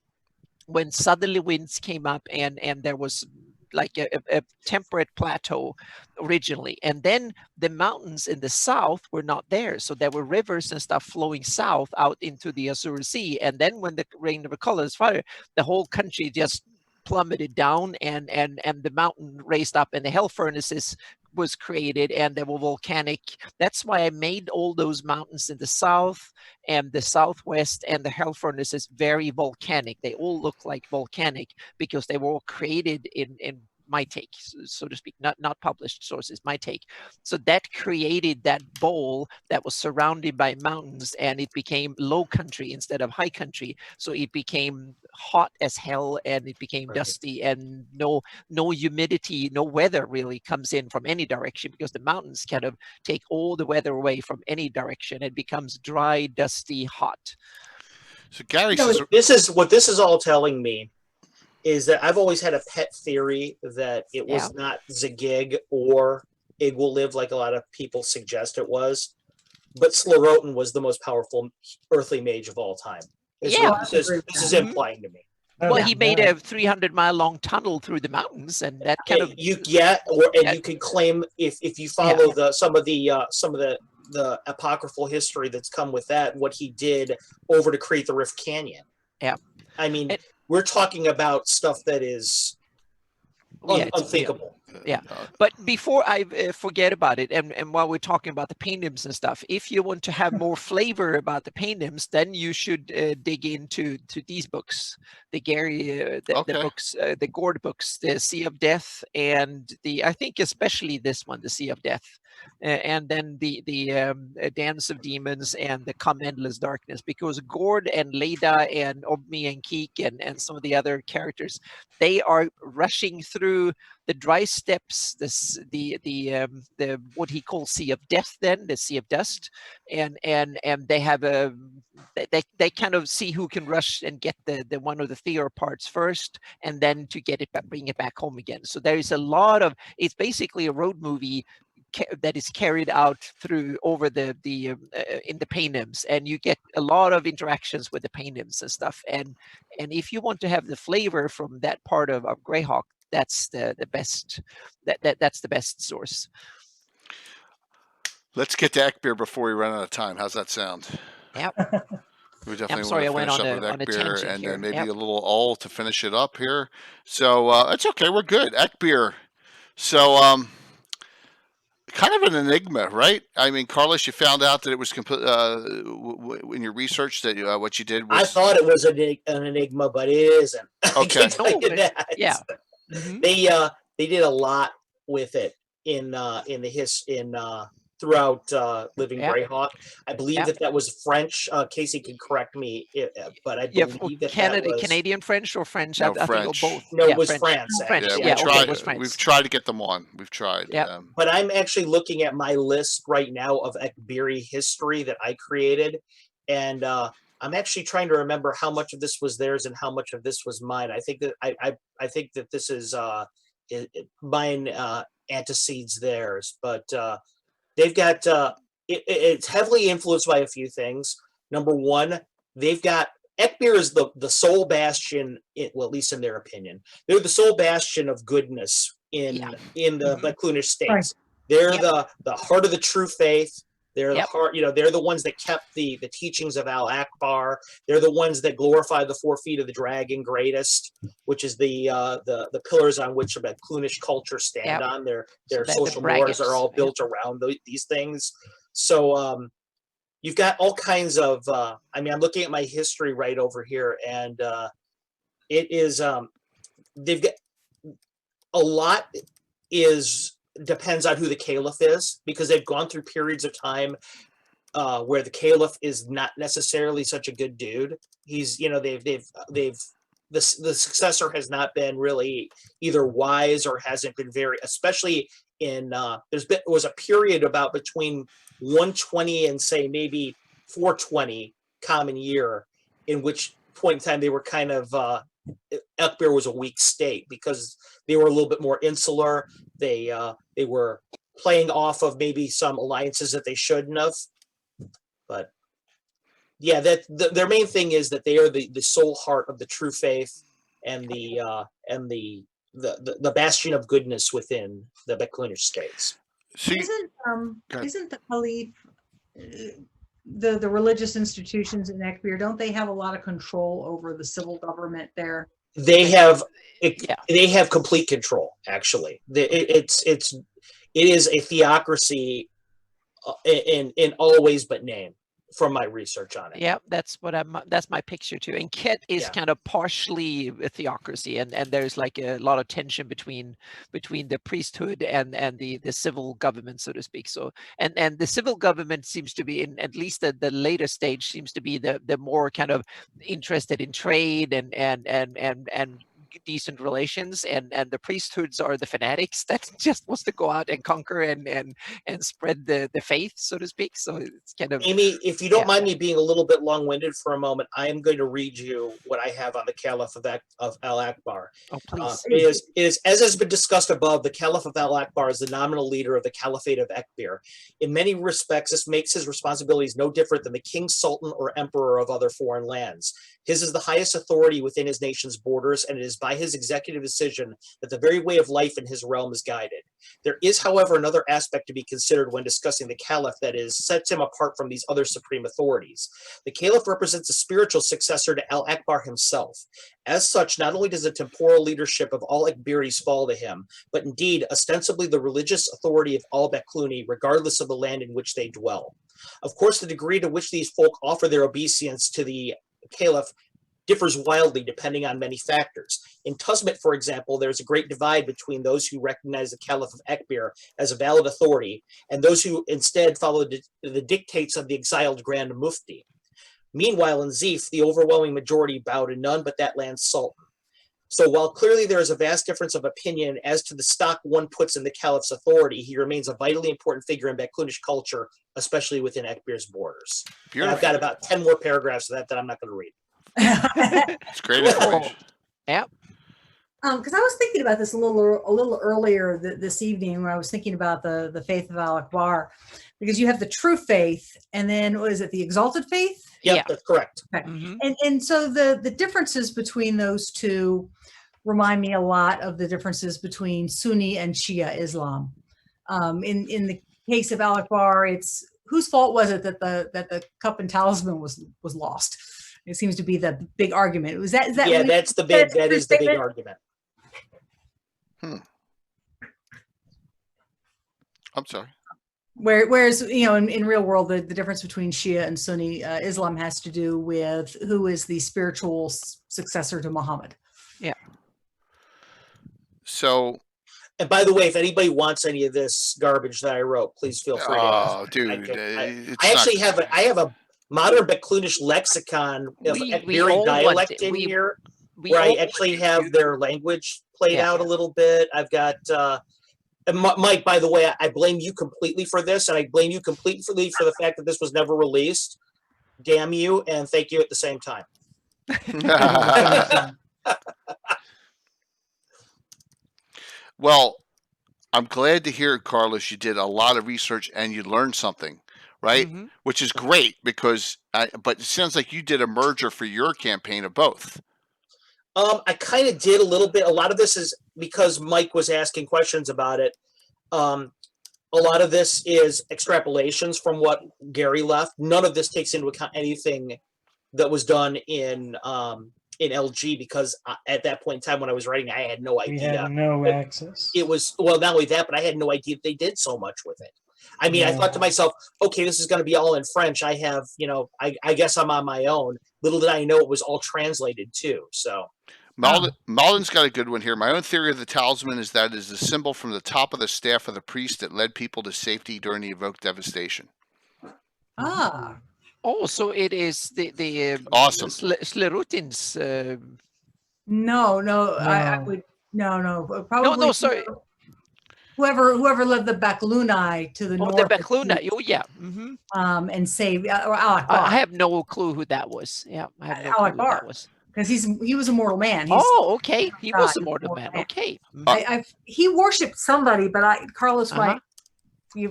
when southerly winds came up and there was like a temperate plateau originally, and then the mountains in the south were not there, so there were rivers and stuff flowing south out into the Azure Sea, and then when the Rain of the Colors fire, the whole country just plummeted down, and the mountain raised up, and the hell furnaces was created, and they were volcanic. That's why I made all those mountains in the south and the southwest and the hell furnaces very volcanic. They all look like volcanic because they were all created in my take, so to speak, not published sources, my take. So that created that bowl that was surrounded by mountains, and it became low country instead of high country. So it became hot as hell, and it became dusty, and no humidity, no weather really comes in from any direction, because the mountains kind of take all the weather away from any direction. It becomes dry, dusty, hot. So Gary, this is all telling me is that I've always had a pet theory that it was not Zagig or Iggwelliv like a lot of people suggest it was, but Slorotin was the most powerful earthly mage of all time. This is implying to me. Well, he made a 300-mile long tunnel through the mountains, and that kind of you can claim if you follow some of the apocryphal history that's come with that, what he did over to create the Rift Canyon. Yeah, I mean. We're talking about stuff that is unthinkable. Yeah, but before I forget about it, and while we're talking about the paynims and stuff, if you want to have more flavor about the paynims, then you should dig into these books, the Gary, the books, the Gord books, the Sea of Death, and I think especially this one, the Sea of Death, and then the Dance of Demons and the Come Endless Darkness, because Gord and Leda and Obmi and Keek and some of the other characters, they are rushing through the dry steps, the what he calls Sea of Death, then the Sea of Dust, and they have they kind of see who can rush and get the one of the Theor parts first, and then to get it back, bring it back home again. So there is a lot of, it's basically a road movie that is carried out through over in the paynims, and you get a lot of interactions with the paynims and stuff. And if you want to have the flavor from that part of Greyhawk, that's the best. That's the best source. Let's get to Ekbeer before we run out of time. How's that sound? Yep. We definitely I'm sorry, I want went to finish on up with Ekbeer, and here. then maybe a little all to finish it up here. So it's okay. We're good. Ekbeer. So kind of an enigma, right? I mean, Carlos, you found out that it was complete in your research that what you did was. I thought it was an enigma, but it isn't. Okay. Yeah. They did a lot with it throughout Living Greyhawk. I believe that was French. Casey can correct me, but I believe that was Canadian French or French. No, I French. think both. No, it was France. French. We've tried to get them on. We've tried. Yeah. But I'm actually looking at my list right now of Ekberi history that I created, and I'm actually trying to remember how much of this was theirs and how much of this was mine. I think that I think that this is mine antecedes theirs, but they've got it's heavily influenced by a few things. Number one, they've got Ekbir is the sole bastion, well, at least in their opinion, they're the sole bastion of goodness in the Baklunish states. Right. They're the heart of the true faith. They're the heart, they're the ones that kept the teachings of Al Akbar. They're the ones that glorify the 4 feet of the dragon greatest, which is the pillars on which the Baklunish culture stand on. Their social mores are all built around these things. So you've got all kinds of, I'm looking at my history right over here, and it is, they've got a lot depends on who the caliph is, because they've gone through periods of time where the caliph is not necessarily such a good dude. He's, the successor has not been really either wise or hasn't been very, especially in, was a period about between 120 and say maybe 420 common year, in which point in time they were kind of, Ekbir was a weak state because they were a little bit more insular. They were playing off of maybe some alliances that they shouldn't have. But yeah, their main thing is that they are the sole heart of the true faith and the bastion of goodness within the Baklunish states. Isn't the Caliph the religious institutions in Ekbir, don't they have a lot of control over the civil government there? They have complete control. Actually, it is a theocracy in all ways but name, from my research on it. Yeah, that's my picture too. And Ket is kind of partially a theocracy, and there's like a lot of tension between the priesthood and the civil government, so to speak. So and the civil government seems to be, in at least the later stage, seems to be the more kind of interested in trade and decent relations, and the priesthoods are the fanatics that just wants to go out and conquer and spread the faith, so to speak. So it's kind of, Amy, if you don't mind me being a little bit long-winded for a moment, I am going to read you what I have on the Caliph of Al Akbar. Oh, please. It is as has been discussed above, the Caliph of Al Akbar is the nominal leader of the Caliphate of Ekbir. In many respects, this makes his responsibilities no different than the king, sultan, or emperor of other foreign lands. His is the highest authority within his nation's borders, and it is by his executive decision that the very way of life in his realm is guided. There is, however, another aspect to be considered when discussing the caliph that sets him apart from these other supreme authorities. The caliph represents a spiritual successor to Al-Akbar himself. As such, not only does the temporal leadership of all Akbaris fall to him, but indeed ostensibly the religious authority of all Bakluni, regardless of the land in which they dwell. Of course, the degree to which these folk offer their obeisance to the caliph differs wildly depending on many factors. In Tuzmit, for example, there's a great divide between those who recognize the Caliph of Akbar as a valid authority and those who instead follow the dictates of the exiled Grand Mufti. Meanwhile, in Zif, the overwhelming majority bow to none but that land's sultan. So while clearly there is a vast difference of opinion as to the stock one puts in the Caliph's authority, he remains a vitally important figure in Baklunish culture, especially within Akbar's borders. I've got about 10 more paragraphs of that I'm not going to read. It's great information. Yep. Because I was thinking about this a little earlier this evening when I was thinking about the faith of Al-Akbar, because you have the true faith, and then what is it, the exalted faith? Yep, that's correct. Okay. And so the differences between those two remind me a lot of the differences between Sunni and Shia Islam. In the case of Al-Akbar, it's whose fault was it that the cup and talisman was lost? It seems to be the big argument. Is that yeah, that's the big that is the big argument. I'm sorry. Whereas, in real world, the difference between Shia and Sunni Islam has to do with who is the spiritual successor to Muhammad. Yeah. So. And by the way, if anybody wants any of this garbage that I wrote, please feel free to ask. Oh, dude. I have a modern Baklunish lexicon of Akbari dialect in here, where I actually have their language played out a little bit. I've got, Mike, by the way, I blame you completely for this, and I blame you completely for the fact that this was never released. Damn you, and thank you at the same time. Well, I'm glad to hear, Carlos, you did a lot of research and you learned something, right? Mm-hmm. Which is great because, but it sounds like you did a merger for your campaign of both. I kind of did a little bit. A lot of this is because Mike was asking questions about it. A lot of this is extrapolations from what Gary left. None of this takes into account anything that was done in LG, because at that point in time when I was writing, I had no idea. We had no access. It was, well, not only that, but I had no idea they did so much with it. I mean, I thought to myself, okay, this is going to be all in French. I have, I guess I'm on my own. Little did I know it was all translated too. So Malden's got a good one here. My own theory of the talisman is that it is a symbol from the top of the staff of the priest that led people to safety during the evoked devastation. Oh, so it is the awesome Slerutin's. No, I would probably no. Sorry. Whoever led the Bakluni to the north. The Bakluni. Oh, yeah. Mm-hmm. And saved Al-Akbar. I have no clue who that was. Yeah, I have no clue who that was. Because he was a mortal man. Okay. He was a mortal man. Okay. He worshipped somebody, but Carlos might. See,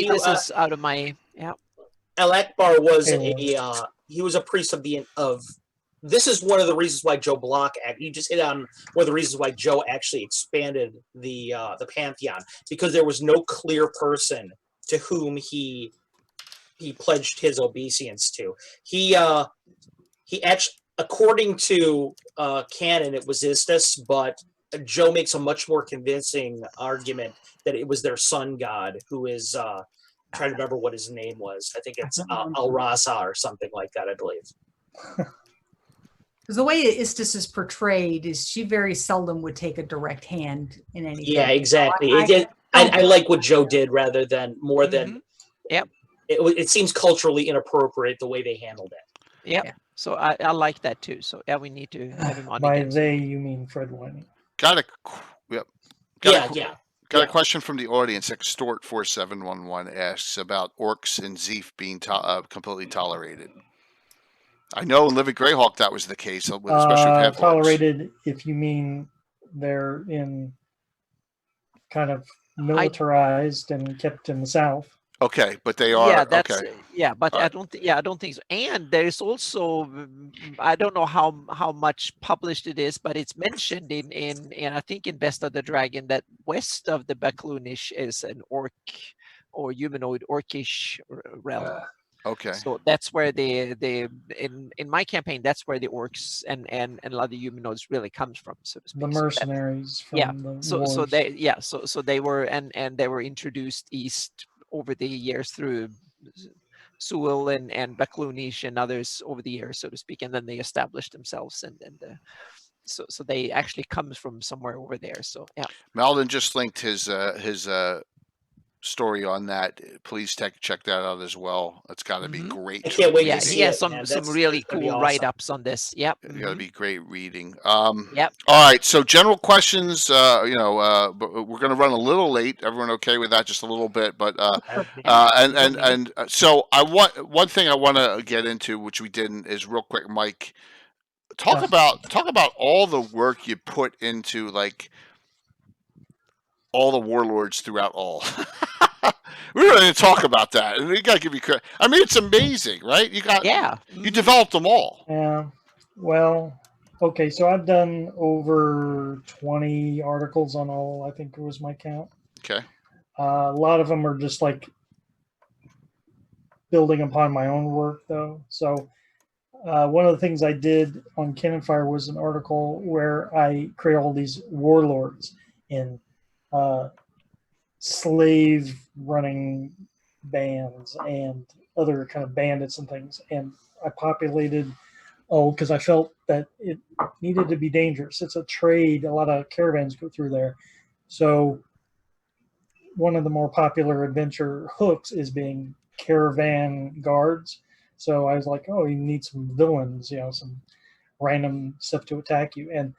this is out of my. Yeah. Al-Akbar was he was a priest of. This is one of the reasons why Joe Block. You just hit on one of the reasons why Joe actually expanded the pantheon, because there was no clear person to whom he pledged his obeisance to. He actually, according to canon, it was Istus, but Joe makes a much more convincing argument that it was their sun god, who is I'm trying to remember what his name was. I think it's Al-Raza or something like that, I believe. Because the way Istus is portrayed is she very seldom would take a direct hand in anything. Yeah, exactly. I like what Joe did rather than more than. Yep. It seems culturally inappropriate the way they handled it. Yep. Yeah. So I like that too. So yeah, we need to have him on. By again. they, you mean Fred Winnie. Got a a question from the audience. Extort4711 asks about orcs and Zeef being completely tolerated. I know in Live at Greyhawk that was the case, especially with tolerated. If you mean they're in kind of militarized and kept in the south. Okay, but they are Yeah, that's okay. but All I right. don't think I don't think so. And there's also I don't know how much published it is, but it's mentioned in I think in Best of the Dragon that west of the Baklunish is an orc or humanoid orcish realm. Okay. So that's where the in my campaign, that's where the orcs and a lot of the humanoids really comes from, so to speak. The mercenaries from the So wars. they were and they were introduced east over the years through Sewell and Baklunish and others over the years, so to speak, and then they established themselves so they actually comes from somewhere over there. So yeah. Malden just linked his story on that. Please check that out as well. It's got to be great. I can't wait Yeah, to see he has it, man. some That's really gonna be cool awesome. write-ups on this. Yep. It's got to be great reading. Yep. All right. So general questions. But we're going to run a little late. Everyone okay with that? Just a little bit, but so one thing I want to get into, which we didn't, is real quick, Mike. Talk about all the work you put into like all the warlords throughout all. We really didn't talk about that, and we got to give you credit. I mean, it's amazing, right? You developed them all. Yeah. Well, okay. So I've done over 20 articles on all. I think it was my count. Okay. A lot of them are just like building upon my own work, though. So one of the things I did on Cannon Fire was an article where I create all these warlords in slave running bands and other kind of bandits and things. And I populated because I felt that it needed to be dangerous. It's a trade. A lot of caravans go through there. So one of the more popular adventure hooks is being caravan guards. So I was like, oh, you need some villains, some random stuff to attack you. And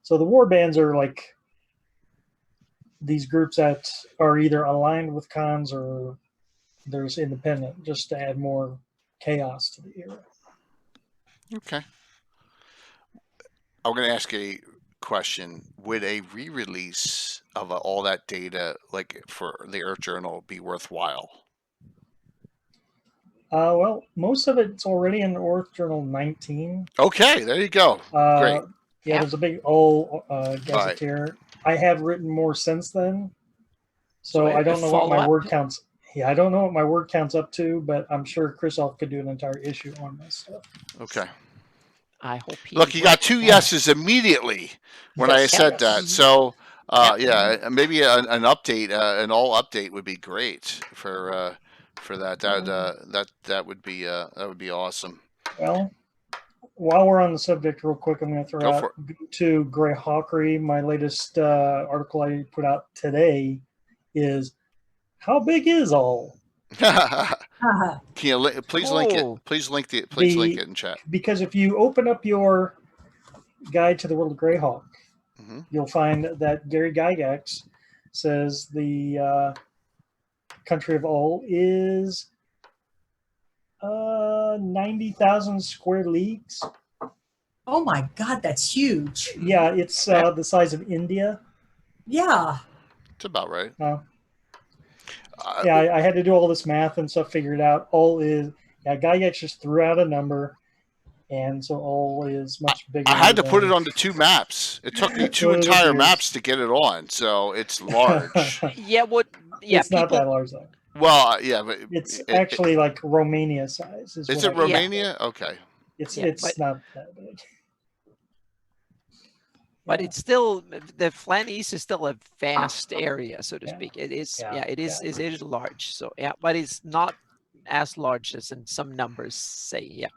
so the war bands are like these groups that are either aligned with cons or there's independent, just to add more chaos to the era. Okay. I'm going to ask a question. Would a re-release of all that data, like for the Earth Journal, be worthwhile? Well, most of it's already in Earth Journal 19. Okay, there you go. Great. Yeah, there's a big old gazetteer. I have written more since then, so I don't know what my word counts. Yeah, I don't know what my word counts up to, but I'm sure Chris Elf could do an entire issue on this stuff. Okay. I hope he Look, you got 2 yeses immediately when I said that. So, maybe an update, an all update would be great for that. That would be awesome. Well, while we're on the subject, real quick, I'm going to throw out to Grey Hawkery. My latest article I put out today is how big is all? Can you please link it? Please link it in chat. Because if you open up your guide to the world of Greyhawk, you'll find that Gary Gygax says the country of all is 90,000 square leagues. Oh my God, that's huge. Yeah, it's the size of India. Yeah. It's about right. Yeah, I had to do all this math and stuff, figure it out. All is, Gygax just threw out a number, and so all is much bigger. I had to put it onto 2 maps. It took me 2 entire maps to get it on, so it's large. It's not that large, though. Well, yeah, but it's actually like Romania size. Is it Romania? Okay. It's not that big. But it's still, the Flan East is still a vast area, so to speak. It is, it is large. So but it's not as large as in some numbers say.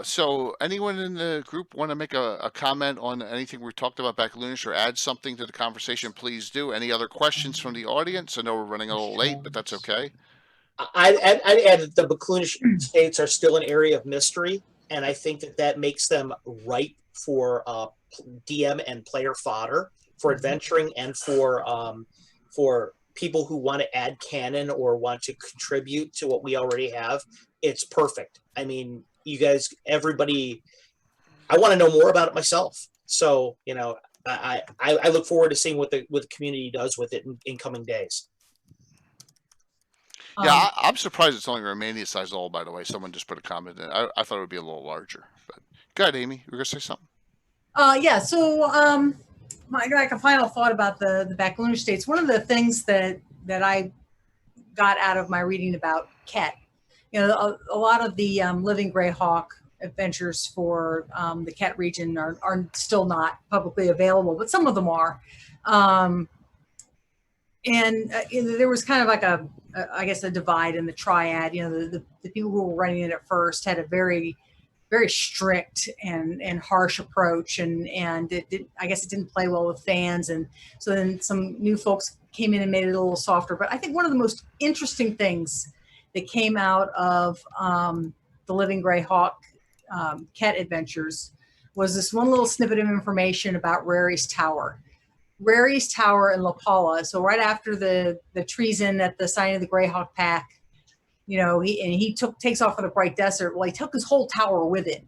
So anyone in the group want to make a comment on anything we talked about Baklunish or add something to the conversation? Please do. Any other questions from the audience? I know we're running a little late, but that's okay. I'd add that the Baklunish states are still an area of mystery, and I think that makes them ripe for DM and player fodder for adventuring and for people who want to add canon or want to contribute to what we already have. It's perfect. I mean, you guys, everybody, I want to know more about it myself. So, I look forward to seeing what the community does with it in coming days. Yeah, I'm surprised it's only a Romania size all. By the way, someone just put a comment in. I thought it would be a little larger. But go ahead, Amy. You were gonna say something? Yeah. So, like a final thought about the Baklunish states. One of the things that I got out of my reading about Ket, a lot of the living Greyhawk adventures for the Ket region are still not publicly available, but some of them are. And there was kind of like I guess a divide in the triad. The people who were running it at first had a very strict and harsh approach, and I guess it didn't play well with fans, and so then some new folks came in and made it a little softer. But I think one of the most interesting things that came out of the Living Greyhawk Ket adventures was this one little snippet of information about Rary's Tower. Rary's Tower in La Pala. So right after the treason at the sign of the Greyhawk Pack, he takes off for the Bright Desert. Well, he took his whole tower with him.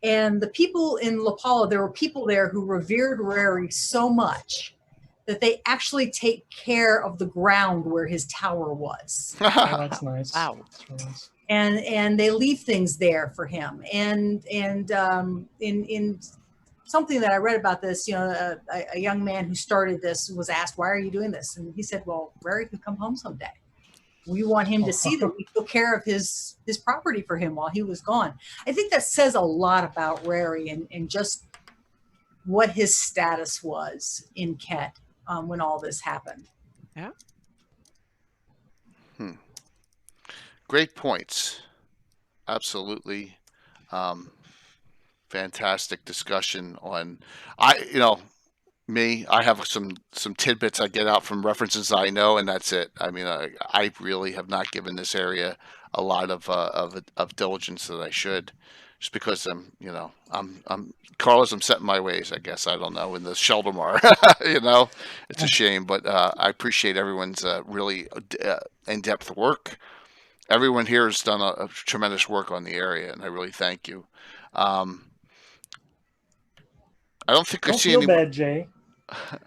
And the people in La Pala, there were people there who revered Rary so much that they actually take care of the ground where his tower was. Oh, that's nice. Wow. That's really nice. And they leave things there for him. And in something that I read about this, a young man who started this was asked, "Why are you doing this?" And he said, "Well, Rary could come home someday. We want him to see that we took care of his property for him while he was gone." I think that says a lot about Rary and just what his status was in Ket when all this happened. Yeah. Great points. Absolutely. Fantastic discussion on. I have some tidbits I get out from references I know, and that's it. I mean, I really have not given this area a lot of diligence that I should, just because I'm Carlos. I'm set in my ways, I guess. I don't know in the Sheldamar. It's a shame, but I appreciate everyone's really in-depth work. Everyone here has done a tremendous work on the area, and I really thank you. I don't think I Don't see feel any. bad, Jay.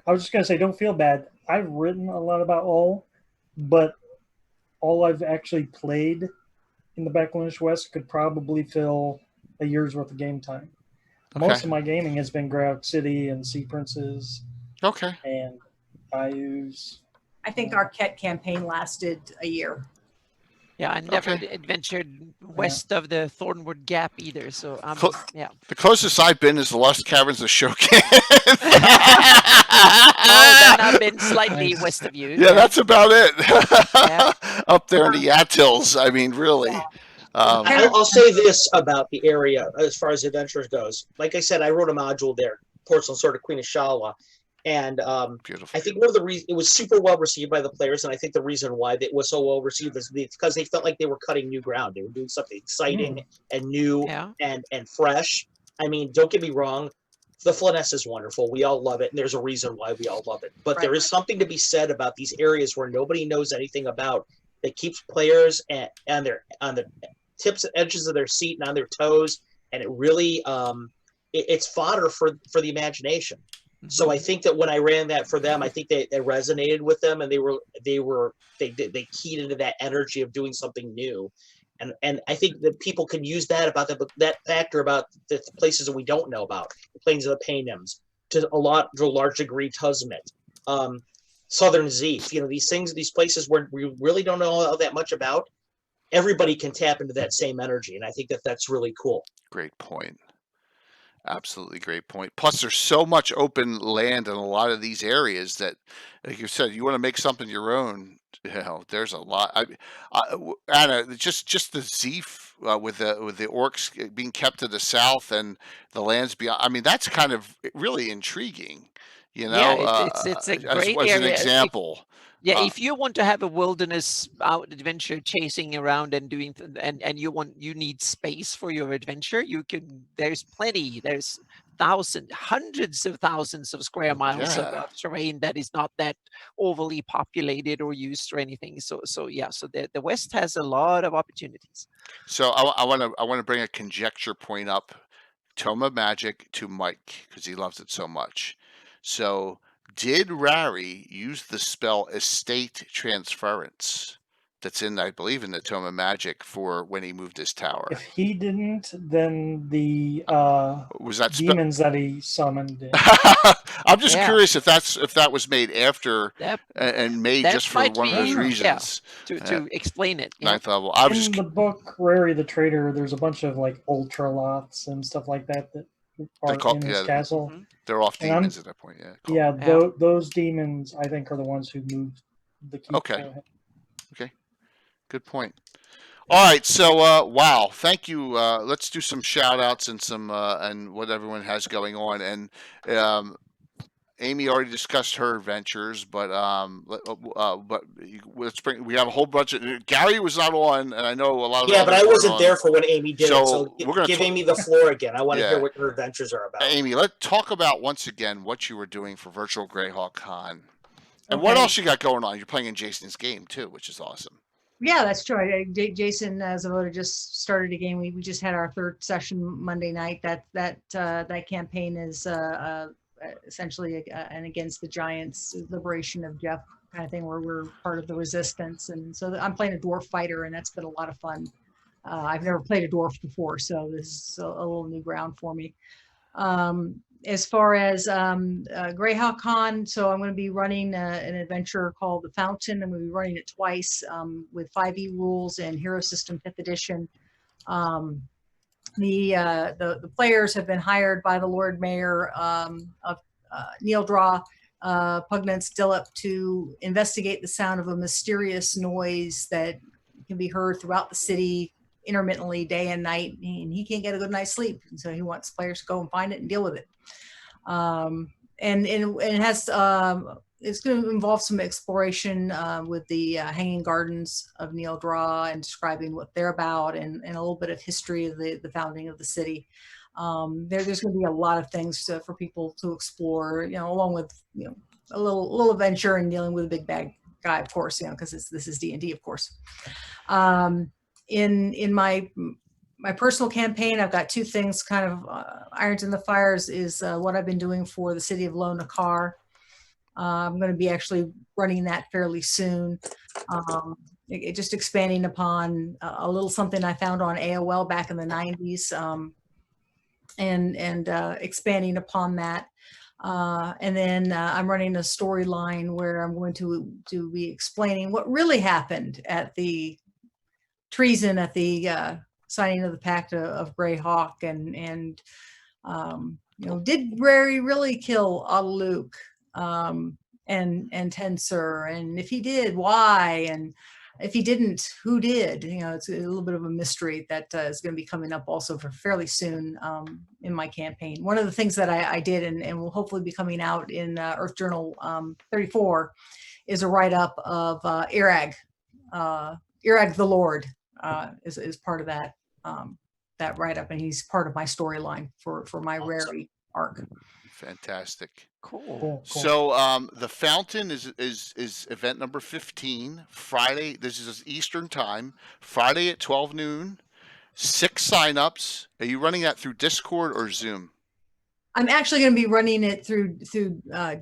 I was just going to say, don't feel bad. I've written a lot about all, but all I've actually played in the Baklunish West could probably fill a year's worth of game time. Okay. Most of my gaming has been Greyhawk City and Sea Princes Okay. and Bayous. I think our Ket campaign lasted a year. Yeah, I never Okay. adventured west of the Thornwood Gap either. So yeah. The closest I've been is the Lost Caverns of Shokan. Oh, then I've been slightly west of you. Yeah, that's about it. Yeah. Up there in the Yatills. I mean, really. I'll say this about the area as far as adventures goes. Like I said, I wrote a module there, Porcelain Sword of Queen of Shala. And Beautiful. I think one of the reasons it was super well received by the players, and I think the reason why it was so well received is because they felt like they were cutting new ground. They were doing something exciting and new and fresh. I mean, don't get me wrong, the Flyness is wonderful. We all love it, and there's a reason why we all love it. But there is something to be said about these areas where nobody knows anything about that keeps players on the tips and edges of their seat and on their toes, and it really it's fodder for the imagination. So I think that when I ran that for them, I think they resonated with them, and they keyed into that energy of doing something new, and I think that people can use that that factor about the places that we don't know about, the Plains of the Paynims, to a large degree, Tuzmit, Southern Zeef, these places where we really don't know all that much about. Everybody can tap into that same energy, and I think that that's really cool. Great point. Absolutely great point. Plus, there's so much open land in a lot of these areas that, like you said, you want to make something your own. There's a lot. Anna, just the Zeef with the orcs being kept to the south and the lands beyond. I mean, that's kind of really intriguing. Yeah, it's a great as an area. example. If you want to have a wilderness out adventure, chasing around and doing, and you need space for your adventure, there's plenty. There's hundreds of thousands of square miles of terrain that is not that overly populated or used or anything. So the West has a lot of opportunities. So I want to bring a conjecture point up, Toma Magic, to Mike, because he loves it so much. So, did Rary use the spell estate transference that's in, I believe, in the Tome of Magic for when he moved his tower. If he didn't, then the Was that demons that he summoned did. I'm just curious if that was made after and made that just for might one of be, those reasons. to explain it. Ninth level. I was in the book Rary the Traitor, there's a bunch of like ultraloths and stuff like that are in his castle. They're off demons at that point. Those demons, I think, are the ones who moved the keep. Okay. Good point. All right, so wow, thank you. Let's do some shout outs and some and what everyone has going on. And Amy already discussed her adventures, but let's bring. We have a whole bunch of. Gary was not on, and I know a lot of. Yeah, but I wasn't there for when Amy did it. So we're gonna give Amy the floor again. I want to hear what her adventures are about. Amy, let's talk about once again what you were doing for Virtual Greyhawk Con, and what else you got going on. You're playing in Jason's game too, which is awesome. Yeah, that's true. Jason Zavoda just started a game. We just had our third session Monday night. That campaign is essentially an against the giants liberation of Jeff kind of thing, where we're part of the resistance. And so I'm playing a dwarf fighter, and that's been a lot of fun. I've never played a dwarf before, so this is a little new ground for me. As far as Greyhawk Con, so I'm going to be running an adventure called The Fountain. I'm going to be running it twice with 5e rules and Hero System 5th Edition. The players have been hired by the Lord Mayor of Neil Draw, Pugnance Dillip, to investigate the sound of a mysterious noise that can be heard throughout the city intermittently, day and night, and he can't get a good night's sleep. And so he wants players to go and find it and deal with it. And it has it's going to involve some exploration with the Hanging Gardens of Neil Draw and describing what they're about, and a little bit of history of the founding of the city. There's going to be a lot of things for people to explore, along with a little adventure and dealing with a big bad guy, of course, because this is D&D, of course. In my personal campaign, I've got two things kind of irons in the fires. Is what I've been doing for the city of Low Nakar. I'm going to be actually running that fairly soon. Just expanding upon a little something I found on AOL back in the 90s, and expanding upon that. And then I'm running a storyline where I'm going to be explaining what really happened at the treason at the signing of the Pact of Greyhawk, and did Rary really kill Luke and Tensor, and if he did, why, and if he didn't, who did? It's a little bit of a mystery that is going to be coming up also for fairly soon in my campaign. One of the things that I did and will hopefully be coming out in Earth Journal 34 is a write-up of Irag the Lord. Is part of that write-up, and he's part of my storyline for my Rary arc. Fantastic. Cool. So the Fountain is event number 15, Friday. This is Eastern time, Friday at 12 noon. 6 signups. Are you running that through Discord or Zoom? I'm actually going to be running it through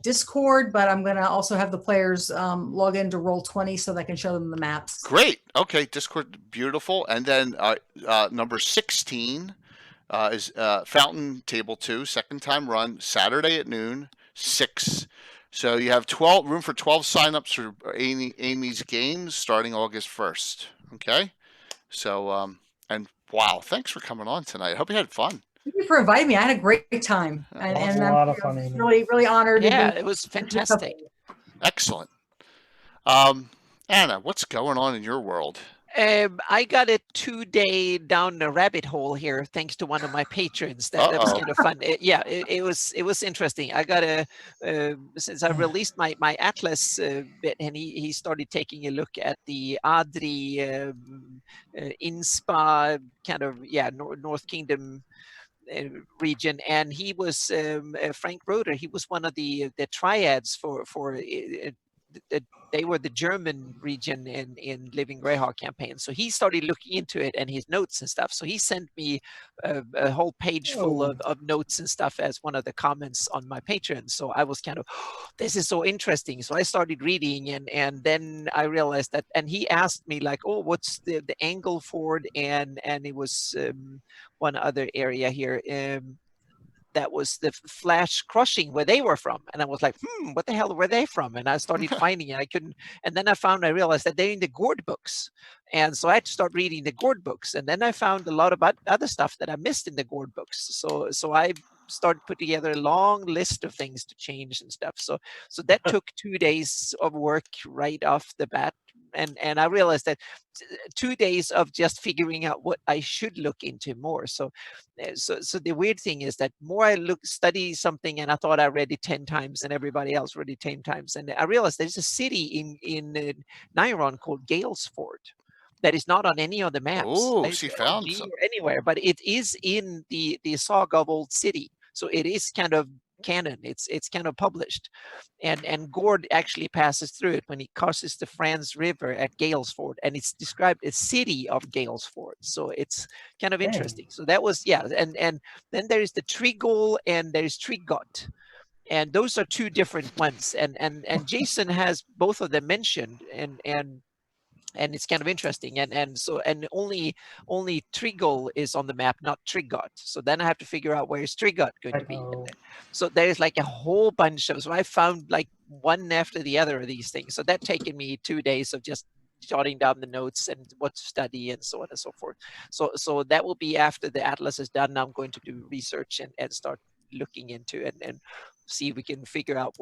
Discord, but I'm going to also have the players log into Roll20 so that I can show them the maps. Great. Okay, Discord, beautiful. And then number 16 is Fountain Table 2, second time run, Saturday at noon, 6. So you have room for 12 signups for Amy's games starting August 1st. Okay? So, and wow, thanks for coming on tonight. I hope you had fun. Thank you for inviting me. I had a great time. And a lot of fun, Amy. Really, really honored. Yeah, it was fantastic. Excellent. Anna, what's going on in your world? I got a 2-day down the rabbit hole here, thanks to one of my patrons. That was kind of fun. It was interesting. I got since I released my Atlas bit, and he started taking a look at the Adri, Inspa kind of North Kingdom region, and he was Frank Roeder. He was one of the triads for they were the German region in Living Greyhawk campaign. So he started looking into it and his notes and stuff. So he sent me a whole page full of notes and stuff as one of the comments on my Patreon. So I was kind of, this is so interesting. So I started reading, and then I realized that, and he asked me like, oh, what's the Angleford, and it was one other area here. That was the Flash Crushing, where they were from. And I was like, what the hell were they from? And I started finding it. I couldn't. And then I realized that they're in the Gord books. And so I had to start reading the Gord books. And then I found a lot about other stuff that I missed in the Gord books. So I started put together a long list of things to change and stuff. So that took 2 days of work right off the bat. And I realized that 2 days of just figuring out what I should look into more. So the weird thing is that more I study something, and I thought I read it 10 times and everybody else read it 10 times. And I realized there's a city in Nairon called Galesford that is not on any of the maps. Oh, she found some. Or anywhere, but it is in the saga of Old City. So it is kind of canon. It's kind of published. And Gord actually passes through it when he crosses the Franz River at Galesford, and it's described as city of Galesford. So it's kind of interesting. So that was, yeah. And then there is the Trigol and there's Trigot. And those are two different ones. And Jason has both of them mentioned, and it's kind of interesting. And only Trigol is on the map, not Trigot. So then I have to figure out where is Trigot going to be. So there's like a whole bunch of, so I found like one after the other of these things. So that taken me 2 days of just jotting down the notes and what to study and so on and so forth. So that will be after the atlas is done. Now I'm going to do research and start looking into it and see if we can figure out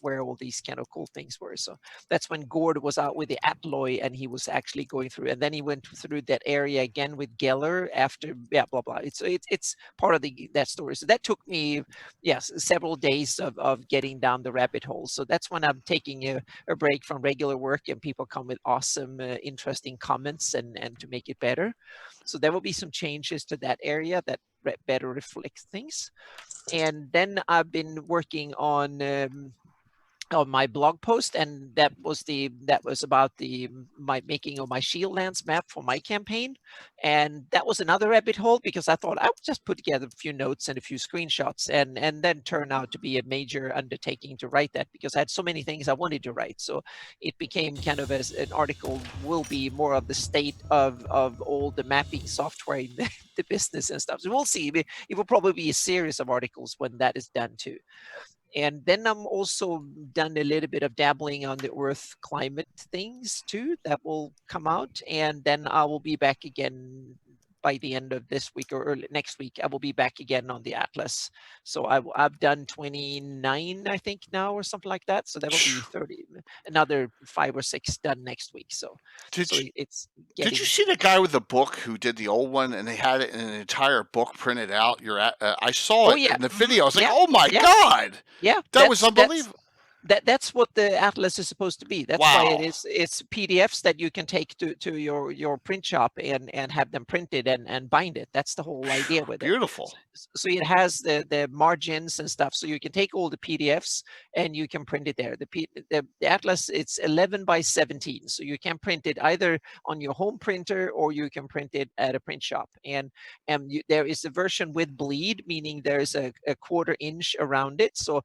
where all these kind of cool things were. So that's when Gord was out with the Atloy, and he was actually going through, and then he went through that area again with Geller after, blah blah. It's part of that story. So that took me, yes, several days of getting down the rabbit hole. So that's when I'm taking a break from regular work, and people come with awesome interesting comments and to make it better. So there will be some changes to that area that better reflect things. And then I've been working on my blog post, and that was about my making of my Shieldlands map for my campaign. And that was another rabbit hole, because I thought I would just put together a few notes and a few screenshots, and then turn out to be a major undertaking to write that, because I had so many things I wanted to write. So it became kind of as an article will be more of the state of all the mapping software in the business and stuff. So we'll see. It will probably be a series of articles when that is done too. And then I'm also done a little bit of dabbling on the Earth climate things too, that will come out. And then I will be back again by the end of this week or early next week. I will be back again on the Atlas. So I've done 29, I think now, or something like that. So that will be 30, another 5 or 6 done next week. So did you see the guy with the book who did the old one, and they had it in an entire book printed out? I saw it in the video. I was like, oh my God. Yeah. That was unbelievable. That's what the Atlas is supposed to be. That's why it's PDFs that you can take to your print shop and have them printed and bind it. That's the whole idea with it. Beautiful. So it has the margins and stuff. So you can take all the PDFs and you can print it there. The Atlas, it's 11 by 17. So you can print it either on your home printer, or you can print it at a print shop. And there is a version with bleed, meaning there's a 1/4 inch around it. So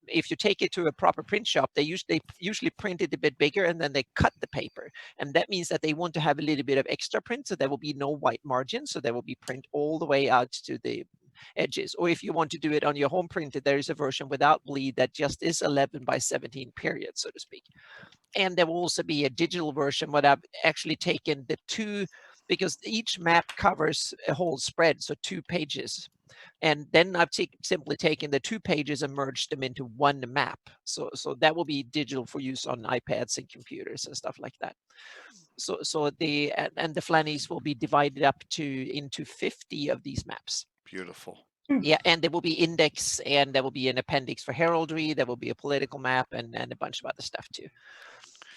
if you take it to a proper print shop, they usually print it a bit bigger, and then they cut the paper. And that means that they want to have a little bit of extra print, so there will be no white margin. So there will be print all the way out to the edges. Or if you want to do it on your home printer, there is a version without bleed that just is 11 by 17 period, so to speak. And there will also be a digital version where I've actually taken the two, because each map covers a whole spread, so 2 pages. And then I've simply taken the 2 pages and merged them into one map. So that will be digital for use on iPads and computers and stuff like that. So the Flannies will be divided up into 50 of these maps. Beautiful. Yeah, and there will be index, and there will be an appendix for heraldry. There will be a political map and a bunch of other stuff too.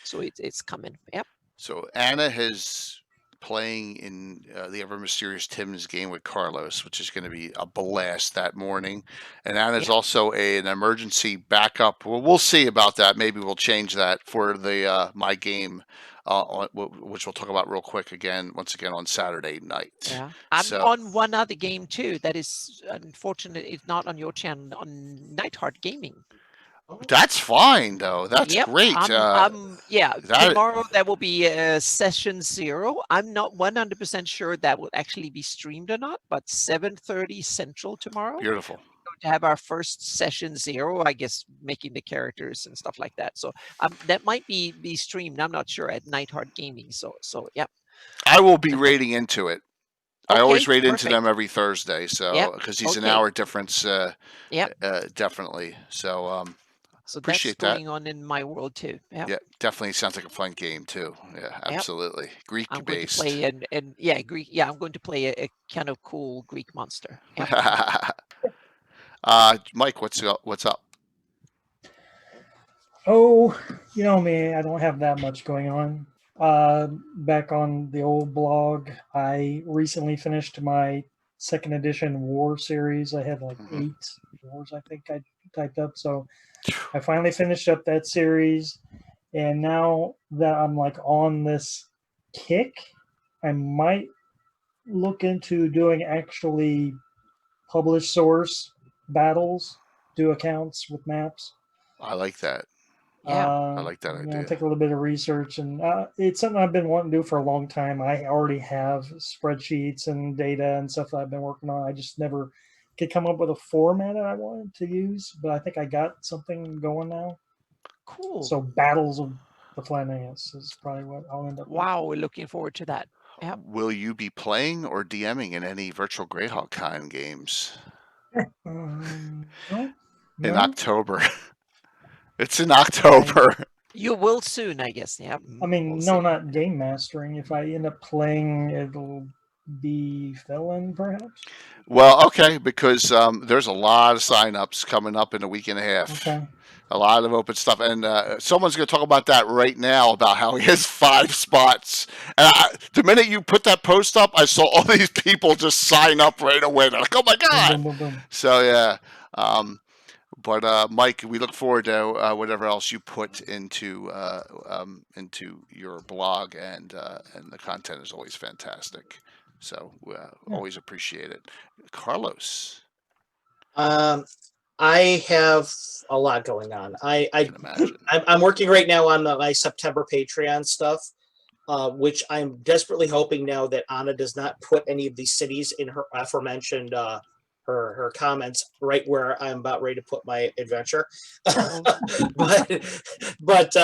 So it's coming. Yep. So Anna has playing in the Ever Mysterious Tim's game with Carlos, which is going to be a blast that morning. And Anna's also an emergency backup. Well, we'll see about that. Maybe we'll change that for the my game, which we'll talk about real quick once again on Saturday night. Yeah, I'm on one other game too. That is unfortunately it's not on your channel, on Nightheart Gaming. That's fine though. That's great. Tomorrow that will be session 0. I'm not 100% sure that will actually be streamed or not, but 7:30 Central tomorrow. Beautiful. We're going to have our first session 0, I guess, making the characters and stuff like that. So that might be streamed. I'm not sure at Nightheart Gaming. So yeah. I will be raiding into it. I always raid into perfect. them every Thursday, so because he's an hour difference. Definitely. So appreciate that's going on in my world too. Yeah, definitely sounds like a fun game too. Yeah, absolutely. Greek I'm based. Going to play Greek. Yeah, I'm going to play a kind of cool Greek monster. Mike, what's up? Oh, you know me, I don't have that much going on. Back on the old blog, I recently finished my 2nd edition war series. I had like 8 wars, I think I typed up. So I finally finished up that series. And now that I'm like on this kick, I might look into doing actually published source battles, do accounts with maps. I like that. Yeah, I like that idea. Take a little bit of research, and it's something I've been wanting to do for a long time. I already have spreadsheets and data and stuff that I've been working on. I just never could come up with a format that I wanted to use, but I think I got something going now. Cool. So Battles of the Flaminius is probably what I'll end up with. Wow, we're looking forward to that. Yeah. Will you be playing or DMing in any virtual Greyhawk Con games? No. In October. It's in October. You will soon, I guess. Yeah. I mean, not game mastering. If I end up playing, it'll be fill-in, perhaps. Well, okay, because there's a lot of signups coming up in a week and a half. Okay. A lot of open stuff, and someone's going to talk about that right now about how he has 5 spots. And the minute you put that post up, I saw all these people just sign up right away. They're like, "Oh my god!" Boom, boom, boom. So yeah. But Mike, we look forward to whatever else you put into your blog, and the content is always fantastic. So always appreciate it. Carlos, I have a lot going on. I can imagine. I'm working right now on my September Patreon stuff, which I'm desperately hoping now that Anna does not put any of these cities in her aforementioned her comments right where I'm about ready to put my adventure. but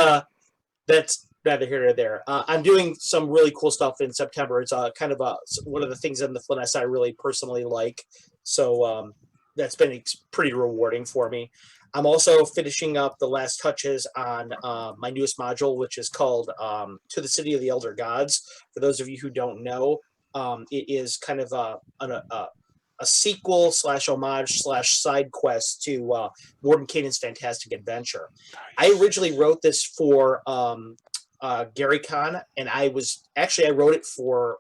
that's neither here nor there. I'm doing some really cool stuff in September. It's kind of one of the things in the Flynn I really personally like. So that's been pretty rewarding for me. I'm also finishing up the last touches on my newest module, which is called To the City of the Elder Gods. For those of you who don't know, it is kind of a sequel / homage / side quest to Morton Canaan's Fantastic Adventure. I originally wrote this for Gary Kahn, and I wrote it for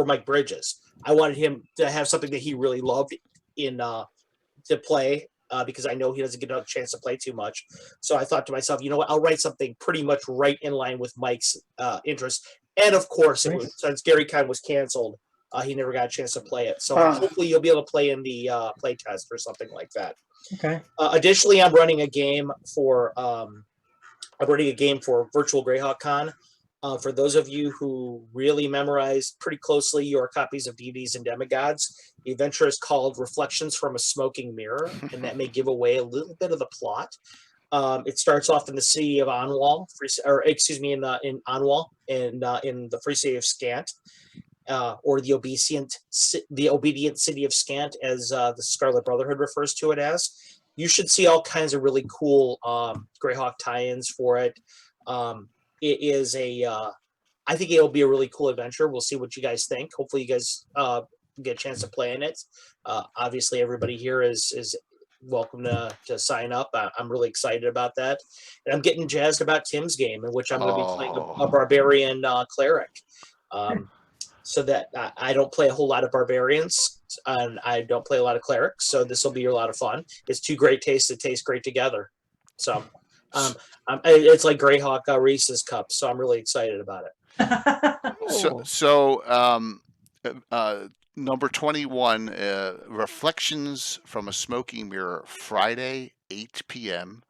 Mike Bridges. I wanted him to have something that he really loved to play because I know he doesn't get a chance to play too much. So I thought to myself, you know what, I'll write something pretty much right in line with Mike's interest. And of course, since Gary Kahn was canceled, he never got a chance to play it. So hopefully you'll be able to play in the play test or something like that. Okay. Additionally, I'm running a game for Virtual Greyhawk Con. For those of you who really memorized pretty closely your copies of Deities and Demigods, the adventure is called Reflections from a Smoking Mirror, and that may give away a little bit of the plot. It starts off in the city of Anwal, in Anwal, in the free city of Scant. Or the obedient city of Scant, as the Scarlet Brotherhood refers to it as. You should see all kinds of really cool Greyhawk tie-ins for it. It is I think it'll be a really cool adventure. We'll see what you guys think. Hopefully you guys get a chance to play in it. Obviously everybody here is welcome to sign up. I'm really excited about that. And I'm getting jazzed about Tim's game, in which I'm going to be playing a barbarian cleric. so that I don't play a whole lot of barbarians and I don't play a lot of clerics. So this will be a lot of fun. It's two great tastes that taste great together. So it's like Greyhawk Reese's Cup. So I'm really excited about it. Number 21, Reflections from a Smoky Mirror, Friday, 8 p.m.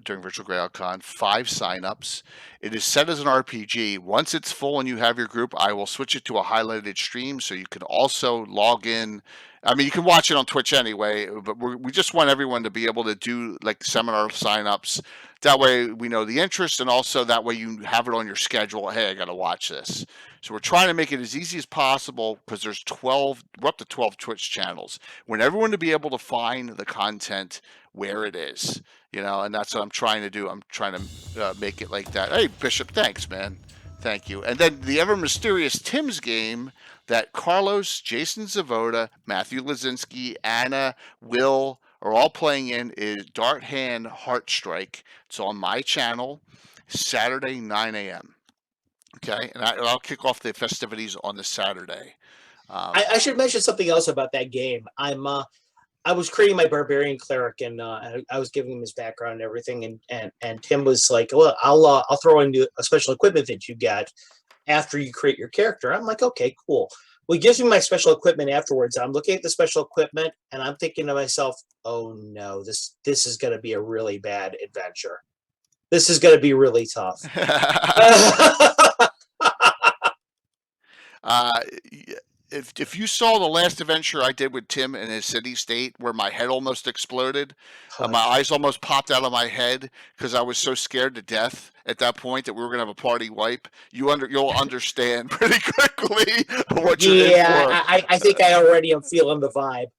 During Virtual Greyhawk Con. 5 signups. It is set as an RPG. Once it's full and you have your group, I will switch it to a highlighted stream so you can also log in. I mean, you can watch it on Twitch anyway, but we just want everyone to be able to do like seminar signups. That way we know the interest, and also that way you have it on your schedule. Hey, I got to watch this. So we're trying to make it as easy as possible because we're up to 12 Twitch channels. We want everyone to be able to find the content where it is, and that's what I'm trying to do. I'm trying to make it like that. Hey, Bishop, thanks, man. Thank you. And then the ever mysterious Tim's game that Carlos, Jason Zavoda, Matthew Lazinski, Anna, Will are all playing in is Dart Hand Heart Strike. It's on my channel, Saturday, 9 a.m. Okay, and I'll kick off the festivities on the Saturday. I should mention something else about that game. I was creating my barbarian cleric, and I was giving him his background and everything, and Tim was like, "Well, I'll throw in a special equipment that you get after you create your character." I'm like, "Okay, cool." Well, he gives me my special equipment afterwards. I'm looking at the special equipment, and I'm thinking to myself, "Oh no, this is going to be a really bad adventure. This is going to be really tough." If you saw the last adventure I did with Tim in his city state, where my head almost exploded, my eyes almost popped out of my head because I was so scared to death at that point that we were gonna have a party wipe. You'll understand pretty quickly what you're in for. I think I already am feeling the vibe.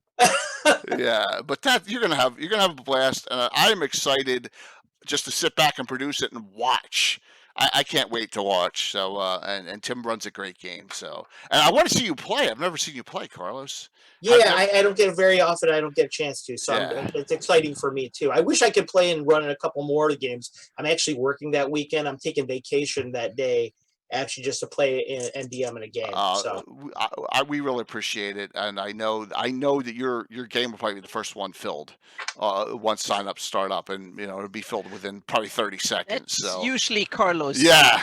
Yeah, but that you're gonna have a blast, and I'm excited just to sit back and produce it and watch. I can't wait to watch. So and Tim runs a great game. So, and I want to see you play. I've never seen you play, Carlos. Yeah, I don't get it very often. I don't get a chance to. So it's exciting for me too. I wish I could play and run in a couple more of the games. I'm actually working that weekend. I'm taking vacation that day, actually, just to play in DM in a game. So we really appreciate it, and I know that your game will probably be the first one filled once signups start up, and it'll be filled within probably 30 seconds. It's so usually Carlos. Yeah,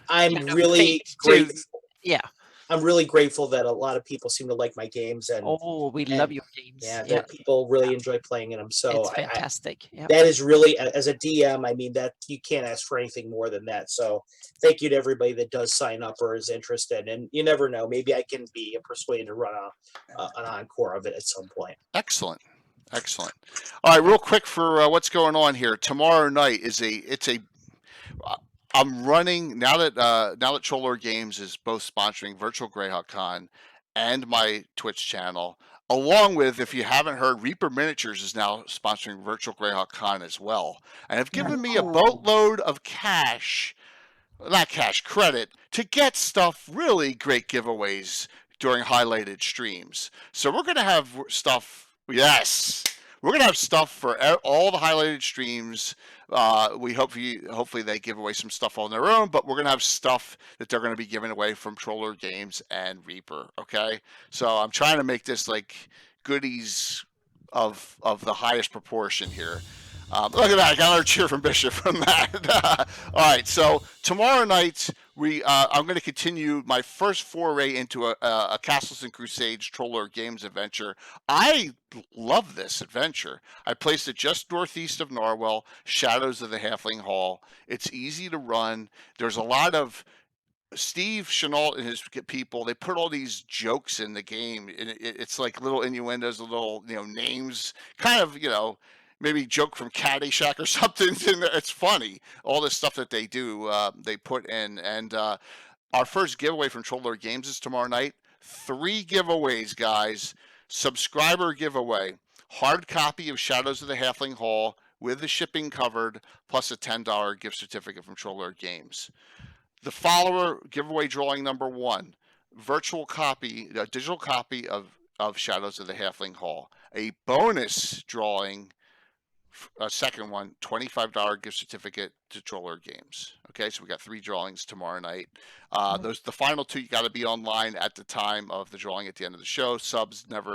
I'm really grateful. Yeah. I'm really grateful that a lot of people seem to like my games, and we love your games. Yeah, that people really enjoy playing in them. So it's fantastic. That is really, as a DM, I mean, that you can't ask for anything more than that. So thank you to everybody that does sign up or is interested. And you never know, maybe I can be persuaded to run an encore of it at some point. Excellent. All right, real quick for what's going on here. Tomorrow night I'm running now that Troller Games is both sponsoring Virtual Greyhawk Con and my Twitch channel, along with, if you haven't heard, Reaper Miniatures is now sponsoring Virtual Greyhawk Con as well, and have given me a boatload of credit to get stuff, really great giveaways during highlighted streams. So we're gonna have stuff. Yes. We're going to have stuff for all the highlighted streams. We hopefully they give away some stuff on their own, but we're going to have stuff that they're going to be giving away from Troller Games and Reaper, okay? So I'm trying to make this like goodies of the highest proportion here. Look at that! I got another cheer from Bishop from that. All right, so tomorrow night I'm going to continue my first foray into a Castles and Crusades Troller Games adventure. I love this adventure. I placed it just northeast of Narwhal, Shadows of the Halfling Hall. It's easy to run. There's a lot of Steve Chenault and his people, they put all these jokes in the game. It's like little innuendos, little names, kind of maybe joke from Caddyshack or something. It's funny. All this stuff that they do, they put in. And our first giveaway from Troller Games is tomorrow night. 3 giveaways, guys. Subscriber giveaway. Hard copy of Shadows of the Halfling Hall with the shipping covered, plus a $10 gift certificate from Troller Games. The follower giveaway drawing number 1. Virtual copy, a digital copy of Shadows of the Halfling Hall. A bonus drawing second one, $25 gift certificate to Troller Games. Okay, so we got 3 drawings tomorrow night. The final 2 you got to be online at the time of the drawing at the end of the show. Subs don't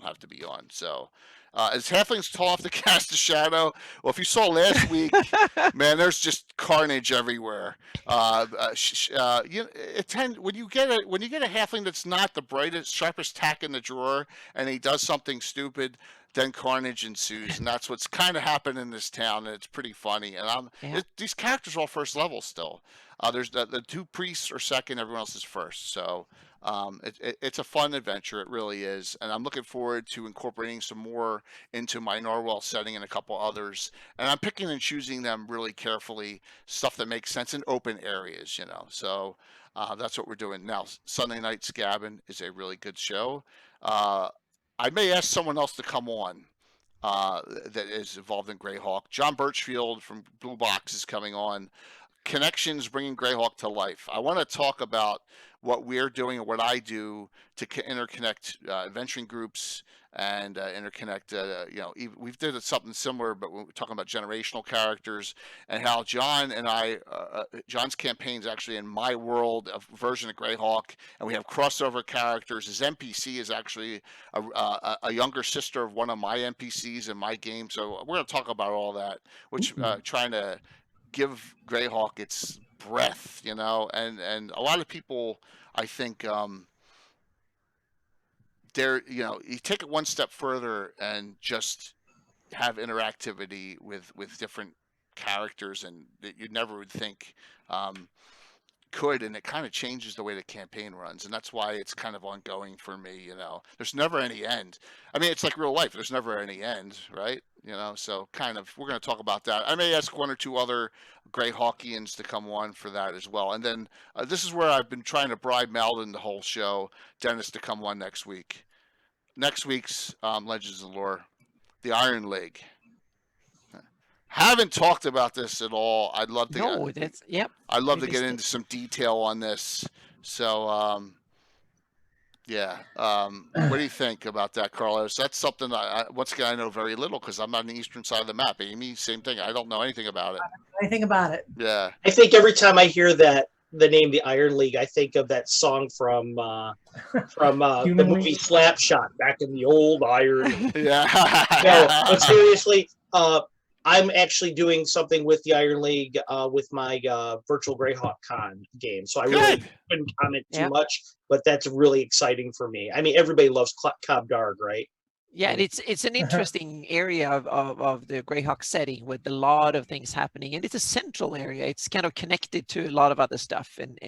have to be on. So as Halflings tall off to cast a shadow. Well, if you saw last week, man, there's just carnage everywhere. When you get a Halfling that's not the brightest, sharpest tack in the drawer, and he does something stupid, then carnage ensues, and that's what's kind of happened in this town, and it's pretty funny. And these characters are all first level still. There's the 2 priests are second, everyone else is first. So it's a fun adventure, it really is, and I'm looking forward to incorporating some more into my Norwell setting and a couple others. And I'm picking and choosing them really carefully, stuff that makes sense in open areas, So that's what we're doing now. Sunday Night Scabbin is a really good show. I may ask someone else to come on that is involved in Greyhawk. John Birchfield from Blue Box is coming on. Connections bringing Greyhawk to life. I want to talk about what we're doing and what I do to interconnect adventuring groups and interconnect. We've did something similar, but we're talking about generational characters and how John and I, John's campaign is actually in my world, a version of Greyhawk, and we have crossover characters. His NPC is actually a younger sister of one of my NPCs in my game. So we're going to talk about all that, which trying to give Greyhawk its breath, and a lot of people, I think, you take it one step further and just have interactivity with different characters, and that you never would think could, and it kind of changes the way the campaign runs, and that's why it's kind of ongoing for me. There's never any end. I mean, it's like real life, there's never any end, right? So kind of, we're going to talk about that. I may ask 1 or 2 other Greyhawkians to come on for that as well. And then this is where I've been trying to bribe Malden the whole show, Dennis, to come on next week. Next week's Legends of Lore, the Iron League. Haven't talked about this at all. I'd love to. No, that's yep. I'd love to get into some detail on this. So, yeah. What do you think about that, Carlos? That's something once again I know very little because I'm on the eastern side of the map. Amy, same thing. I don't know anything about it. Anything about it? Yeah. I think every time I hear the name the Iron League, I think of that song from the movie Slapshot back in the old Iron League. Yeah. No, but seriously, I'm actually doing something with the Iron League with my virtual Greyhawk Con game. So I really couldn't comment too much, but that's really exciting for me. I mean, everybody loves Cobb Darg, right? Yeah, and it's an interesting area of the Greyhawk setting with a lot of things happening, and it's a central area. It's kind of connected to a lot of other stuff, and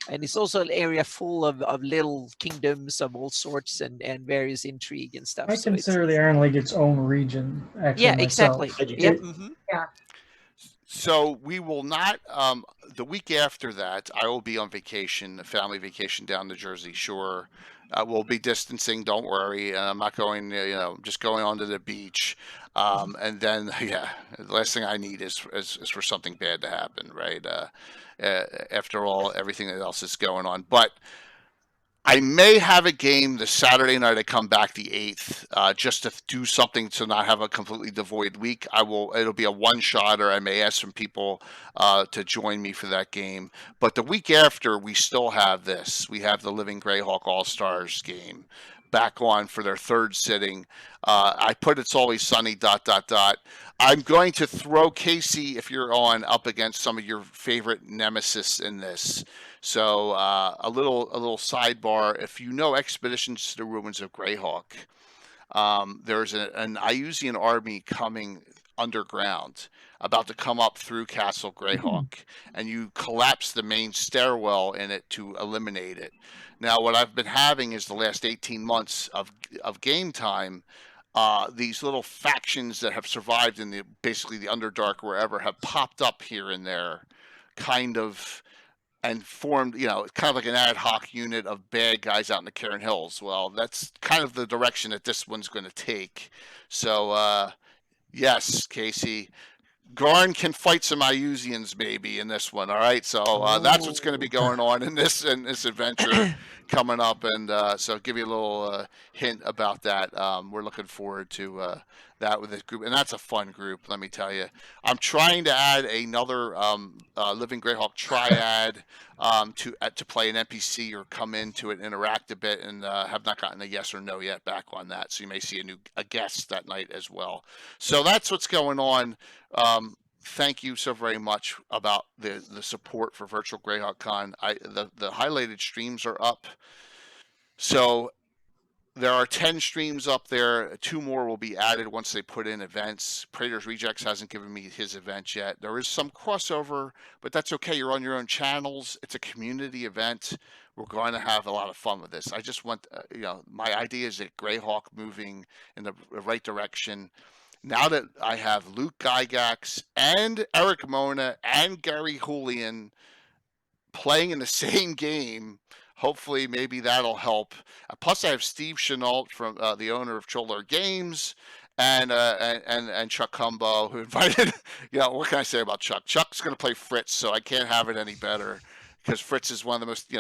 it's also an area full of little kingdoms of all sorts and various intrigue and stuff. I consider the Iron League its own region. Actually, yeah, myself. exactly. Yep. Yeah. So we will not. The week after that, I will be on vacation, a family vacation down the Jersey Shore. We'll be distancing. Don't worry. I'm not going. Just going onto the beach. And then, the last thing I need is for something bad to happen, right? After all, everything else is going on, but I may have a game the Saturday night I come back the 8th, just to do something to not have a completely devoid week. It'll be a one-shotter. I may ask some people to join me for that game. But the week after, we still have this. We have the Living Greyhawk All-Stars game back on for their 3rd sitting. I put It's Always Sunny ... I'm going to throw Casey, if you're on, up against some of your favorite nemesis in this. So a little sidebar. If you know Expeditions to the Ruins of Greyhawk, there's an Iusian army coming underground, about to come up through Castle Greyhawk, and you collapse the main stairwell in it to eliminate it. Now, what I've been having is the last 18 months of game time, these little factions that have survived in basically the Underdark, wherever, have popped up here and there, kind of, and formed, kind of like an ad hoc unit of bad guys out in the Cairn Hills. Well, that's kind of the direction that this one's going to take. So, yes, Casey, Garn can fight some Iusians maybe in this one. All right, so that's what's going to be going on in this adventure coming up, and so give you a little hint about that. We're looking forward to that with this group, and that's a fun group. Let me tell you, I'm trying to add another Living Greyhawk triad to play an NPC or come into it, interact a bit, and have not gotten a yes or no yet back on that. So you may see a guest that night as well. So that's what's going on. Thank you so very much about the support for Virtual Greyhawk Con. The highlighted streams are up. So there are 10 streams up there. 2 more will be added once they put in events. Praetor's Rejects hasn't given me his event yet. There is some crossover, but that's okay. You're on your own channels. It's a community event. We're going to have a lot of fun with this. I just want, my idea is that Greyhawk moving in the right direction. Now that I have Luke Gygax and Eric Mona and Gary Julian playing in the same game, hopefully maybe that'll help. Plus, I have Steve Chenault from the owner of Cholar Games, and Chuck Cumbo, who invited. What can I say about Chuck? Chuck's going to play Fritz, so I can't have it any better because Fritz is one of the most.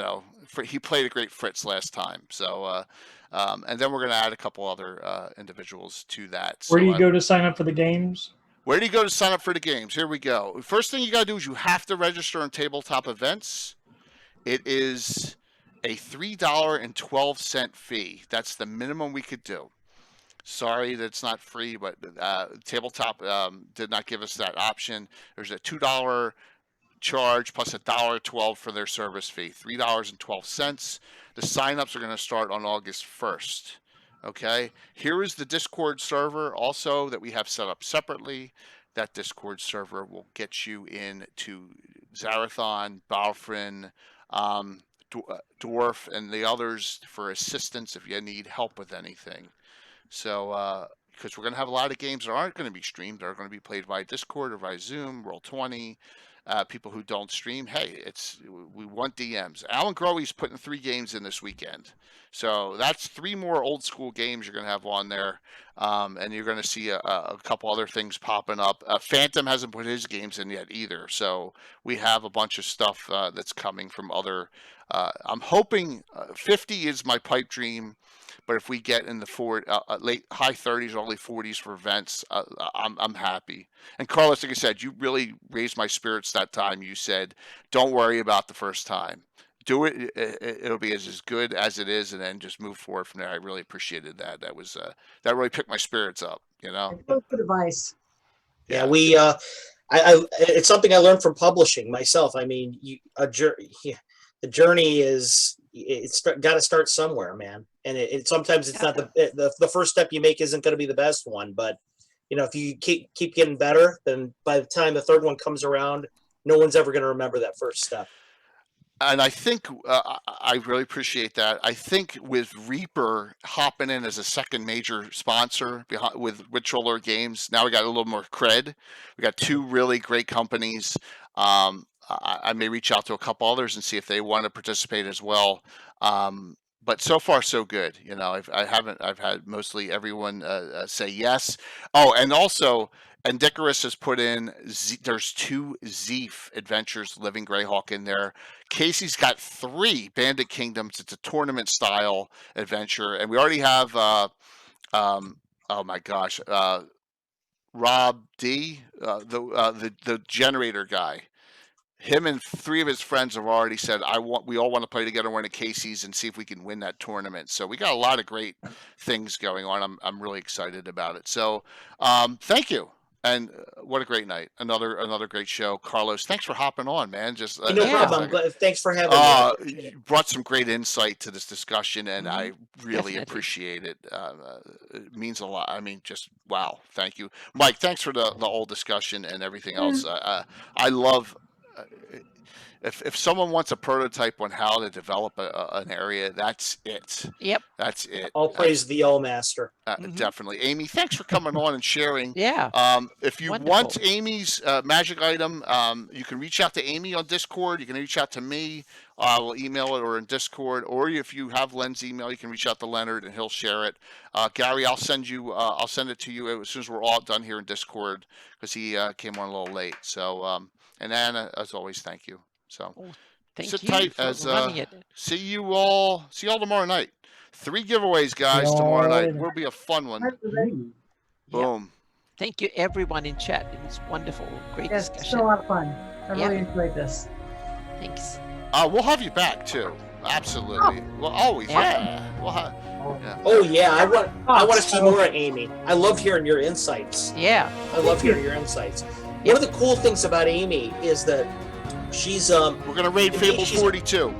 He played a great Fritz last time, so. And then we're going to add a couple other individuals to that. Where do you go to sign up for the games? Where do you go to sign up for the games? Here we go. First thing you got to do is you have to register on Tabletop Events. It is a $3.12 fee. That's the minimum we could do. Sorry that it's not free, but Tabletop did not give us that option. There's a $2 charge plus $1.12 for their service fee. $3.12. The signups are going to start on August 1st. Okay. Here is the Discord server also that we have set up separately. That Discord server will get you into Zarathon, Balfrin, Dwarf, and the others for assistance if you need help with anything. So, because we're going to have a lot of games that aren't going to be streamed, they're going to be played via Discord or via Zoom, Roll20. People who don't stream, hey, we want DMs. Alan Growe's putting 3 games in this weekend. So that's 3 more old school games you're going to have on there. And you're going to see a couple other things popping up. Phantom hasn't put his games in yet either. So we have a bunch of stuff that's coming from other. I'm hoping 50 is my pipe dream. But if we get in the late high 30s, early 40s for events, I'm happy. And Carlos, like I said, you really raised my spirits that time. You said, "Don't worry about the first time. Do it. It'll be as good as it is, and then just move forward from there." I really appreciated that. That really picked my spirits up. Good advice. Yeah, we. It's something I learned from publishing myself. I mean, the journey is. It's got to start somewhere, man. And sometimes it's not the first step you make isn't going to be the best one, but if you keep getting better, then by the time the third one comes around, no one's ever going to remember that first step. And I think I really appreciate that. I think with Reaper hopping in as a second major sponsor with Cholar Games, now we got a little more cred. We got 2 really great companies. I may reach out to a couple others and see if they want to participate as well. But so far so good. I've had mostly everyone say yes. Oh, and also Andicarus has put in, there's 2 Zeef Adventures Living Greyhawk in there. Casey's got 3 Bandit Kingdoms. It's a tournament style adventure. And we already have, oh my gosh, Rob D, the generator guy. Him and 3 of his friends have already said, we all want to play together one of Casey's and see if we can win that tournament. So we got a lot of great things going on. I'm really excited about it. So thank you. And what a great night. Another great show. Carlos, thanks for hopping on, man. Just no problem. Thanks for having me. You brought some great insight to this discussion, and I really appreciate it. It means a lot. I mean, just wow. Thank you. Mike, thanks for the whole discussion and everything else. I love if someone wants a prototype on how to develop an area, that's it. Yep. That's it. All praise the All Master. Definitely. Amy, thanks for coming on and sharing. Yeah. If you Wonderful. want Amy's magic item, you can reach out to Amy on Discord. You can reach out to me. We'll email it or in Discord. Or if you have Len's email, you can reach out to Leonard and he'll share it. Gary, I'll send it to you as soon as we're all done here in Discord because he came on a little late. So, and Anna, as always, thank you. So, Thank sit you tight for as running it. see you all tomorrow night. 3 giveaways, guys, tomorrow night. Will be a fun one. Boom. Thank you, everyone in chat. It was wonderful. Great Yes, discussion. it's been a lot of fun. I really enjoyed this. Thanks. We'll have you back too. Absolutely. Well, always. Yeah. Oh yeah, I want to see more of Amy. I love hearing your insights. Yeah. I love hearing your insights. One of the cool things about Amy is that she's we're gonna raid Fable 42.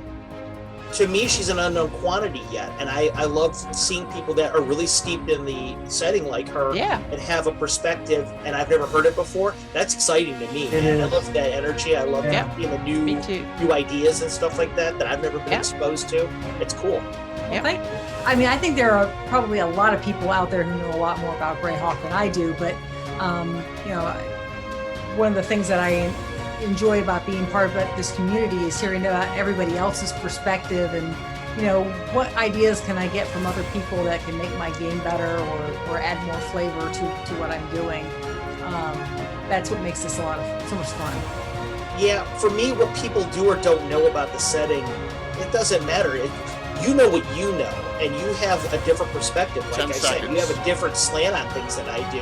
To me, she's an unknown quantity yet, and I love seeing people that are really steeped in the setting like her and have a perspective, and I've never heard it before. That's exciting to me. I love that energy. I love new ideas and stuff like that I've never been exposed to. It's cool. I think there are probably a lot of people out there who know a lot more about Greyhawk than I do, but one of the things that I enjoy about being part of this community is hearing about everybody else's perspective and what ideas can I get from other people that can make my game better or add more flavor to what I'm doing. That's what makes this so much fun. Yeah, for me, what people do or don't know about the setting, it doesn't matter. You know what you know, and you have a different perspective. Like I said, you have a different slant on things than I do.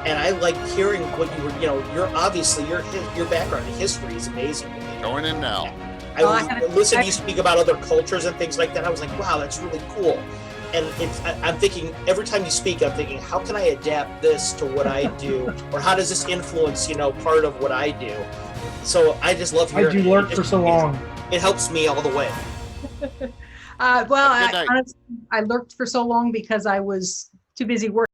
And I like hearing what you were, you're obviously, your background in history is amazing to me. Going in now. I listened to you speak about other cultures and things like that. I was like, wow, that's really cool. And I'm thinking, every time you speak, I'm thinking, how can I adapt this to what I do? Or how does this influence, part of what I do? So I just love hearing How'd you lurk for so long? It helps me all the way. Honestly, I lurked for so long because I was too busy working.